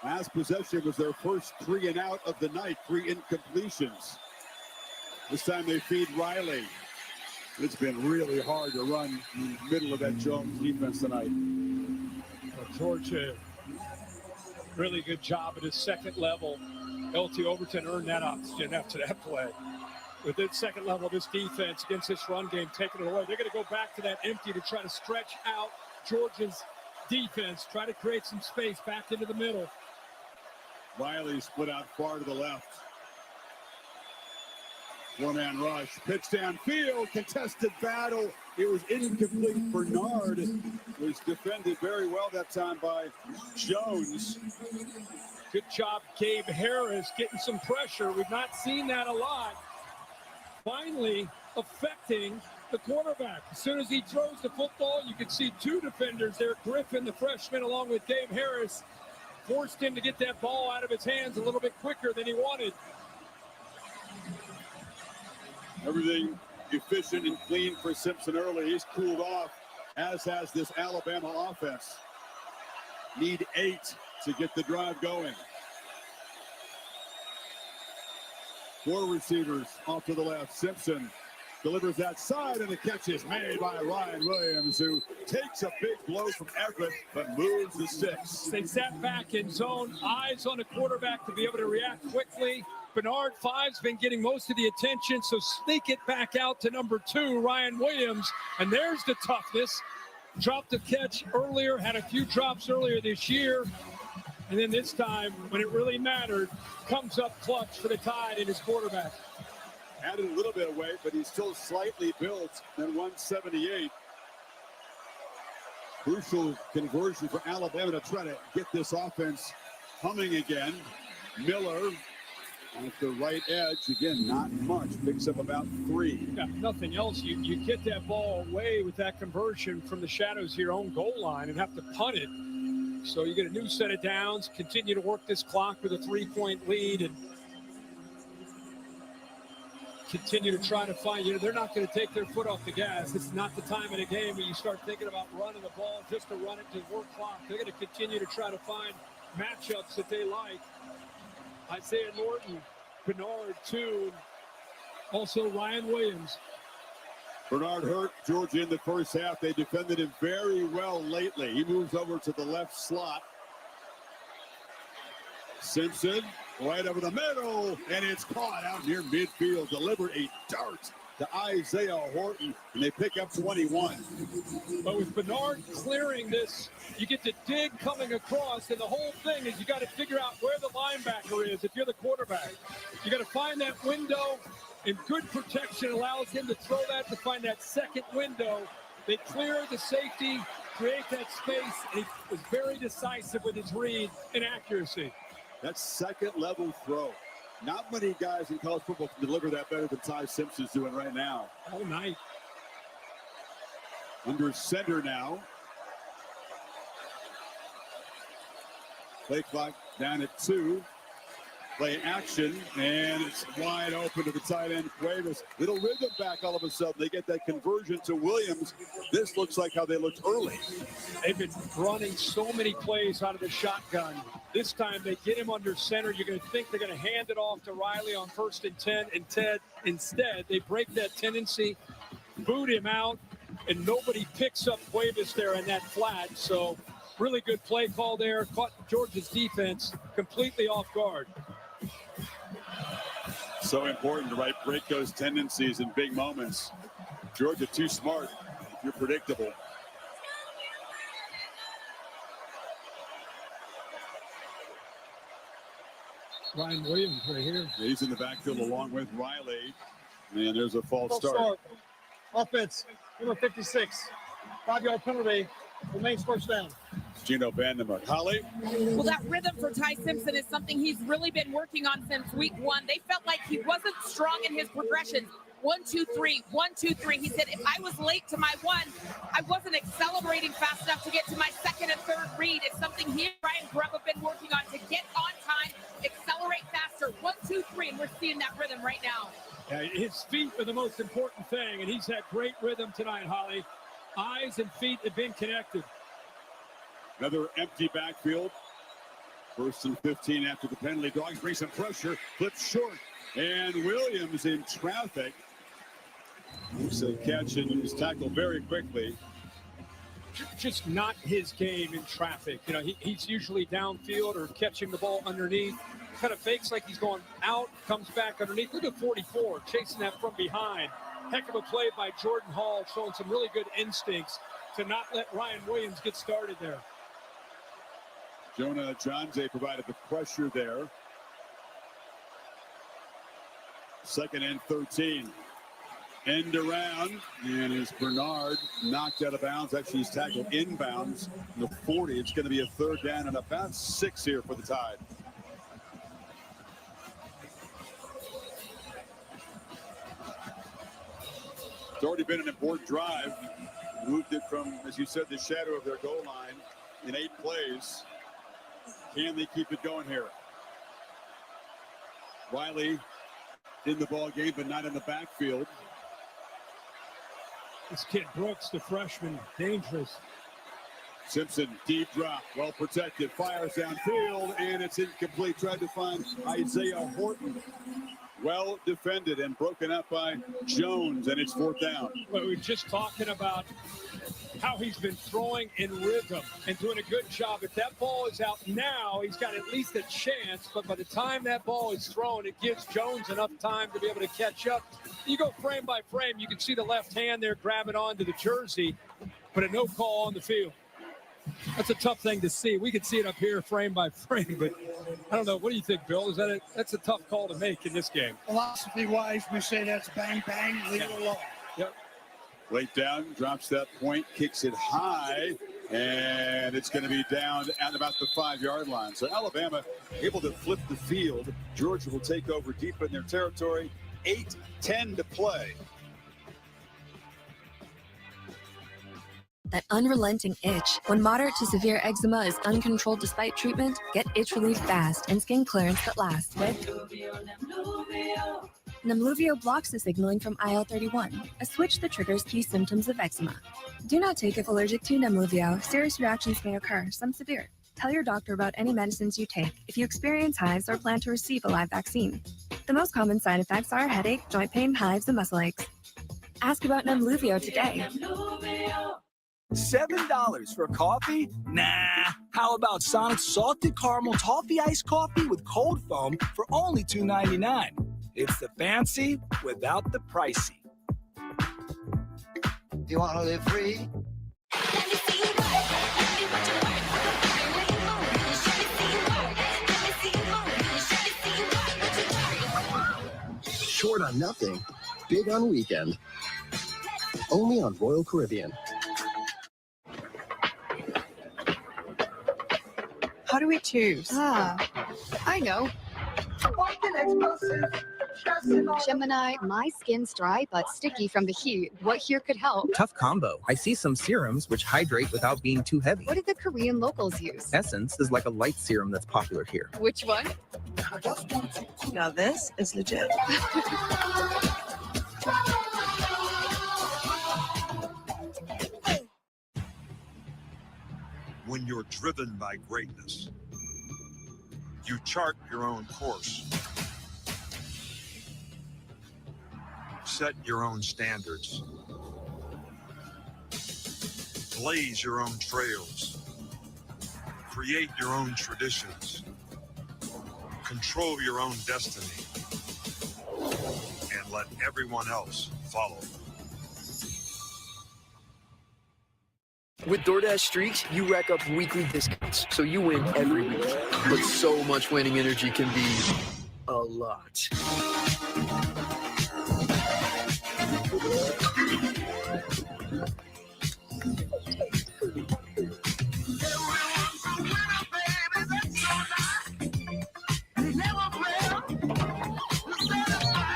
Last possession was their first 3 and out of the night, 3 incompletions. This time they feed Riley. It's been really hard to run in the middle of that Jones defense tonight. Well, Georgia, really good job at his second level. L.T. Overton earned that oxygen after that play. With this second level of this defense against this run game, taking it away. They're going to go back to that empty to try to stretch out Georgia's defense, try to create some space back into the middle. Riley split out far to the left. 4-man rush, pitch downfield, contested battle. It was incomplete. Bernard was defended very well that time by Jones. Good job, Gabe Harris, getting some pressure. We've not seen that a lot. Finally affecting the quarterback. As soon as he throws the football, you can see 2 defenders there. Griffin, the freshman, along with Gabe Harris, forced him to get that ball out of his hands a little bit quicker than he wanted. Everything efficient and clean for Simpson early. He's cooled off, as has this Alabama offense. Need 8 to get the drive going. Four receivers off to the left. Simpson delivers that side, and the catch is made by Ryan Williams, who takes a big blow from Everett, but moves the sticks. They sat back in zone, eyes on the quarterback to be able to react quickly. Bernard 5's been getting most of the attention, so sneak it back out to number 2, Ryan Williams. And there's the toughness. Dropped the catch earlier, had a few drops earlier this year. And then this time, when it really mattered, comes up clutch for the Tide in his quarterback. Added a little bit of weight, but he's still slightly built at 178. Crucial conversion for Alabama to try to get this offense humming again. Miller at the right edge, again, not much, picks up about 3. Yeah, nothing else. You get that ball away with that conversion from the shadows of your own goal line and have to punt it. So you get a new set of downs, continue to work this clock with a 3-point lead, and continue to try to find, they're not going to take their foot off the gas. It's not the time of the game where you start thinking about running the ball just to run it to work clock. They're going to continue to try to find matchups that they like. Isaiah Norton, Bernard, 2, also Ryan Williams. Bernard hurt Georgia in the first half. They defended him very well lately. He moves over to the left slot. Simpson right over the middle, and it's caught out near midfield. Delivered a dart to Isaiah Horton, and they pick up 21. But with Bernard clearing this, you get the dig coming across, and the whole thing is you got to figure out where the linebacker is if you're the quarterback. You got to find that window, and good protection allows him to throw that to find that second window. They clear the safety, create that space, and he was very decisive with his read and accuracy. That second level throw. Not many guys in college football can deliver that better than Ty Simpson's doing right now. All night. Under center now. Play clock down at 2. Play action, and it's wide open to the tight end, Cuevas. Little rhythm back all of a sudden. They get that conversion to Williams. This looks like how they looked early. They've been running so many plays out of the shotgun. This time they get him under center. You're going to think they're going to hand it off to Riley on 1st and 10. Instead, they break that tendency, boot him out, and nobody picks up Cuevas there in that flat. So really good play call there. Caught Georgia's defense completely off guard. So important to break those tendencies in big moments. Georgia too smart. You're predictable. Ryan Williams right here. He's in the backfield along with Riley. And there's a false start. Offense, number 56. 5-yard penalty. Remains first down. Gino Vandenberg. Holly? Well, that rhythm for Ty Simpson is something he's really been working on since week 1. They felt like he wasn't strong in his progressions. 1, 2, 3, 1, 2, 3. He said, if I was late to my 1, I wasn't accelerating fast enough to get to my 2nd and 3rd read. It's something he and Brian Grubb have been working on to get on time, accelerate faster. 1, 2, 3, and we're seeing that rhythm right now. Yeah, his feet are the most important thing, and he's had great rhythm tonight, Holly. Eyes and feet have been connected. Another empty backfield. 1st and 15 after the penalty. Dogs bring some pressure. Flips short. And Williams in traffic. Makes a catch and is tackled very quickly. Just not his game in traffic. He's usually downfield or catching the ball underneath. Kind of fakes like he's going out, comes back underneath. Look at 44, chasing that from behind. Heck of a play by Jordan Hall, showing some really good instincts to not let Ryan Williams get started there. Jonah Jonze provided the pressure there. 2nd and 13. End around, and is Bernard knocked out of bounds. Actually, he's tackled inbounds. The 40. It's going to be a 3rd down and about 6 here for the Tide. It's already been an important drive. Moved it from, as you said, the shadow of their goal line in 8 plays. Can they keep it going here? Riley in the ball game, but not in the backfield. This kid Brooks, the freshman, dangerous. Simpson, deep drop, well protected, fires downfield, and it's incomplete. Tried to find Isaiah Horton. Well defended and broken up by Jones, and it's 4th down. But we're just talking about how he's been throwing in rhythm and doing a good job. If that ball is out now, he's got at least a chance, but by the time that ball is thrown, it gives Jones enough time to be able to catch up. You go frame by frame, you can see the left hand there grabbing onto the jersey, but a no call on the field. That's a tough thing to see. We can see it up here frame by frame, but I don't know. What do you think, Bill? That's a tough call to make in this game. Philosophy-wise, we say that's bang, bang, leave it alone. Yep. Late down, drops that point, kicks it high, and it's going to be down at about the 5-yard line. So Alabama able to flip the field. Georgia will take over deep in their territory. 8:10 to play. That unrelenting itch. When moderate to severe eczema is uncontrolled despite treatment, get itch relief fast and skin clearance that lasts with Nemluvio blocks the signaling from IL-31, a switch that triggers key symptoms of eczema. Do not take if allergic to Nemluvio. Serious reactions may occur, some severe. Tell your doctor about any medicines you take if you experience hives or plan to receive a live vaccine. The most common side effects are headache, joint pain, hives, and muscle aches. Ask about Nemluvio today. $7 for coffee? Nah. How about Sonic's salted caramel toffee iced coffee with cold foam for only $2.99? It's the fancy without the pricey. You want to live free? Short on nothing, big on weekend. Only on Royal Caribbean. How do we choose? I know. Gemini, my skin's dry but sticky from the heat. What here could help? Tough combo. I see some serums which hydrate without being too heavy. What did the Korean locals use? Essence is like a light serum that's popular here. Which one? Now this is legit. When you're driven by greatness, you chart your own course, set your own standards, blaze your own trails, create your own traditions, control your own destiny, and let everyone else follow. With DoorDash Streaks, you rack up weekly discounts, so you win every week. But so much winning energy can be a lot.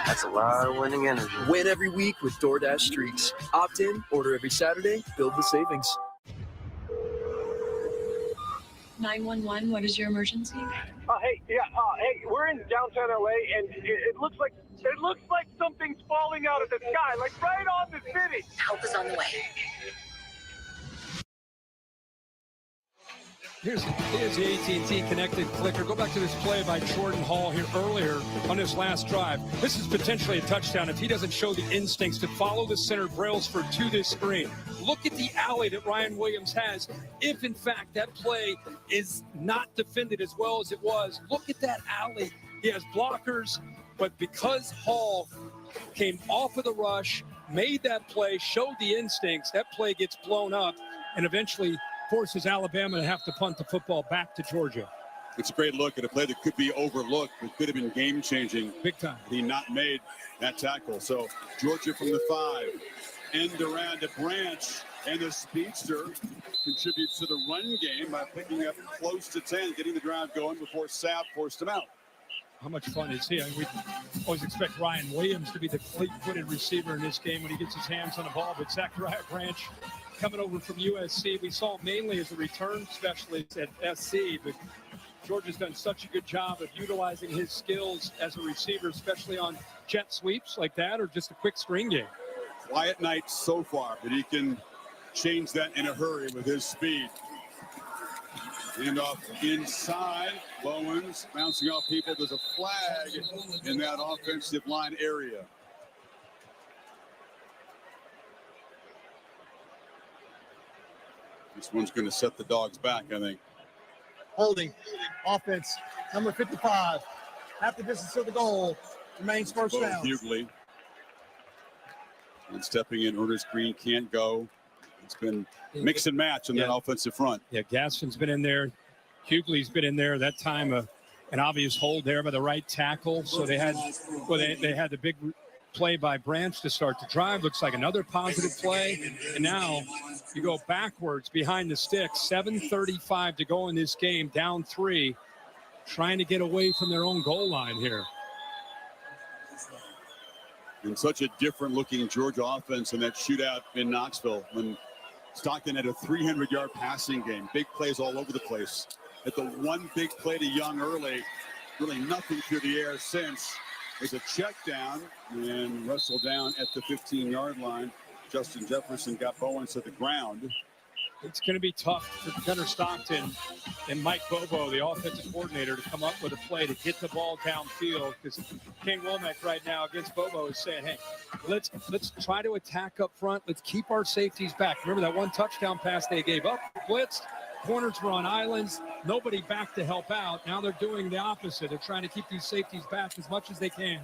That's a lot of winning energy. Win every week with DoorDash Streaks. Opt in, order every Saturday, build the savings. 911, what is your emergency? Hey, we're in downtown LA, and it looks like something's falling out of the sky, like right on the city. Help is on the way. Here's the AT&T connected clicker. Go back to this play by Jordan Hall here earlier on his last drive. This is potentially a touchdown if he doesn't show the instincts to follow the center Brailsford to this screen. Look at the alley that Ryan Williams has. If, in fact, that play is not defended as well as it was, look at that alley. He has blockers, but because Hall came off of the rush, made that play, showed the instincts, that play gets blown up and eventually forces Alabama to have to punt the football back to Georgia. It's a great look at a play that could be overlooked, but could have been game-changing. Big time. He not made that tackle. So Georgia from the 5, end around a Branch, and the speedster contributes to the run game by picking up close to 10, getting the drive going before Sapp forced him out. How much fun is he? I mean, we always expect Ryan Williams to be the fleet-footed receiver in this game when he gets his hands on the ball, but Zachariah Branch coming over from USC. We saw him mainly as a return specialist at SC, but Georgia's done such a good job of utilizing his skills as a receiver, especially on jet sweeps like that or just a quick screen game. Quiet night so far, but he can change that in a hurry with his speed. And off inside, Bowens bouncing off people. There's a flag in that offensive line area. This one's going to set the Dogs back, I think. Holding offense, number 55. Half the distance to the goal. Remains first down. Hughley. And stepping in, Ernest Green can't go. It's been mix and match on that offensive front. Yeah, Gaston's been in there. Hughley's been in there. That time, an obvious hold there by the right tackle. So they had, they had the big play by Branch to start the drive. Looks like another positive play. And now you go backwards behind the sticks. 7:35 to go in this game, down 3, trying to get away from their own goal line here. And such a different looking Georgia offense in that shootout in Knoxville when Stockton had a 300-yard passing game. Big plays all over the place. At the one big play to Young early, really nothing through the air since. There's a check down and wrestled down at the 15-yard line. Justin Jefferson got Bowens to the ground. It's going to be tough for Gunnar Stockton and Mike Bobo, the offensive coordinator, to come up with a play to get the ball downfield, because Kane Womack right now against Bobo is saying, hey, let's try to attack up front. Let's keep our safeties back. Remember that one touchdown pass they gave up? Blitzed. Corners were on islands. Nobody back to help out. Now they're doing the opposite. They're trying to keep these safeties back as much as they can.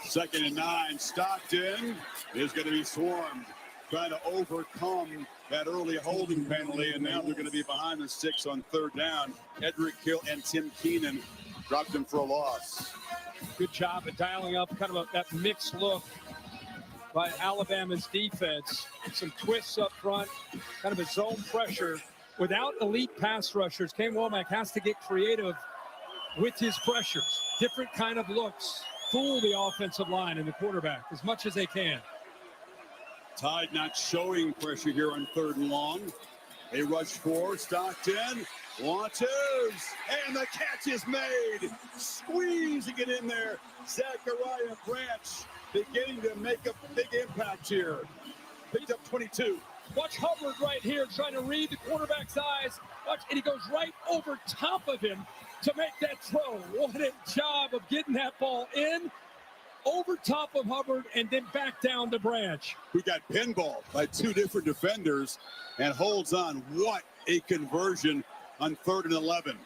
2nd and 9. Stockton is going to be swarmed, trying to overcome that early holding penalty, and now they're going to be behind the 6 on 3rd down. Edric Hill and Tim Keenan dropped him for a loss. Good job at dialing up kind of that mixed look by Alabama's defense. Some twists up front, kind of a zone pressure. Without elite pass rushers, Kane Womack has to get creative with his pressures. Different kind of looks. Fool the offensive line and the quarterback as much as they can. Tide not showing pressure here on 3rd and long. They rush 4. Stockton launches, and the catch is made. Squeezing it in there. Zachariah Branch beginning to make a big impact here. Picked up 22. Watch Hubbard right here trying to read the quarterback's eyes. Watch, and he goes right over top of him to make that throw. What a job of getting that ball in, over top of Hubbard, and then back down to Branch. Who got pinballed by 2 different defenders and holds on. What a conversion on 3rd and 11.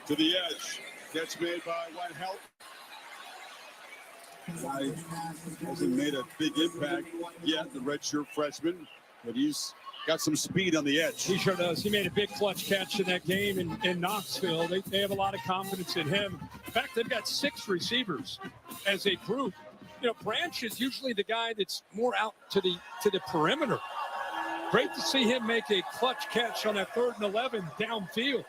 To the edge. Catch made by Whitehelp. Hasn't made a big impact yet, the redshirt freshman, but he's got some speed on the edge. He sure does. He made a big clutch catch in that game in Knoxville. They have a lot of confidence in him. In fact, they've got 6 receivers as a group. You know, Branch is usually the guy that's more out to the perimeter. Great to see him make a clutch catch on that 3rd and 11 downfield.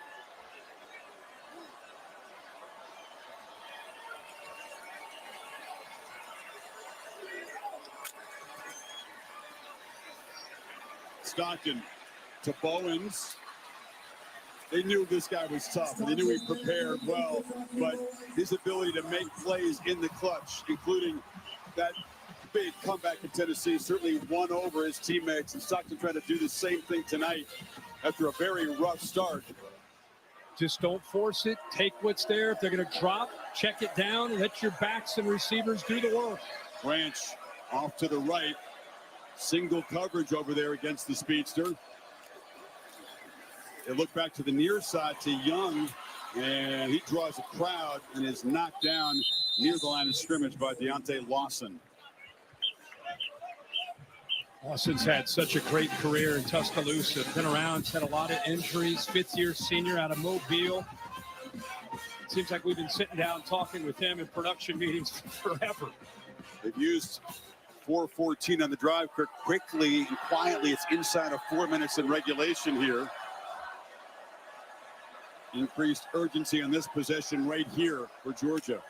Stockton to Bowens. They knew this guy was tough, and they knew he prepared well, but his ability to make plays in the clutch, including that big comeback in Tennessee, certainly won over his teammates, and Stockton trying to do the same thing tonight after a very rough start. Just don't force it. Take what's there. If they're going to drop, check it down, and let your backs and receivers do the work. Branch off to the right. Single coverage over there against the speedster. They look back to the near side to Young, and he draws a crowd and is knocked down near the line of scrimmage by Deontay Lawson. Lawson's had such a great career in Tuscaloosa. Been around, had a lot of injuries. 5th-year senior out of Mobile. It seems like we've been sitting down talking with him in production meetings forever. They've used 4:14 on the drive. Quickly and quietly, it's inside of 4 minutes in regulation here. Increased urgency on this possession right here for Georgia.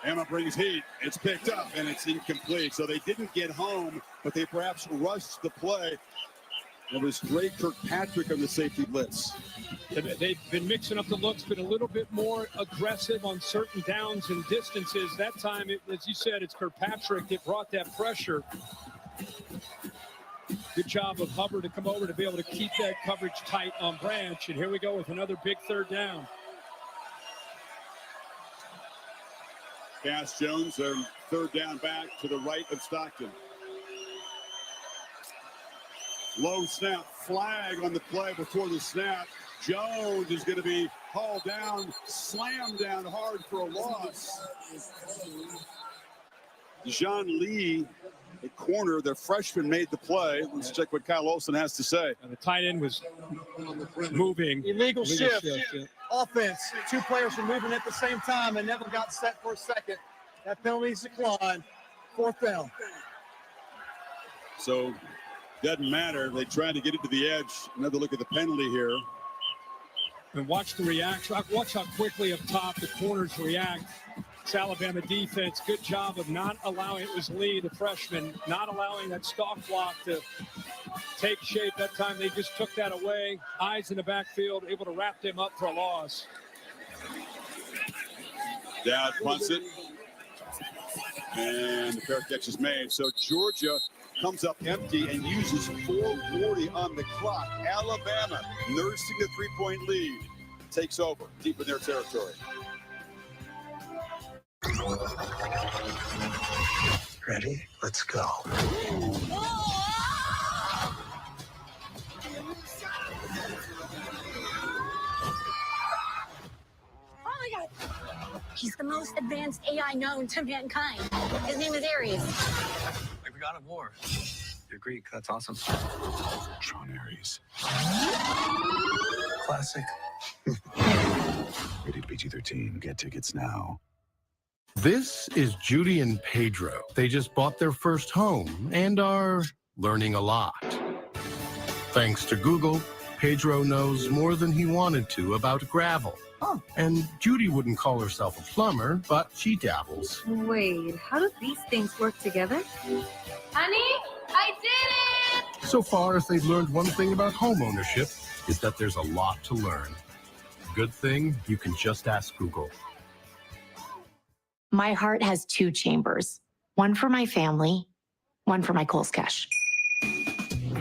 Emma brings heat. It's picked up, and it's incomplete. So they didn't get home, but they perhaps rushed the play. It was Drake Kirkpatrick on the safety blitz. They've been mixing up the looks, been a little bit more aggressive on certain downs and distances. That time, as you said, it's Kirkpatrick that brought that pressure. Good job of Hubbard to come over to be able to keep that coverage tight on Branch. And here we go with another big third down. Cass Jones, their third down back to the right of Stockton. Low snap, flag on the play before the snap. Jones is going to be hauled down, slammed down hard for a loss. Jean Lee, the corner, the freshman, made the play. Let's check what Kyle Olsen has to say. And the tight end was moving. Illegal shift. Offense. Two players were moving at the same time and never got set for a second. That penalty is declined. Fourth down. So, doesn't matter. They tried to get it to the edge. Another look at the penalty here. And watch the reaction. Watch how quickly up top the corners react. It's Alabama defense. Good job of not allowing, it was Lee, the freshman, not allowing that stalk block to take shape. That time they just took that away. Eyes in the backfield, able to wrap them up for a loss. Dowd punts it. And the fair catch is made. So Georgia comes up empty and uses 4:40 on the clock. Alabama, nursing the three-point lead, takes over deep in their territory. Ready? Let's go. Oh my God. He's the most advanced AI known to mankind. His name is Ares. Like the God of War. You're Greek. That's awesome. Sean Aries. Classic. Rated PG-13. Get tickets now. This is Judy and Pedro. They just bought their first home and are learning a lot. Thanks to Google, Pedro knows more than he wanted to about gravel. Oh. And Judy wouldn't call herself a plumber, but she dabbles. Wait, how do these things work together? Honey, I did it! So far, if they've learned one thing about home ownership, is that there's a lot to learn. Good thing you can just ask Google. My heart has two chambers, one for my family, one for my Kohl's Cash.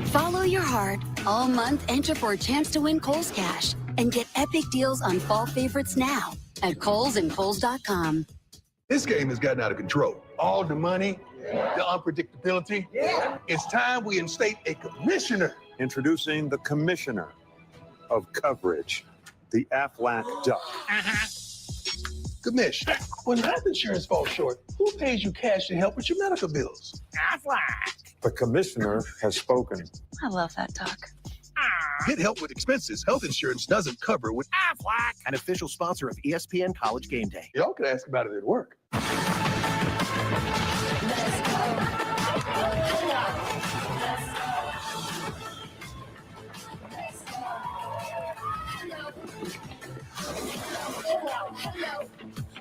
Follow your heart. All month, enter for a chance to win Kohl's Cash and get epic deals on fall favorites now at Kohl's and Kohl's.com. This game has gotten out of control. All the money, the unpredictability. It's time we instate a commissioner. Introducing the commissioner of coverage, the Aflac Duck. Commish, when life insurance falls short, who pays you cash to help with your medical bills? Aflac. The commissioner has spoken. I love that duck. Get help with expenses health insurance doesn't cover with Aflac, an official sponsor of ESPN College Game Day. Y'all could ask about it at work.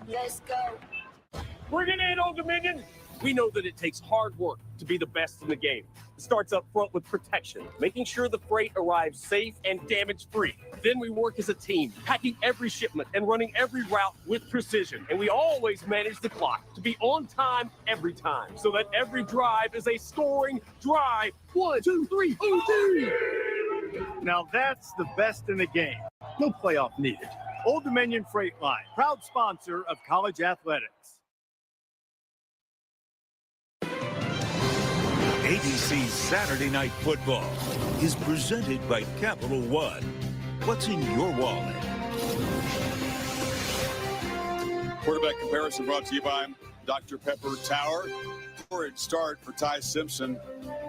Let's go. Bring it in, Old Dominion. We know that it takes hard work to be the best in the game. It starts up front with protection, making sure the freight arrives safe and damage-free. Then we work as a team, packing every shipment and running every route with precision. And we always manage the clock to be on time every time, so that every drive is a scoring drive. 1, 2, 3, OD! Now that's the best in the game. No playoff needed. Old Dominion Freight Line, proud sponsor of college athletics. ABC's Saturday Night Football is presented by Capital One. What's in your wallet? Quarterback comparison brought to you by Dr. Pepper Tower. Horrid start for Ty Simpson.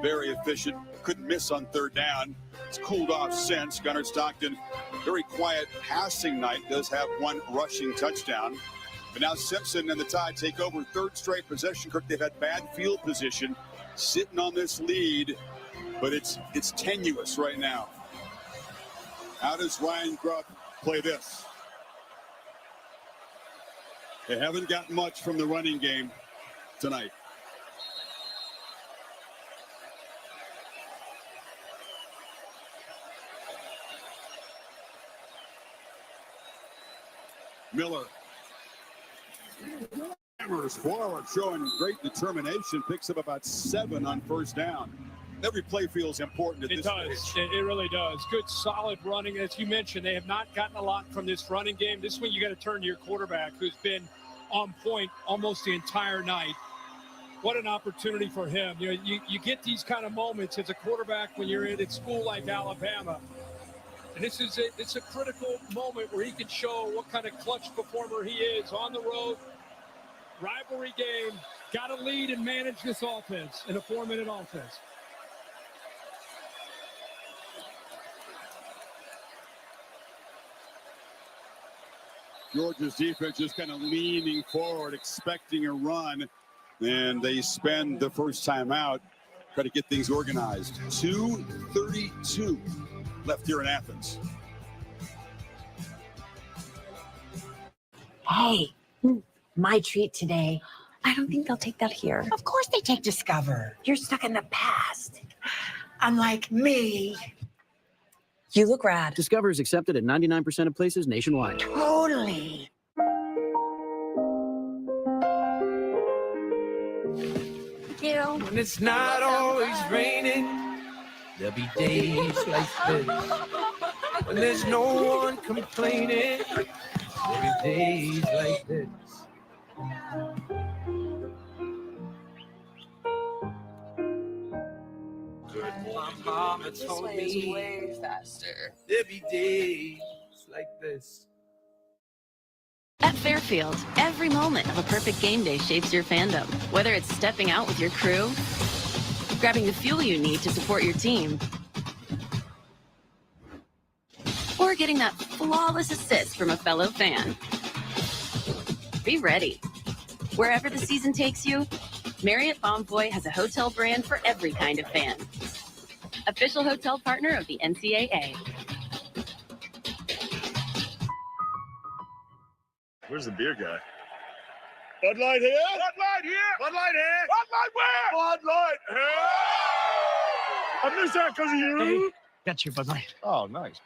Very efficient. Couldn't miss on third down. It's cooled off since. Gunnar Stockton, very quiet passing night. Does have one rushing touchdown. But now Simpson and the Tide take over third straight possession. Kirk, they've had bad field position. Sitting on this lead, but it's tenuous right now. How does Ryan Grubb play this? They haven't got much from the running game tonight. Miller hammers forward, showing great determination. Picks up about 7 on first down. Every play feels important at this stage. It really does. Good, solid running. As you mentioned, they have not gotten a lot from this running game. This one you got to turn to your quarterback, who's been on point almost the entire night. What an opportunity for him. You know, you get these kind of moments as a quarterback when you're at school like Alabama. And it's a critical moment where he can show what kind of clutch performer he is on the road. Rivalry game. Got to lead and manage this offense in a 4-minute offense. Georgia's defense just kind of leaning forward, expecting a run, and they spend the first time out, try to get things organized. 2:32 left here in Athens. Hey, my treat today. I don't think they'll take that here. Of course they take Discover. You're stuck in the past. Unlike me. You look rad. Discover is accepted at 99% of places nationwide. Totally. When it's not always raining, there'll be days like this. When there's no one complaining, there'll be days like this. Good mama told me way faster. There'll be days like this. At Fairfield, every moment of a perfect game day shapes your fandom. Whether it's stepping out with your crew, grabbing the fuel you need to support your team, or getting that flawless assist from a fellow fan. Be ready. Wherever the season takes you, Marriott Bonvoy has a hotel brand for every kind of fan. Official hotel partner of the NCAA. Where's the beer guy? Bud Light here. Bud Light here. Bud Light here. Bud Light where? Bud Light here. I missed that because of you. Hey, got your Bud Light. Oh, nice.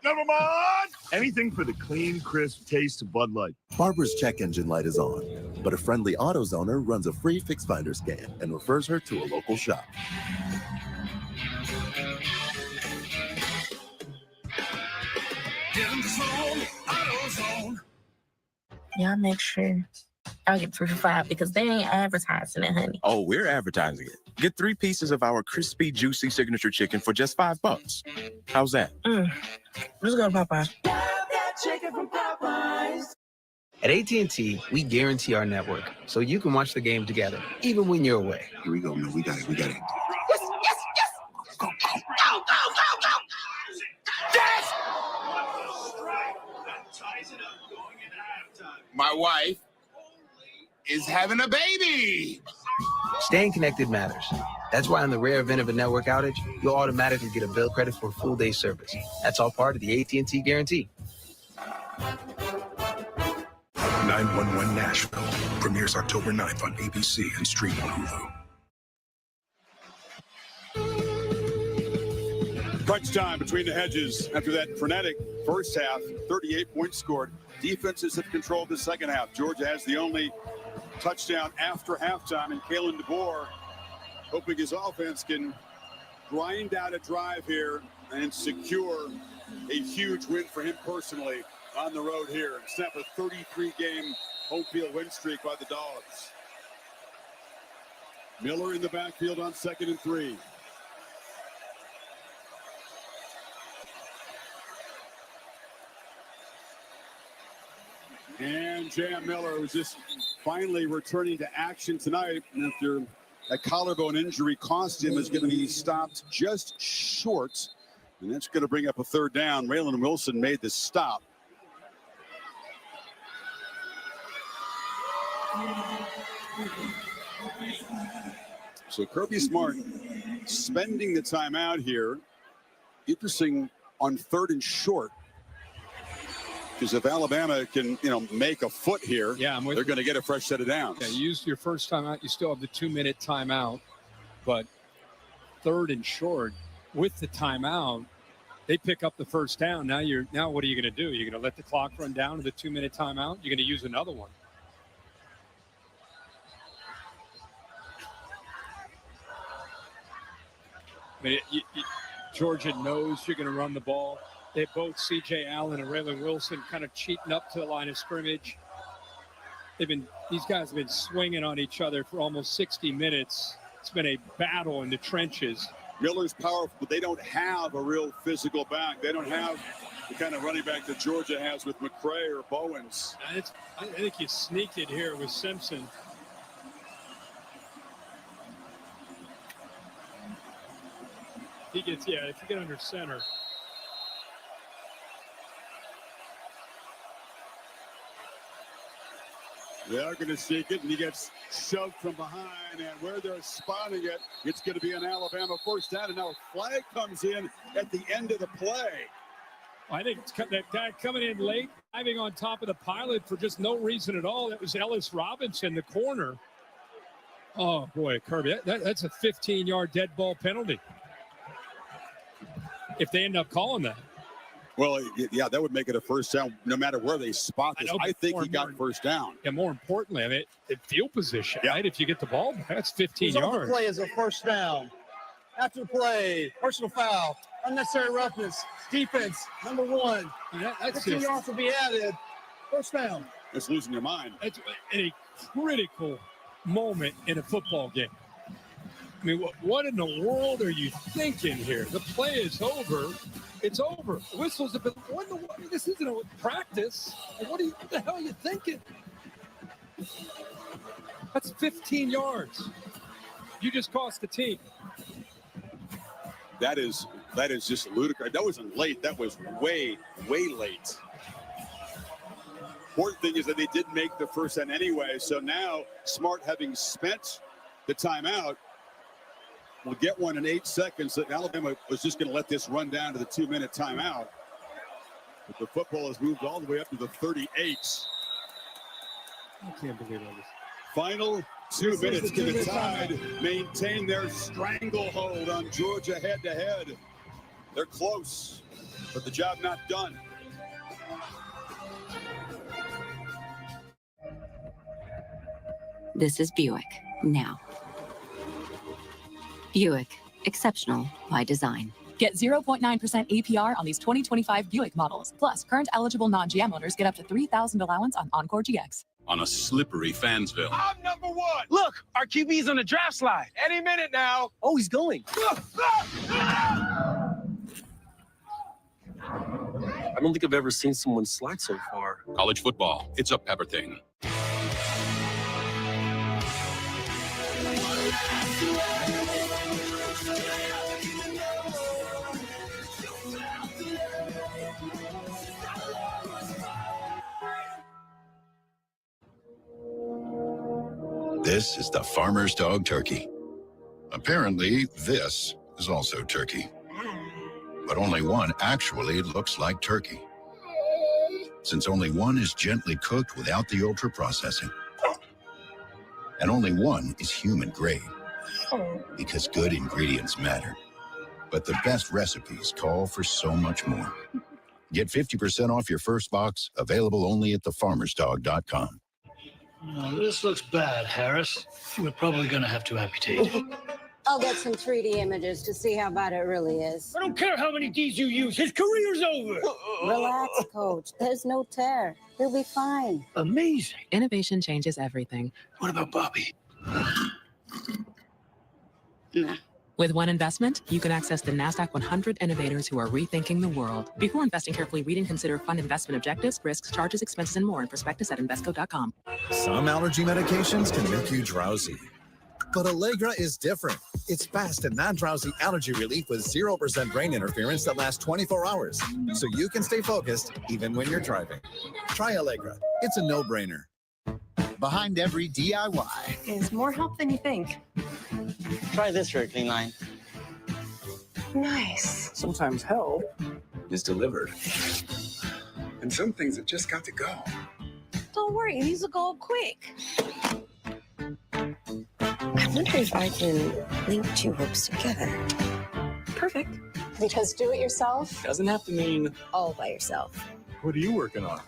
Never mind. Anything for the clean, crisp taste of Bud Light. Barbara's check engine light is on, but a friendly AutoZoner runs a free Fix Finder scan and refers her to a local shop. AutoZone. Y'all make sure I'll get 3 for $5 because they ain't advertising it, honey. Oh, we're advertising it. Get 3 pieces of our crispy, juicy signature chicken for just $5. How's that? Let's go to Popeyes. Chicken from Popeyes. At AT&T, we guarantee our network so you can watch the game together, even when you're away. Here we go, man. We got it. Yes, yes, yes. Go, go, go, go, go, go. Yes! My wife is having a baby. Staying connected matters. That's why in the rare event of a network outage, you'll automatically get a bill credit for a full day service. That's all part of the AT&T guarantee. 911 Nashville premieres October 9th on ABC and stream on Hulu. Crunch time between the hedges after that frenetic first half, 38 points scored. Defenses have controlled the second half. Georgia has the only touchdown after halftime, and Kalen DeBoer hoping his offense can grind out a drive here and secure a huge win for him personally on the road here and snap a 33-game home field win streak by the Dogs. Miller in the backfield on 2nd and 3. And Jam Miller was just finally returning to action tonight after a collarbone injury cost him, is going to be stopped just short, and that's going to bring up a 3rd down. Raylan Wilson made the stop. So Kirby Smart spending the timeout here. Interesting on 3rd and short. Because if Alabama can, make a foot here, they're going to get a fresh set of downs. Yeah, you used your first timeout. You still have the 2-minute timeout. But 3rd and short with the timeout, They pick up the first down. Now what are you going to do? You're going to let the clock run down to the 2-minute timeout? You're going to use another one. I mean, Georgia knows you're going to run the ball. They both, C.J. Allen and Raylan Wilson, kind of cheating up to the line of scrimmage. These guys have been swinging on each other for almost 60 minutes. It's been a battle in the trenches. Miller's powerful, but they don't have a real physical back. They don't have the kind of running back that Georgia has with McCray or Bowens. I think you sneak it here with Simpson. If you get under center. They are going to seek it, and he gets shoved from behind. And where they're spotting it, it's going to be an Alabama first down. And now a flag comes in at the end of the play. I think it's that guy coming in late, diving on top of the pilot for just no reason at all. That was Ellis Robinson, the corner. Oh, boy, Kirby, that's a 15-yard dead ball penalty. If they end up calling that. Well, yeah, that would make it a first down no matter where they spot this. I think he got first down. And more importantly, I mean, field position, right? If you get the ball, that's 15 yards. The play is a first down. After the play, personal foul, unnecessary roughness, defense, number 1. That's 15 yards will be added. First down. It's losing your mind. It's a critical moment in a football game. I mean, what in the world are you thinking here? The play is over. It's over. Whistles have been. This isn't a practice. What the hell are you thinking? That's 15 yards. You just cost the team. That is just ludicrous. That wasn't late. That was way, way late. Important thing is that they didn't make the first down anyway. So now, Smart, having spent the timeout, will get one in 8 seconds. Alabama was just going to let this run down to the 2-minute timeout. But the football has moved all the way up to the 38. I can't believe all this. Final 2 minutes to the Tide maintain their stranglehold on Georgia head-to-head. They're close, but the job not done. This is Buick now. Buick, exceptional by design. Get 0.9% APR on these 2025 Buick models. Plus, current eligible non-GM owners get up to $3,000 allowance on Encore GX. On a slippery Fansville. I'm number 1. Look, our QB's on the draft slide. Any minute now. Oh, he's going. I don't think I've ever seen someone slide so far. College football, it's a pepper thing. This is the farmer's dog turkey. Apparently, this is also turkey. But only one actually looks like turkey, since only one is gently cooked without the ultra-processing. And only one is human-grade, because good ingredients matter. But the best recipes call for so much more. Get 50% off your first box, available only at thefarmersdog.com. Oh, this looks bad, Harris. We're probably going to have to amputate. I'll get some 3D images to see how bad it really is. I don't care how many Ds you use. His career's over. Relax, Coach. There's no tear. He'll be fine. Amazing. Innovation changes everything. What about Bobby? Nah. With one investment, you can access the NASDAQ 100 innovators who are rethinking the world. Before investing carefully, read and consider fund investment objectives, risks, charges, expenses, and more in prospectus at Invesco.com. Some allergy medications can make you drowsy. But Allegra is different. It's fast and non-drowsy allergy relief with 0% brain interference that lasts 24 hours. So you can stay focused even when you're driving. Try Allegra. It's a no-brainer. Behind every DIY is more help than you think. Try this for a clean line. Nice. Sometimes help is delivered. And some things have just got to go. Don't worry, these will go quick. I wonder if I can link two ropes together. Perfect. Because do it yourself Doesn't have to mean all by yourself. what are you working on?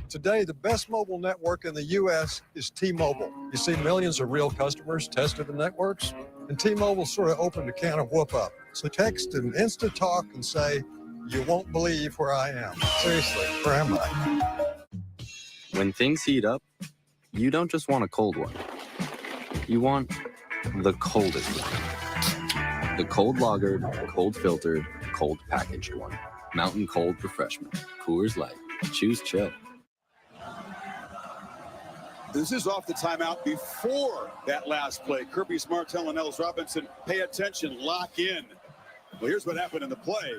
Today, the best mobile network in the U.S. is T-Mobile. You see, millions of real customers tested the networks, and T-Mobile sort of opened a can of whoop-up. So text and Insta Talk and say, you won't believe where I am. Seriously, where am I? When things heat up, you don't just want a cold one. You want the coldest one. The cold lagered, cold filtered, cold packaged one. Mountain Cold Refreshment. Coors Light. Choose chill. This is off the timeout before that last play. Kirby Smart telling Ellis Robinson, pay attention, lock in. Well, here's what happened in the play.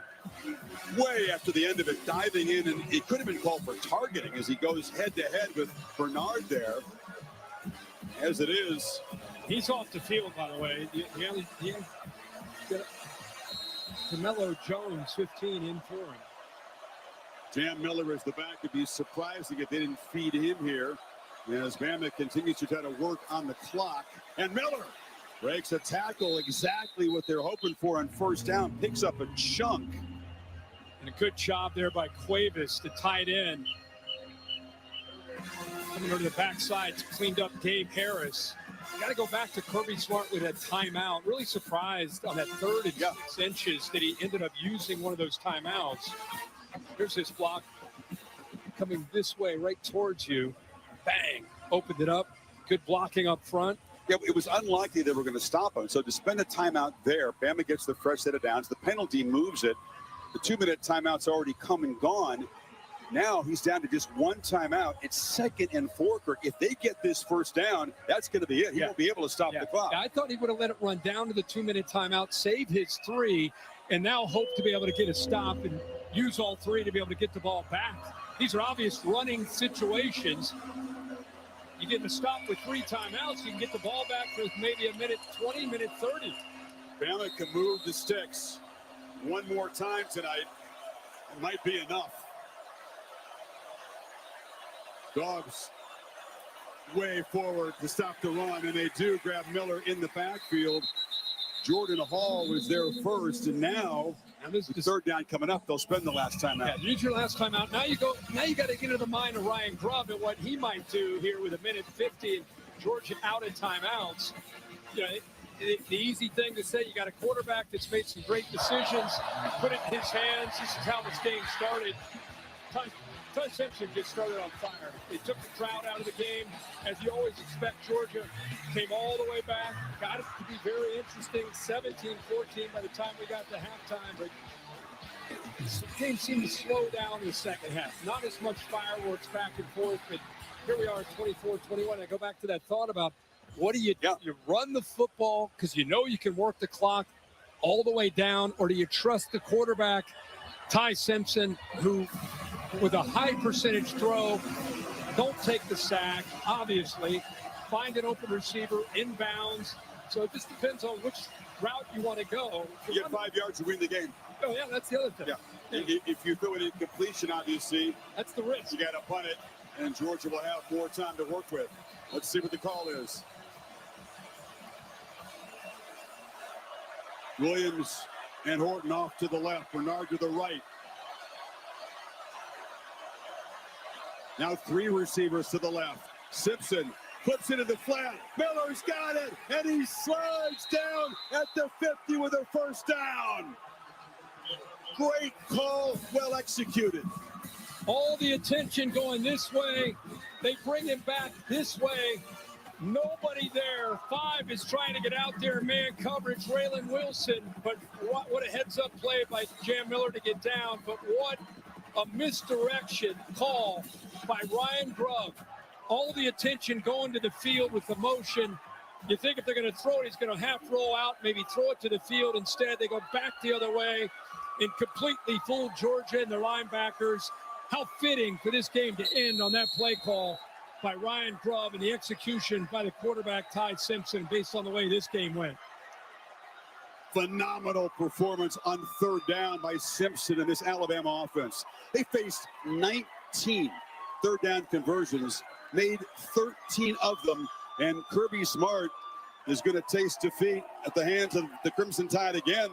Way after the end of it, diving in, and it could have been called for targeting as he goes head-to-head with Bernard there. As it is. He's off the field, by the way. Camelo Jones, 15 in for him. Jam Miller is the back. It'd be surprising if they didn't feed him here. As BAMA continues to try to work on the clock. And Miller breaks a tackle, exactly what they're hoping for on first down. Picks up a chunk. And a good job there by Cuevas, the tight end. Coming over to the backside, cleaned up Dave Harris. You got to go back to Kirby Smart with that timeout. Really surprised on that 3rd and 6 inches that he ended up using one of those timeouts. Here's his block coming this way, right towards you. Bang, opened it up. Good blocking up front. Yeah, it was unlikely they were going to stop him. So to spend a timeout there, BAMA gets the fresh set of downs. The penalty moves it. The 2-minute timeout's already come and gone. Now he's down to just one timeout. It's 2nd and 4. If they get this first down, that's going to be it. He won't be able to stop the clock. Yeah, I thought he would have let it run down to the 2-minute timeout, save his 3, and now hope to be able to get a stop and use all 3 to be able to get the ball back. These are obvious running situations. You get a stop with 3 timeouts, you can get the ball back for maybe a minute 20, minute 30. BAMA can move the sticks one more time tonight. It might be enough. Dogs way forward to stop the run, and they do grab Miller in the backfield. Jordan Hall was there first, and now this is 3rd down coming up. They'll spend the last time out. Yeah, use your last time out. Now you got to get into the mind of Ryan Grubb and what he might do here with a minute 50 and Georgia out of timeouts. You know, the easy thing to say, you got a quarterback that's made some great decisions. Put it in his hands. This is how this game started. Ty Simpson just started on fire. They took the crowd out of the game. As you always expect, Georgia came all the way back. Got it to be very interesting. 17-14 by the time we got to halftime. But the game seemed to slow down in the second half. Not as much fireworks back and forth, but here we are at 24-21. I go back to that thought about what do you do? You run the football because you know you can work the clock all the way down, or do you trust the quarterback, Ty Simpson, who with a high percentage throw, don't take the sack, obviously, find an open receiver, inbounds. So it just depends on which route you want to go. You get 5 yards to win the game. Oh, yeah, that's the other thing. Yeah. If you throw it in completion, obviously, that's the risk. You got to punt it, and Georgia will have more time to work with. Let's see what the call is. Williams and Horton off to the left, Bernard to the right. Now 3 receivers to the left. Simpson flips it in the flat. Miller's got it, and he slides down at the 50 with a first down. Great call, well executed. All the attention going this way. They bring him back this way. Nobody there. 5 is trying to get out there in man coverage. Raylan Wilson, but what a heads-up play by Jam Miller to get down. But what a misdirection call by Ryan Grubb. All the attention going to the field with the motion. You think if they're going to throw it, he's going to half roll out, maybe throw it to the field. Instead, they go back the other way and completely fool Georgia and their linebackers. How fitting for this game to end on that play call by Ryan Grubb and the execution by the quarterback, Ty Simpson, based on the way this game went. Phenomenal performance on 3rd down by Simpson in this Alabama offense. They faced 19 3rd down conversions, made 13 of them, and Kirby Smart is going to taste defeat at the hands of the Crimson Tide again.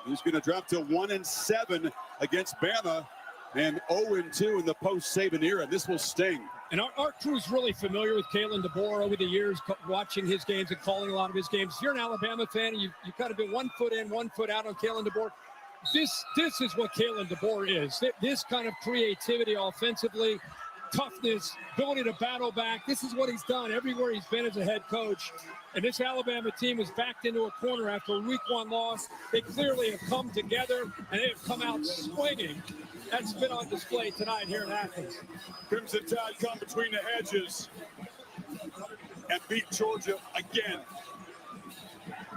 He's going to drop to 1-7 against Bama and 0-2 in the post-Saban era. This will sting. And our crew's really familiar with Kalen DeBoer over the years, watching his games and calling a lot of his games. If you're an Alabama fan, and you've kind of been 1 foot in, 1 foot out on Kalen DeBoer. This is what Kalen DeBoer is. This kind of creativity offensively, toughness, ability to battle back. This is what he's done everywhere he's been as a head coach. And this Alabama team was backed into a corner after a week 1 loss. They clearly have come together, and they have come out swinging. That's been on display tonight here in Athens. Crimson Tide come between the hedges and beat Georgia again.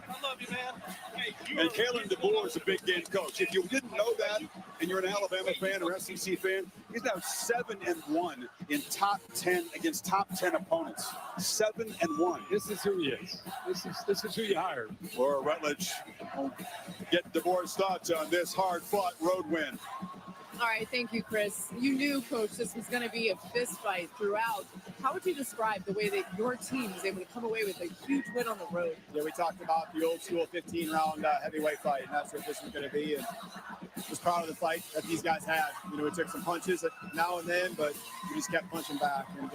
I love you, man. Hey, And Kalen DeBoer is a big game coach. If you didn't know that, and you're an Alabama fan or SEC fan, he's now 7-1 in top 10 against top 10 opponents. 7-1. This is who he is. This is who you hired. Laura Rutledge will get DeBoer's thoughts on this hard-fought road win. All right, thank you, Chris. You knew, Coach, this was going to be a fist fight throughout. How would you describe the way that your team was able to come away with a huge win on the road? Yeah, we talked about the old school 15-round heavyweight fight, and that's what this was going to be. And just proud of the fight that these guys had. You know, we took some punches now and then, but we just kept punching back. And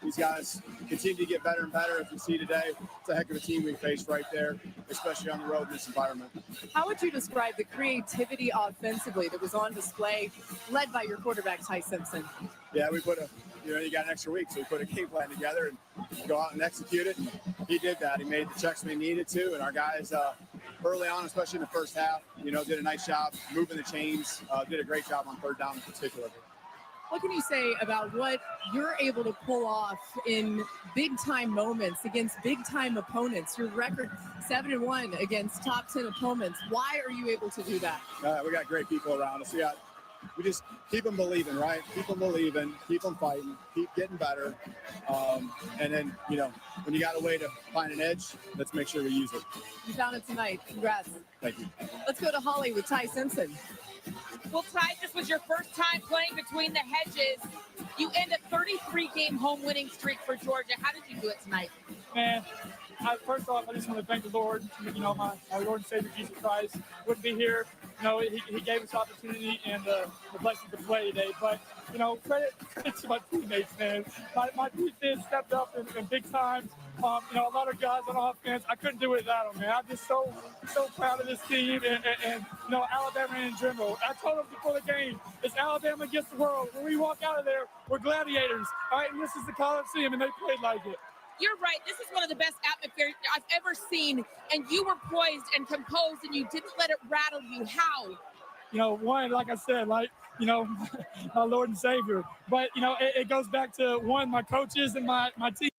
these guys continue to get better and better. As you see today, it's a heck of a team we faced right there, especially on the road in this environment. How would you describe the creativity offensively that was on display, led by your quarterback, Ty Simpson? Yeah, we put you got an extra week, so we put a game plan together and go out and execute it. And he did that. He made the checks we needed to, and our guys early on, especially in the first half, did a nice job moving the chains, did a great job on third down in particular. What can you say about what you're able to pull off in big-time moments against big-time opponents? Your record 7-1 against top 10 opponents. Why are you able to do that? We got great people around us. We just keep them believing, right? Keep them believing, keep them fighting, keep getting better. And then, when you got a way to find an edge, let's make sure we use it. You found it tonight. Congrats. Thank you. Let's go to Holly with Ty Simpson. Well, Ty, this was your first time playing between the hedges. You end a 33-game home winning streak for Georgia. How did you do it tonight? Man, first off, I just want to thank the Lord. My Lord and Savior Jesus Christ wouldn't be here. He gave us opportunity and the blessing to play today. But credit to my teammates, man. My defense stepped up in big times. A lot of guys on offense, I couldn't do it without them, man. I'm just so proud of this team and Alabama in general. I told them before the game, it's Alabama against the world. When we walk out of there, we're gladiators. All right, and this is the Coliseum, and they played like it. You're right. This is one of the best atmospheres I've ever seen, and you were poised and composed, and you didn't let it rattle you. How? One, like I said, my Lord and Savior. But, it goes back to, one, my coaches and my team.